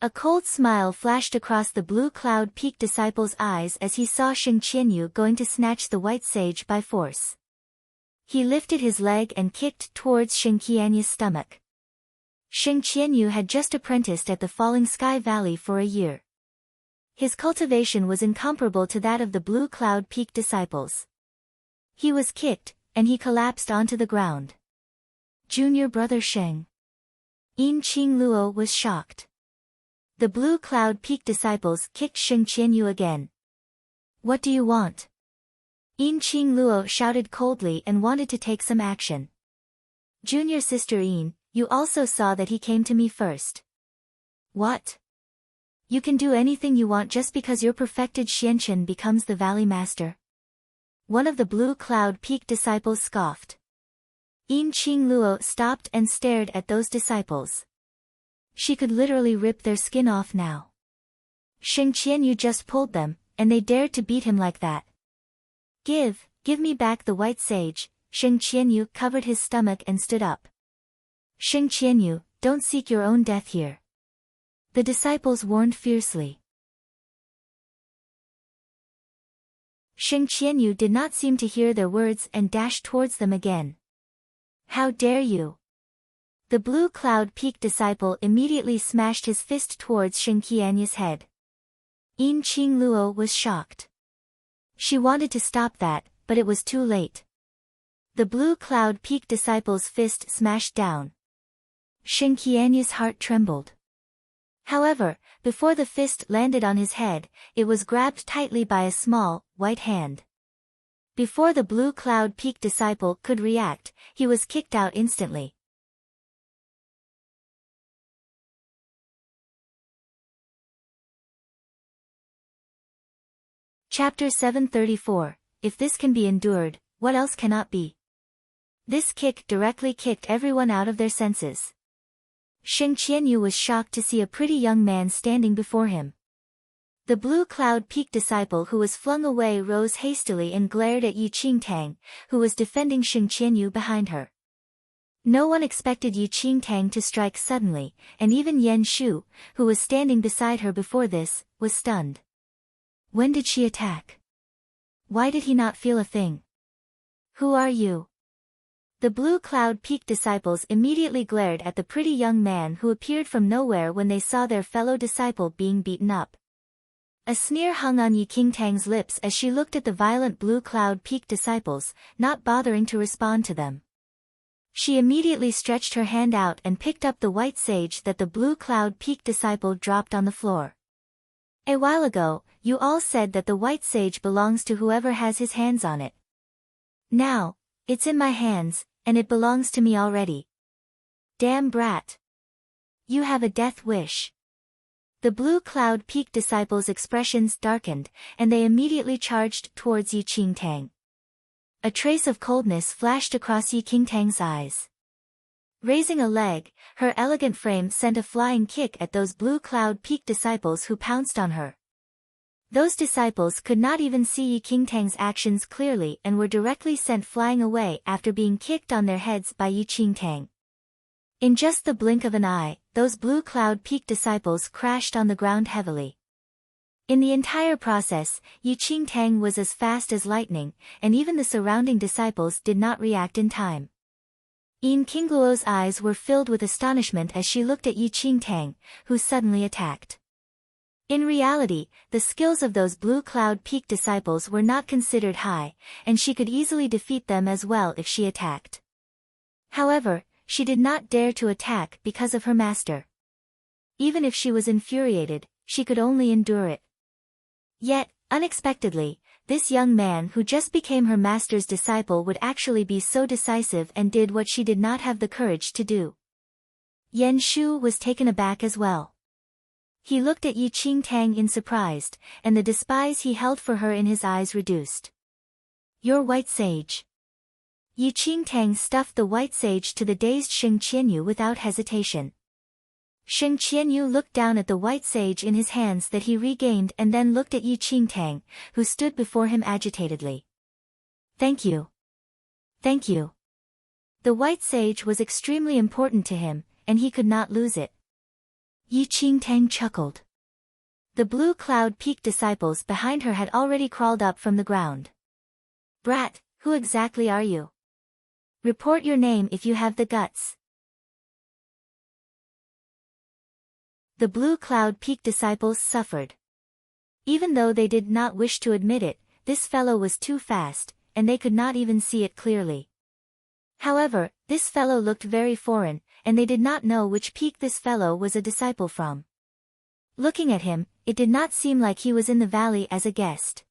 A cold smile flashed across the Blue Cloud Peak disciple's eyes as he saw Sheng Qianyu going to snatch the white sage by force. He lifted his leg and kicked towards Sheng Qianyu's stomach. Sheng Qianyu had just apprenticed at the Falling Sky Valley for a year. His cultivation was incomparable to that of the Blue Cloud Peak disciples. He was kicked, and he collapsed onto the ground. Junior brother Sheng. Yin Qing Luo was shocked. The Blue Cloud Peak disciples kicked Sheng Qianyu again. What do you want? Yin Qing Luo shouted coldly and wanted to take some action. Junior sister Yin, you also saw that he came to me first. What? You can do anything you want just because your perfected Xianchen becomes the Valley Master? One of the Blue Cloud Peak disciples scoffed. Yin Qing Luo stopped and stared at those disciples. She could literally rip their skin off now. Sheng Qianyu just pulled them, and they dared to beat him like that. Give me back the white sage. Sheng Qianyu covered his stomach and stood up. Sheng Qianyu, don't seek your own death here. The disciples warned fiercely. Sheng Qianyu did not seem to hear their words and dashed towards them again. How dare you! The Blue Cloud Peak disciple immediately smashed his fist towards Sheng Qianyu's head. Yin Qing Luo was shocked. She wanted to stop that, but it was too late. The Blue Cloud Peak disciple's fist smashed down. Sheng Qianyu's heart trembled. However, before the fist landed on his head, it was grabbed tightly by a small, white hand. Before the Blue Cloud Peak disciple could react, he was kicked out instantly. Chapter 734, If this can be endured, what else cannot be? This kick directly kicked everyone out of their senses. Sheng Qianyu was shocked to see a pretty young man standing before him. The Blue Cloud Peak disciple who was flung away rose hastily and glared at Yi Qingtang, who was defending Sheng Qianyu behind her. No one expected Yi Qingtang to strike suddenly, and even Yan Shu, who was standing beside her before this, was stunned. When did she attack? Why did he not feel a thing? Who are you? The Blue Cloud Peak disciples immediately glared at the pretty young man who appeared from nowhere when they saw their fellow disciple being beaten up. A sneer hung on Yi Qingtang's lips as she looked at the violent blue cloud peak disciples, not bothering to respond to them. She immediately stretched her hand out and picked up the white sage that the blue cloud peak disciple dropped on the floor. A while ago, you all said that the white sage belongs to whoever has his hands on it. Now, it's in my hands, and it belongs to me already. Damn brat. You have a death wish. The blue cloud peak disciples' expressions darkened, and they immediately charged towards Yi Qingtang. A trace of coldness flashed across Yi Qingtang's eyes. Raising a leg, her elegant frame sent a flying kick at those blue cloud peak disciples who pounced on her. Those disciples could not even see Yi Qingtang's actions clearly and were directly sent flying away after being kicked on their heads by Yi Qingtang. In just the blink of an eye, those blue cloud peak disciples crashed on the ground heavily. In the entire process, Yi Qingtang was as fast as lightning, and even the surrounding disciples did not react in time. Yin Qingluo's eyes were filled with astonishment as she looked at Yi Qingtang, who suddenly attacked. In reality, the skills of those blue cloud peak disciples were not considered high, and she could easily defeat them as well if she attacked. However, she did not dare to attack because of her master. Even if she was infuriated, she could only endure it. Yet, unexpectedly, this young man who just became her master's disciple would actually be so decisive and did what she did not have the courage to do. Yan Shu was taken aback as well. He looked at Yi Qingtang in surprise, and the despise he held for her in his eyes reduced. Your white sage. Yi Qingtang stuffed the white sage to the dazed Sheng Qianyu without hesitation. Sheng Qianyu looked down at the white sage in his hands that he regained and then looked at Yi Qingtang, who stood before him agitatedly. Thank you. Thank you. The white sage was extremely important to him, and he could not lose it. Yi Qingtang chuckled. The blue cloud peak disciples behind her had already crawled up from the ground. Brat, who exactly are you? Report your name if you have the guts. The blue cloud peak disciples suffered. Even though they did not wish to admit it, this fellow was too fast, and they could not even see it clearly. However, this fellow looked very foreign, and they did not know which peak this fellow was a disciple from. Looking at him, it did not seem like he was in the valley as a guest.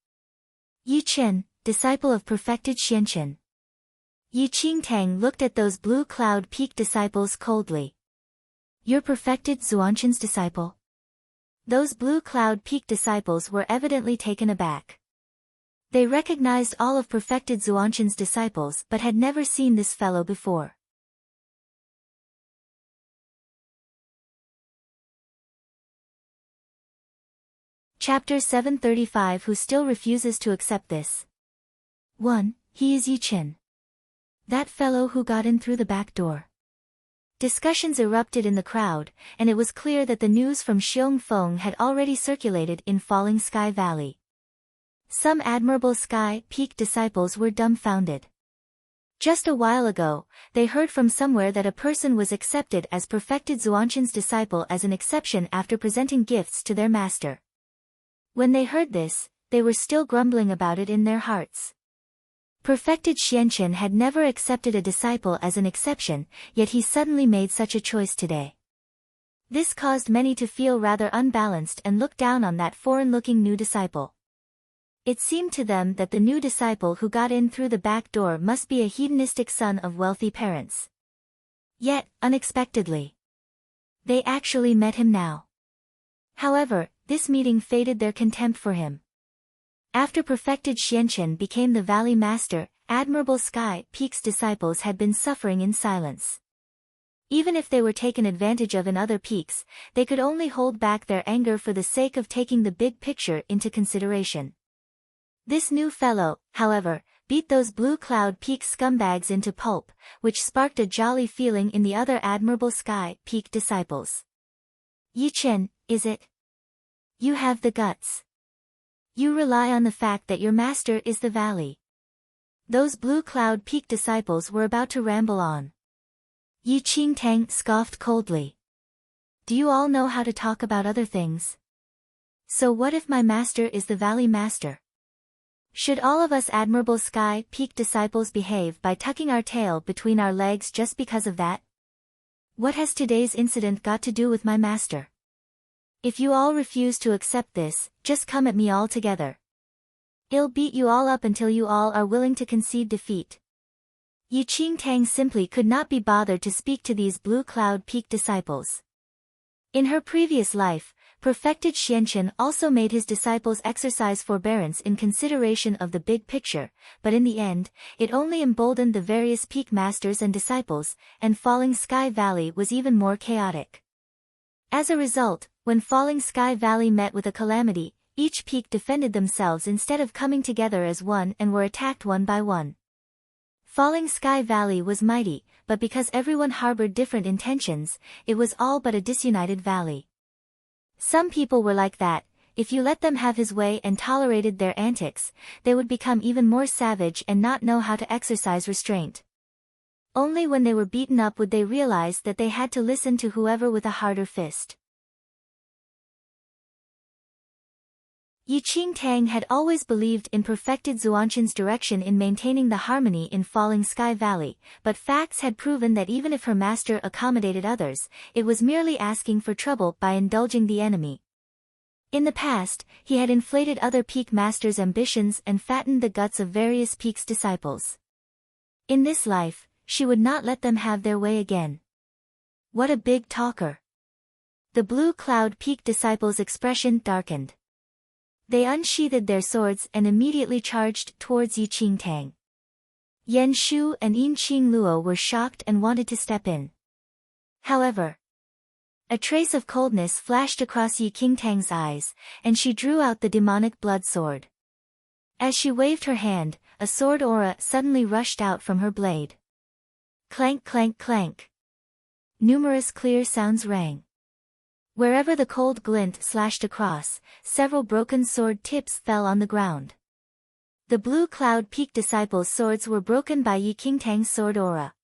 Yi Chen, disciple of perfected Xianchen. Yi Qingtang looked at those blue cloud peak disciples coldly. You're perfected Xuanchen's disciple? Those blue cloud peak disciples were evidently taken aback. They recognized all of perfected Xuanchen's disciples but had never seen this fellow before. Chapter 735 Who still refuses to accept this. 1. He is Yi Chen. That fellow who got in through the back door. Discussions erupted in the crowd, and it was clear that the news from Xiong Feng had already circulated in Falling Sky Valley. Some admirable Sky Peak disciples were dumbfounded. Just a while ago, they heard from somewhere that a person was accepted as perfected Xuanchen's disciple as an exception after presenting gifts to their master. When they heard this, they were still grumbling about it in their hearts. Perfected Xianchen had never accepted a disciple as an exception, yet he suddenly made such a choice today. This caused many to feel rather unbalanced and look down on that foreign-looking new disciple. It seemed to them that the new disciple who got in through the back door must be a hedonistic son of wealthy parents. Yet, unexpectedly, they actually met him now. However, this meeting faded their contempt for him. After perfected Xianchen became the Valley Master, Admirable Sky Peak's disciples had been suffering in silence. Even if they were taken advantage of in other peaks, they could only hold back their anger for the sake of taking the big picture into consideration. This new fellow, however, beat those Blue Cloud Peak scumbags into pulp, which sparked a jolly feeling in the other Admirable Sky Peak disciples. Yi Chen, is it? You have the guts. You rely on the fact that your master is the valley. Those Blue Cloud Peak disciples were about to ramble on. Yi Qingtang scoffed coldly. Do you all know how to talk about other things? So what if my master is the valley master? Should all of us admirable sky peak disciples behave by tucking our tail between our legs just because of that? What has today's incident got to do with my master? If you all refuse to accept this, just come at me all together. I'll beat you all up until you all are willing to concede defeat. Yi Qingtang simply could not be bothered to speak to these Blue Cloud Peak disciples. In her previous life, perfected Xianqian also made his disciples exercise forbearance in consideration of the big picture, but in the end, it only emboldened the various peak masters and disciples, and Falling Sky Valley was even more chaotic. As a result, when Falling Sky Valley met with a calamity, each peak defended themselves instead of coming together as one and were attacked one by one. Falling Sky Valley was mighty, but because everyone harbored different intentions, it was all but a disunited valley. Some people were like that. If you let them have his way and tolerated their antics, they would become even more savage and not know how to exercise restraint. Only when they were beaten up would they realize that they had to listen to whoever with a harder fist. Yi Qingtang had always believed in perfected Zuanshan's direction in maintaining the harmony in Falling Sky Valley, but facts had proven that even if her master accommodated others, it was merely asking for trouble by indulging the enemy. In the past, he had inflated other peak masters' ambitions and fattened the guts of various peaks' disciples. In this life, she would not let them have their way again. What a big talker! The Blue Cloud Peak disciples' expression darkened. They unsheathed their swords and immediately charged towards Yi Qingtang. Yan Shu and Yin Qingluo were shocked and wanted to step in. However, a trace of coldness flashed across Yi Qingtang's eyes, and she drew out the demonic blood sword. As she waved her hand, a sword aura suddenly rushed out from her blade. Clank clank clank. Numerous clear sounds rang. Wherever the cold glint slashed across, several broken sword tips fell on the ground. The Blue Cloud Peak disciples' swords were broken by Yi Qingtang's sword aura.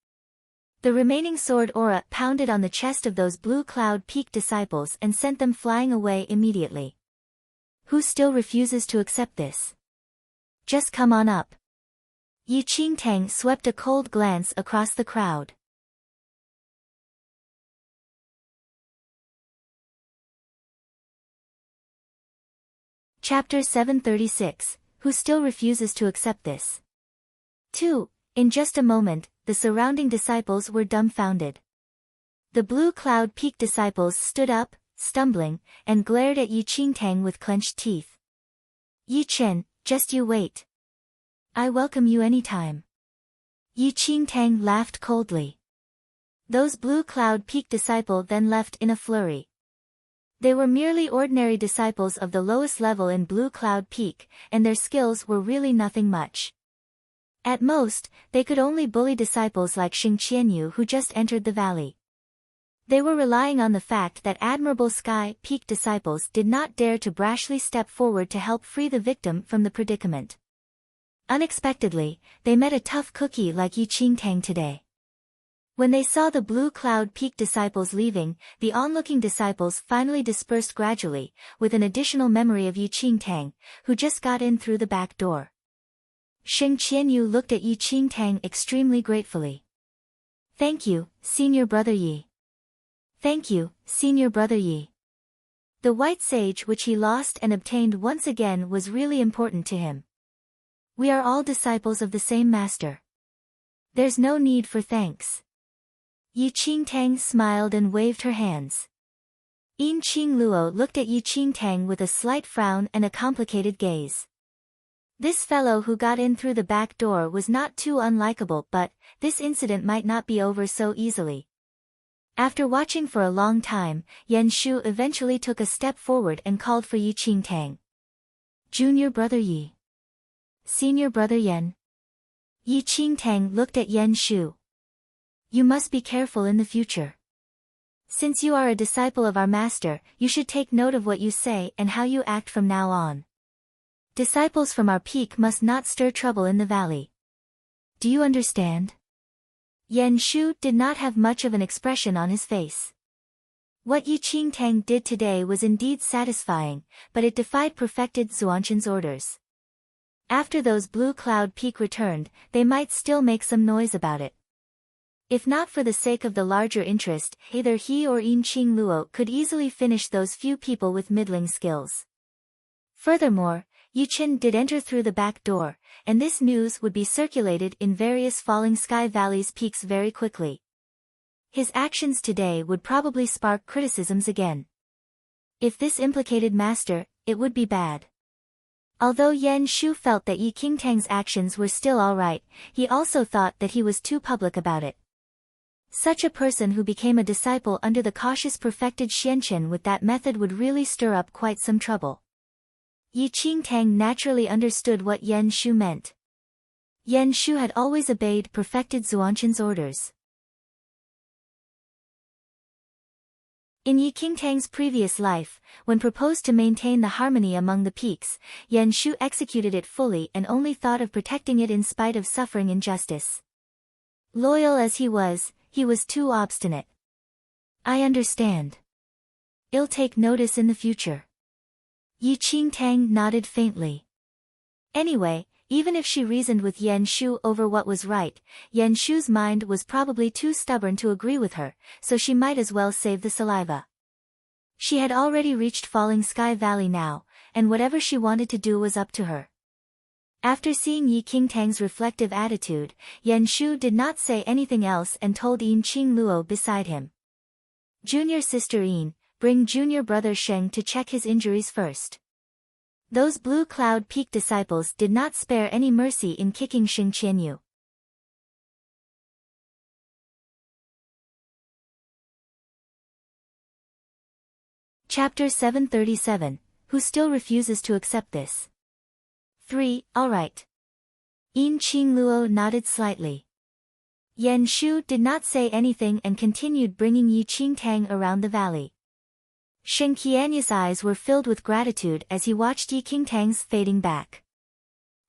The remaining sword aura pounded on the chest of those Blue Cloud Peak disciples and sent them flying away immediately. Who still refuses to accept this? Just come on up. Yi Qingtang swept a cold glance across the crowd. Chapter 736, Who Still Refuses to Accept This? 2. In just a moment, the surrounding disciples were dumbfounded. The Blue Cloud Peak disciples stood up, stumbling, and glared at Yi Qingtang with clenched teeth. Yi Chen, just you wait. I welcome you anytime. Yi Qingtang laughed coldly. Those Blue Cloud Peak disciples then left in a flurry. They were merely ordinary disciples of the lowest level in Blue Cloud Peak, and their skills were really nothing much. At most, they could only bully disciples like Xing Qianyu who just entered the valley. They were relying on the fact that admirable Sky Peak disciples did not dare to brashly step forward to help free the victim from the predicament. Unexpectedly, they met a tough cookie like Yi Qingtang today. When they saw the Blue Cloud Peak disciples leaving, the onlooking disciples finally dispersed gradually, with an additional memory of Yi Qingtang, who just got in through the back door. Xing Qianyu looked at Yi Qingtang extremely gratefully. Thank you, Senior Brother Yi. Thank you, Senior Brother Yi. The white sage which he lost and obtained once again was really important to him. We are all disciples of the same master. There's no need for thanks. Yi Qingtang smiled and waved her hands. Yin Qingluo looked at Yi Qingtang with a slight frown and a complicated gaze. This fellow who got in through the back door was not too unlikable, but this incident might not be over so easily. After watching for a long time, Yan Shu eventually took a step forward and called for Yi Qingtang. Junior Brother Yi. Senior Brother Yan. Yi Qingtang looked at Yan Shu. You must be careful in the future. Since you are a disciple of our master, you should take note of what you say and how you act from now on. Disciples from our peak must not stir trouble in the valley. Do you understand? Yan Shu did not have much of an expression on his face. What Yi Qingtang did today was indeed satisfying, but it defied perfected Xuanzhen's orders. After those Blue Cloud Peak returned, they might still make some noise about it. If not for the sake of the larger interest, either he or Yin Qing Luo could easily finish those few people with middling skills. Furthermore, Yi Chen did enter through the back door, and this news would be circulated in various Falling Sky Valley's peaks very quickly. His actions today would probably spark criticisms again. If this implicated Master, it would be bad. Although Yan Shu felt that Yi Qingtang's actions were still alright, he also thought that he was too public about it. Such a person who became a disciple under the cautious perfected Xianchen with that method would really stir up quite some trouble. Yi Qingtang naturally understood what Yan Shu meant. Yan Shu had always obeyed perfected Xuanzhen's orders. In Yi Qingtang's previous life, when proposed to maintain the harmony among the peaks, Yan Shu executed it fully and only thought of protecting it in spite of suffering injustice. Loyal as he was too obstinate. I understand. I'll take notice in the future. Yi Qingtang nodded faintly. Anyway, even if she reasoned with Yan Shu over what was right, Yan Shu's mind was probably too stubborn to agree with her, so she might as well save the saliva. She had already reached Falling Sky Valley now, and whatever she wanted to do was up to her. After seeing Yi Qingtang's reflective attitude, Yan Shu did not say anything else and told Yin Qing Luo beside him. Junior sister Yin, bring junior brother Sheng to check his injuries first. Those Blue Cloud Peak disciples did not spare any mercy in kicking Sheng Qianyu. Chapter 737, Who Still Refuses to Accept This? 3. Alright. Yin Qing Luo nodded slightly. Yan Shu did not say anything and continued bringing Yi Qingtang around the valley. Sheng Qianyu's eyes were filled with gratitude as he watched Yi Qingtang's fading back.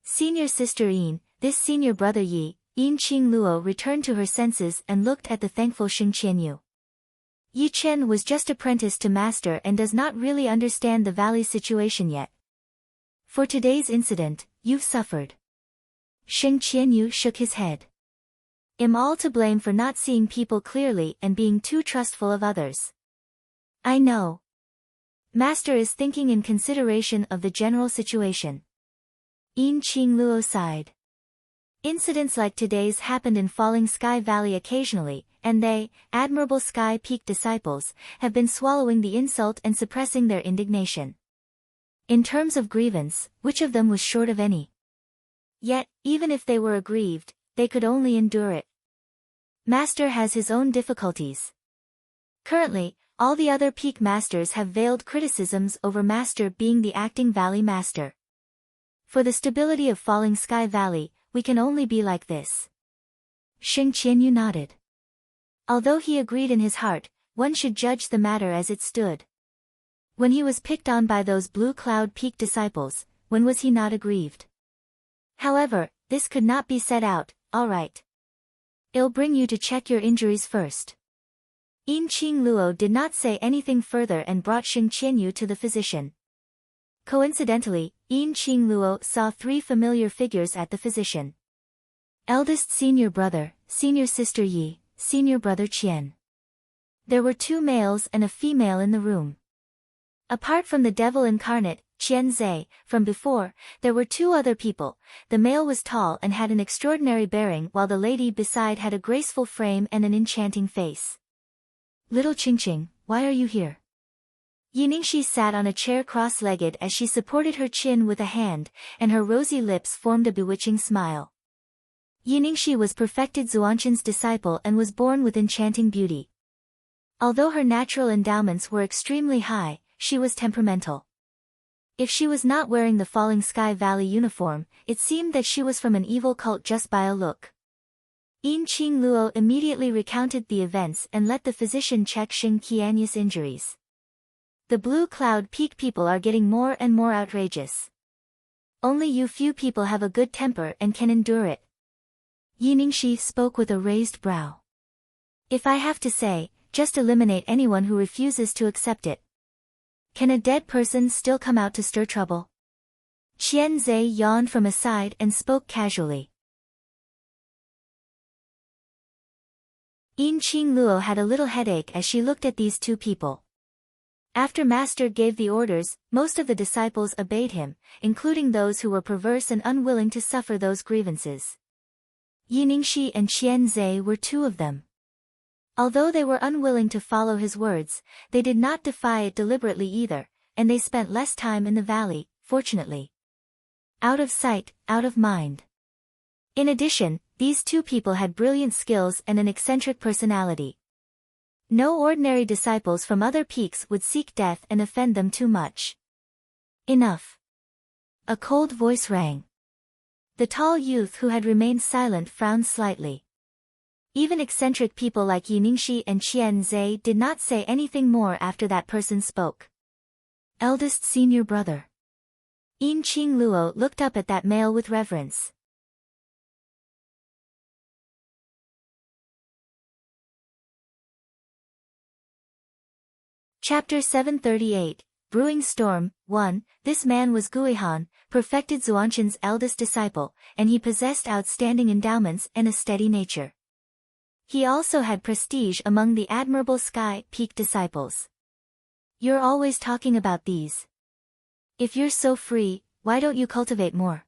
Senior sister Yin, this senior brother Yi, Yin Qing Luo returned to her senses and looked at the thankful Sheng Qianyu. Yi Chen was just apprenticed to master and does not really understand the valley's situation yet. For today's incident, you've suffered. Sheng Qianyu shook his head. I'm all to blame for not seeing people clearly and being too trustful of others. I know. Master is thinking in consideration of the general situation. Yin Qing Luo sighed. Incidents like today's happened in Falling Sky Valley occasionally, and they, admirable Sky Peak disciples, have been swallowing the insult and suppressing their indignation. In terms of grievance, which of them was short of any? Yet, even if they were aggrieved, they could only endure it. Master has his own difficulties. Currently, all the other peak masters have veiled criticisms over Master being the acting valley master. For the stability of Falling Sky Valley, we can only be like this. Sheng Qianyu nodded. Although he agreed in his heart, one should judge the matter as it stood. When he was picked on by those Blue Cloud Peak disciples, when was he not aggrieved? However, this could not be said out, all right. I'll bring you to check your injuries first. Yin Qing Luo did not say anything further and brought Sheng Qianyu to the physician. Coincidentally, Yin Qing Luo saw three familiar figures at the physician. Eldest senior brother, senior sister Yi, senior brother Qian. There were two males and a female in the room. Apart from the devil incarnate, Qian Zhe, from before, there were two other people. The male was tall and had an extraordinary bearing while the lady beside had a graceful frame and an enchanting face. Little Qingqing, why are you here? Yiningshi sat on a chair cross-legged as she supported her chin with a hand, and her rosy lips formed a bewitching smile. Yiningshi was perfected Xuanzhen's disciple and was born with enchanting beauty. Although her natural endowments were extremely high, she was temperamental. If she was not wearing the Falling Sky Valley uniform, it seemed that she was from an evil cult just by a look. Yin Qing Luo immediately recounted the events and let the physician check Sheng Qianyu's injuries. The Blue Cloud Peak people are getting more and more outrageous. Only you few people have a good temper and can endure it. Yiningshi spoke with a raised brow. If I have to say, just eliminate anyone who refuses to accept it. Can a dead person still come out to stir trouble? Qianzai yawned from a side and spoke casually. Yin Qingluo had a little headache as she looked at these two people. After Master gave the orders, most of the disciples obeyed him, including those who were perverse and unwilling to suffer those grievances. Yiningshi and Qianzai were two of them. Although they were unwilling to follow his words, they did not defy it deliberately either, and they spent less time in the valley, fortunately. Out of sight, out of mind. In addition, these two people had brilliant skills and an eccentric personality. No ordinary disciples from other peaks would seek death and offend them too much. Enough. A cold voice rang. The tall youth who had remained silent frowned slightly. Even eccentric people like Yiningshi and Qianzai did not say anything more after that person spoke. Eldest senior brother. Yin Qingluo looked up at that male with reverence. Chapter 738, Brewing Storm, 1. This man was Guihan, perfected Zuanshan's eldest disciple, and he possessed outstanding endowments and a steady nature. He also had prestige among the admirable Sky Peak disciples. You're always talking about these. If you're so free, why don't you cultivate more?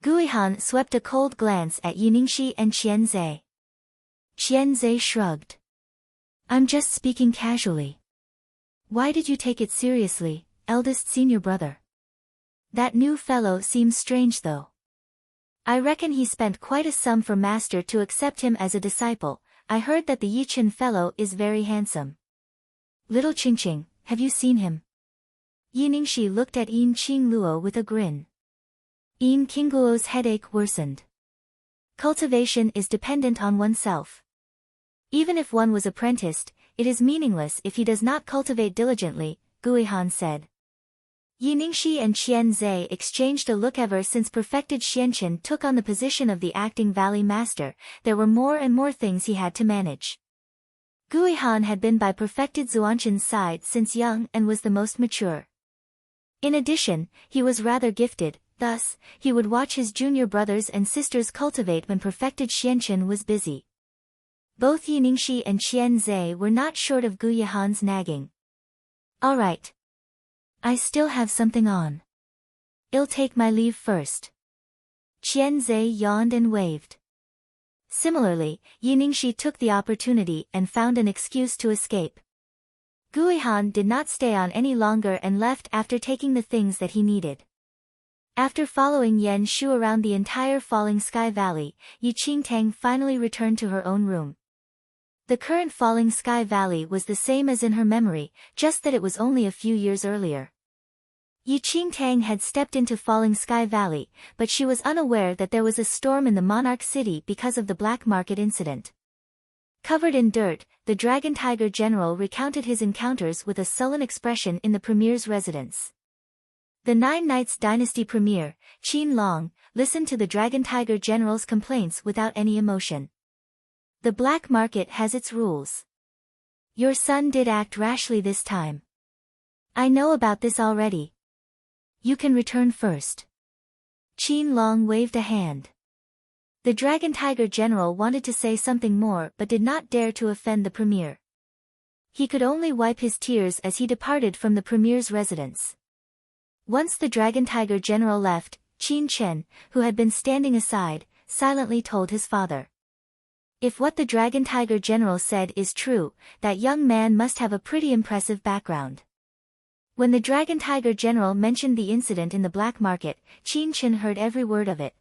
Guihan swept a cold glance at Yiningshi and Qianzai. Qianzai shrugged. I'm just speaking casually. Why did you take it seriously, eldest senior brother? That new fellow seems strange though. I reckon he spent quite a sum for Master to accept him as a disciple. I heard that the Yichen fellow is very handsome. Little Qingqing, have you seen him? Yiningshi looked at Yin Qingluo with a grin. Yin Qingluo's headache worsened. Cultivation is dependent on oneself. Even if one was apprenticed, it is meaningless if he does not cultivate diligently, Guihan said. Yiningshi and Qianzai exchanged a look. Ever since perfected Xianqin took on the position of the acting valley master, there were more and more things he had to manage. Guihan had been by perfected Zuanshan's side since young and was the most mature. In addition, he was rather gifted, thus, he would watch his junior brothers and sisters cultivate when perfected Xianqin was busy. Both Yiningshi and Qianzai were not short of Guihan's nagging. All right. I still have something on. I'll take my leave first. Qianzai yawned and waved. Similarly, Yiningshi took the opportunity and found an excuse to escape. Guihan did not stay on any longer and left after taking the things that he needed. After following Yan Shu around the entire Falling Sky Valley, Yi Qingtang finally returned to her own room. The current Falling Sky Valley was the same as in her memory, just that it was only a few years earlier. Yi Qingtang had stepped into Falling Sky Valley, but she was unaware that there was a storm in the Monarch City because of the black market incident. Covered in dirt, the Dragon Tiger General recounted his encounters with a sullen expression in the Premier's residence. The Nine Knights Dynasty Premier, Qin Long, listened to the Dragon Tiger General's complaints without any emotion. The black market has its rules. Your son did act rashly this time. I know about this already. You can return first. Qin Long waved a hand. The Dragon Tiger General wanted to say something more but did not dare to offend the Premier. He could only wipe his tears as he departed from the Premier's residence. Once the Dragon Tiger General left, Qin Chen, who had been standing aside, silently told his father. If what the Dragon Tiger General said is true, that young man must have a pretty impressive background. When the Dragon Tiger General mentioned the incident in the black market, Qin Chen heard every word of it.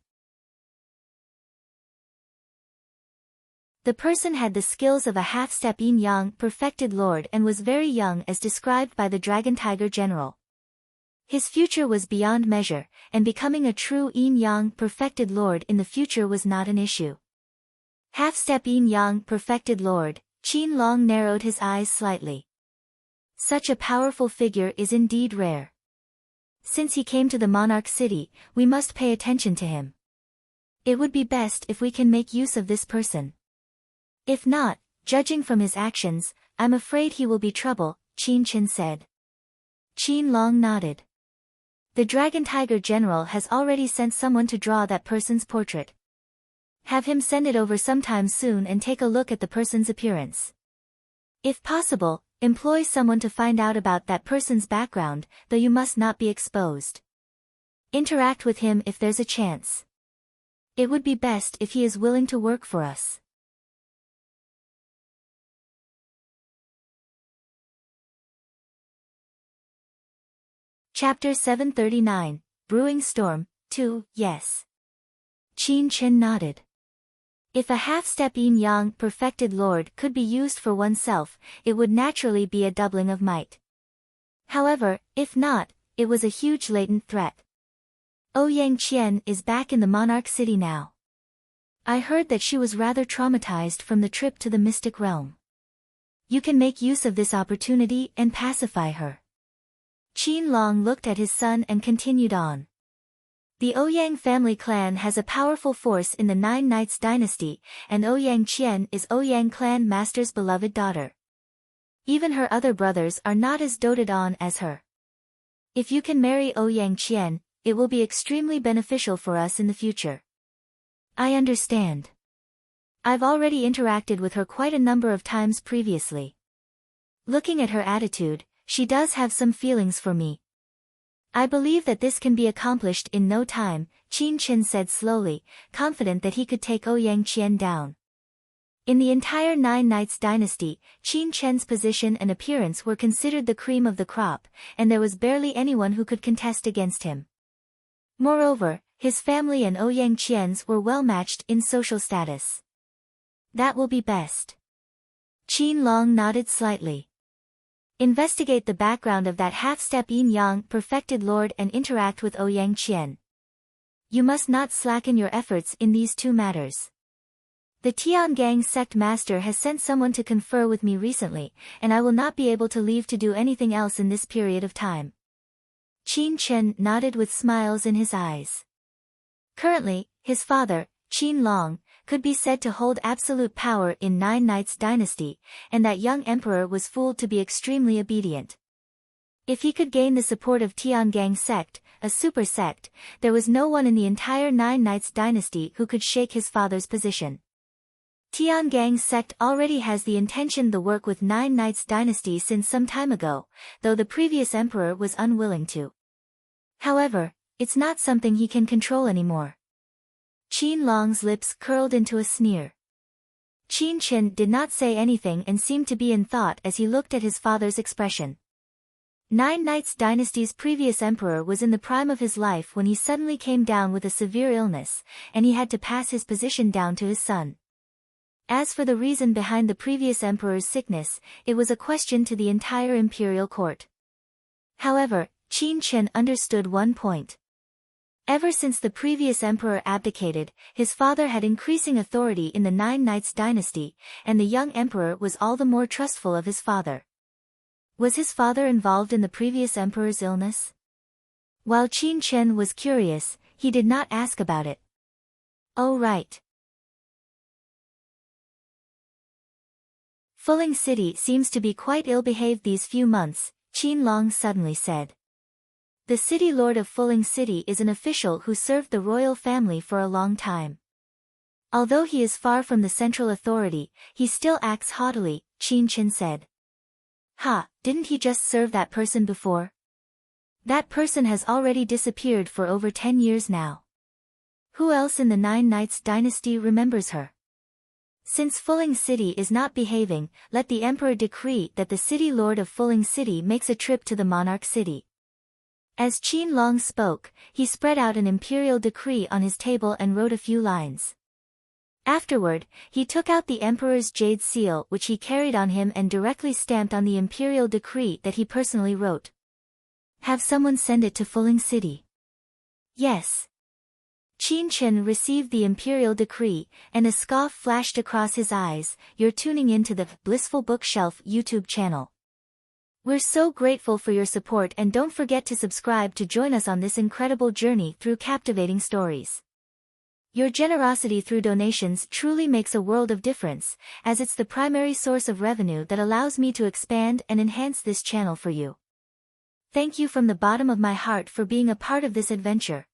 The person had the skills of a half-step yin-yang perfected lord and was very young as described by the Dragon Tiger General. His future was beyond measure, and becoming a true yin-yang perfected lord in the future was not an issue. Half-step yin-yang perfected lord, Qin Long narrowed his eyes slightly. Such a powerful figure is indeed rare. Since he came to the Monarch City, we must pay attention to him. It would be best if we can make use of this person. If not, judging from his actions, I'm afraid he will be trouble, Qin Chen said. Qin Long nodded. The Dragon Tiger General has already sent someone to draw that person's portrait. Have him send it over sometime soon and take a look at the person's appearance. If possible, employ someone to find out about that person's background, though you must not be exposed. Interact with him if there's a chance. It would be best if he is willing to work for us. Chapter 739, Brewing Storm, 2, Yes. Qin Chen nodded. If a half-step yin-yang perfected lord could be used for oneself, it would naturally be a doubling of might. However, if not, it was a huge latent threat. Ouyang Qian is back in the Monarch City now. I heard that she was rather traumatized from the trip to the mystic realm. You can make use of this opportunity and pacify her. Qin Long looked at his son and continued on. The Ouyang family clan has a powerful force in the Nine Knights dynasty, and Ouyang Qian is Ouyang clan master's beloved daughter. Even her other brothers are not as doted on as her. If you can marry Ouyang Qian, it will be extremely beneficial for us in the future. I understand. I've already interacted with her quite a number of times previously. Looking at her attitude, she does have some feelings for me. I believe that this can be accomplished in no time, Qin Chen said slowly, confident that he could take Ouyang Qian down. In the entire Nine Knights dynasty, Qin Chen's position and appearance were considered the cream of the crop, and there was barely anyone who could contest against him. Moreover, his family and Ouyang Qian's were well matched in social status. That will be best. Qin Long nodded slightly. Investigate the background of that half-step yin-yang perfected lord and interact with Ouyang Qian. You must not slacken your efforts in these two matters. The Tiangang sect master has sent someone to confer with me recently, and I will not be able to leave to do anything else in this period of time. Qin Chen nodded with smiles in his eyes. Currently, his father, Qin Long, could be said to hold absolute power in Nine Knights dynasty, and that young emperor was fooled to be extremely obedient. If he could gain the support of Tiangang sect, a super sect, there was no one in the entire Nine Knights dynasty who could shake his father's position. Tiangang sect already has the intention to work with Nine Knights dynasty since some time ago, though the previous emperor was unwilling to. However, it's not something he can control anymore. Qin Long's lips curled into a sneer. Qin Chen did not say anything and seemed to be in thought as he looked at his father's expression. Nine Knights dynasty's previous emperor was in the prime of his life when he suddenly came down with a severe illness, and he had to pass his position down to his son. As for the reason behind the previous emperor's sickness, it was a question to the entire imperial court. However, Qin Chen understood one point. Ever since the previous emperor abdicated, his father had increasing authority in the Nine Knights dynasty, and the young emperor was all the more trustful of his father. Was his father involved in the previous emperor's illness? While Qin Chen was curious, he did not ask about it. Oh right. Fuling City seems to be quite ill-behaved these few months, Qin Long suddenly said. The city lord of Fuling City is an official who served the royal family for a long time. Although he is far from the central authority, he still acts haughtily, Qin Chen said. Ha, didn't he just serve that person before? That person has already disappeared for over 10 years now. Who else in the Nine Knights dynasty remembers her? Since Fuling City is not behaving, let the emperor decree that the city lord of Fuling City makes a trip to the monarch city. As Qin Long spoke, he spread out an imperial decree on his table and wrote a few lines. Afterward, he took out the emperor's jade seal which he carried on him and directly stamped on the imperial decree that he personally wrote. Have someone send it to Fuling City. Yes. Qin Chen received the imperial decree, and a scoff flashed across his eyes. You're tuning into the Blissful Bookshelf YouTube channel. We're so grateful for your support, and don't forget to subscribe to join us on this incredible journey through captivating stories. Your generosity through donations truly makes a world of difference, as it's the primary source of revenue that allows me to expand and enhance this channel for you. Thank you from the bottom of my heart for being a part of this adventure.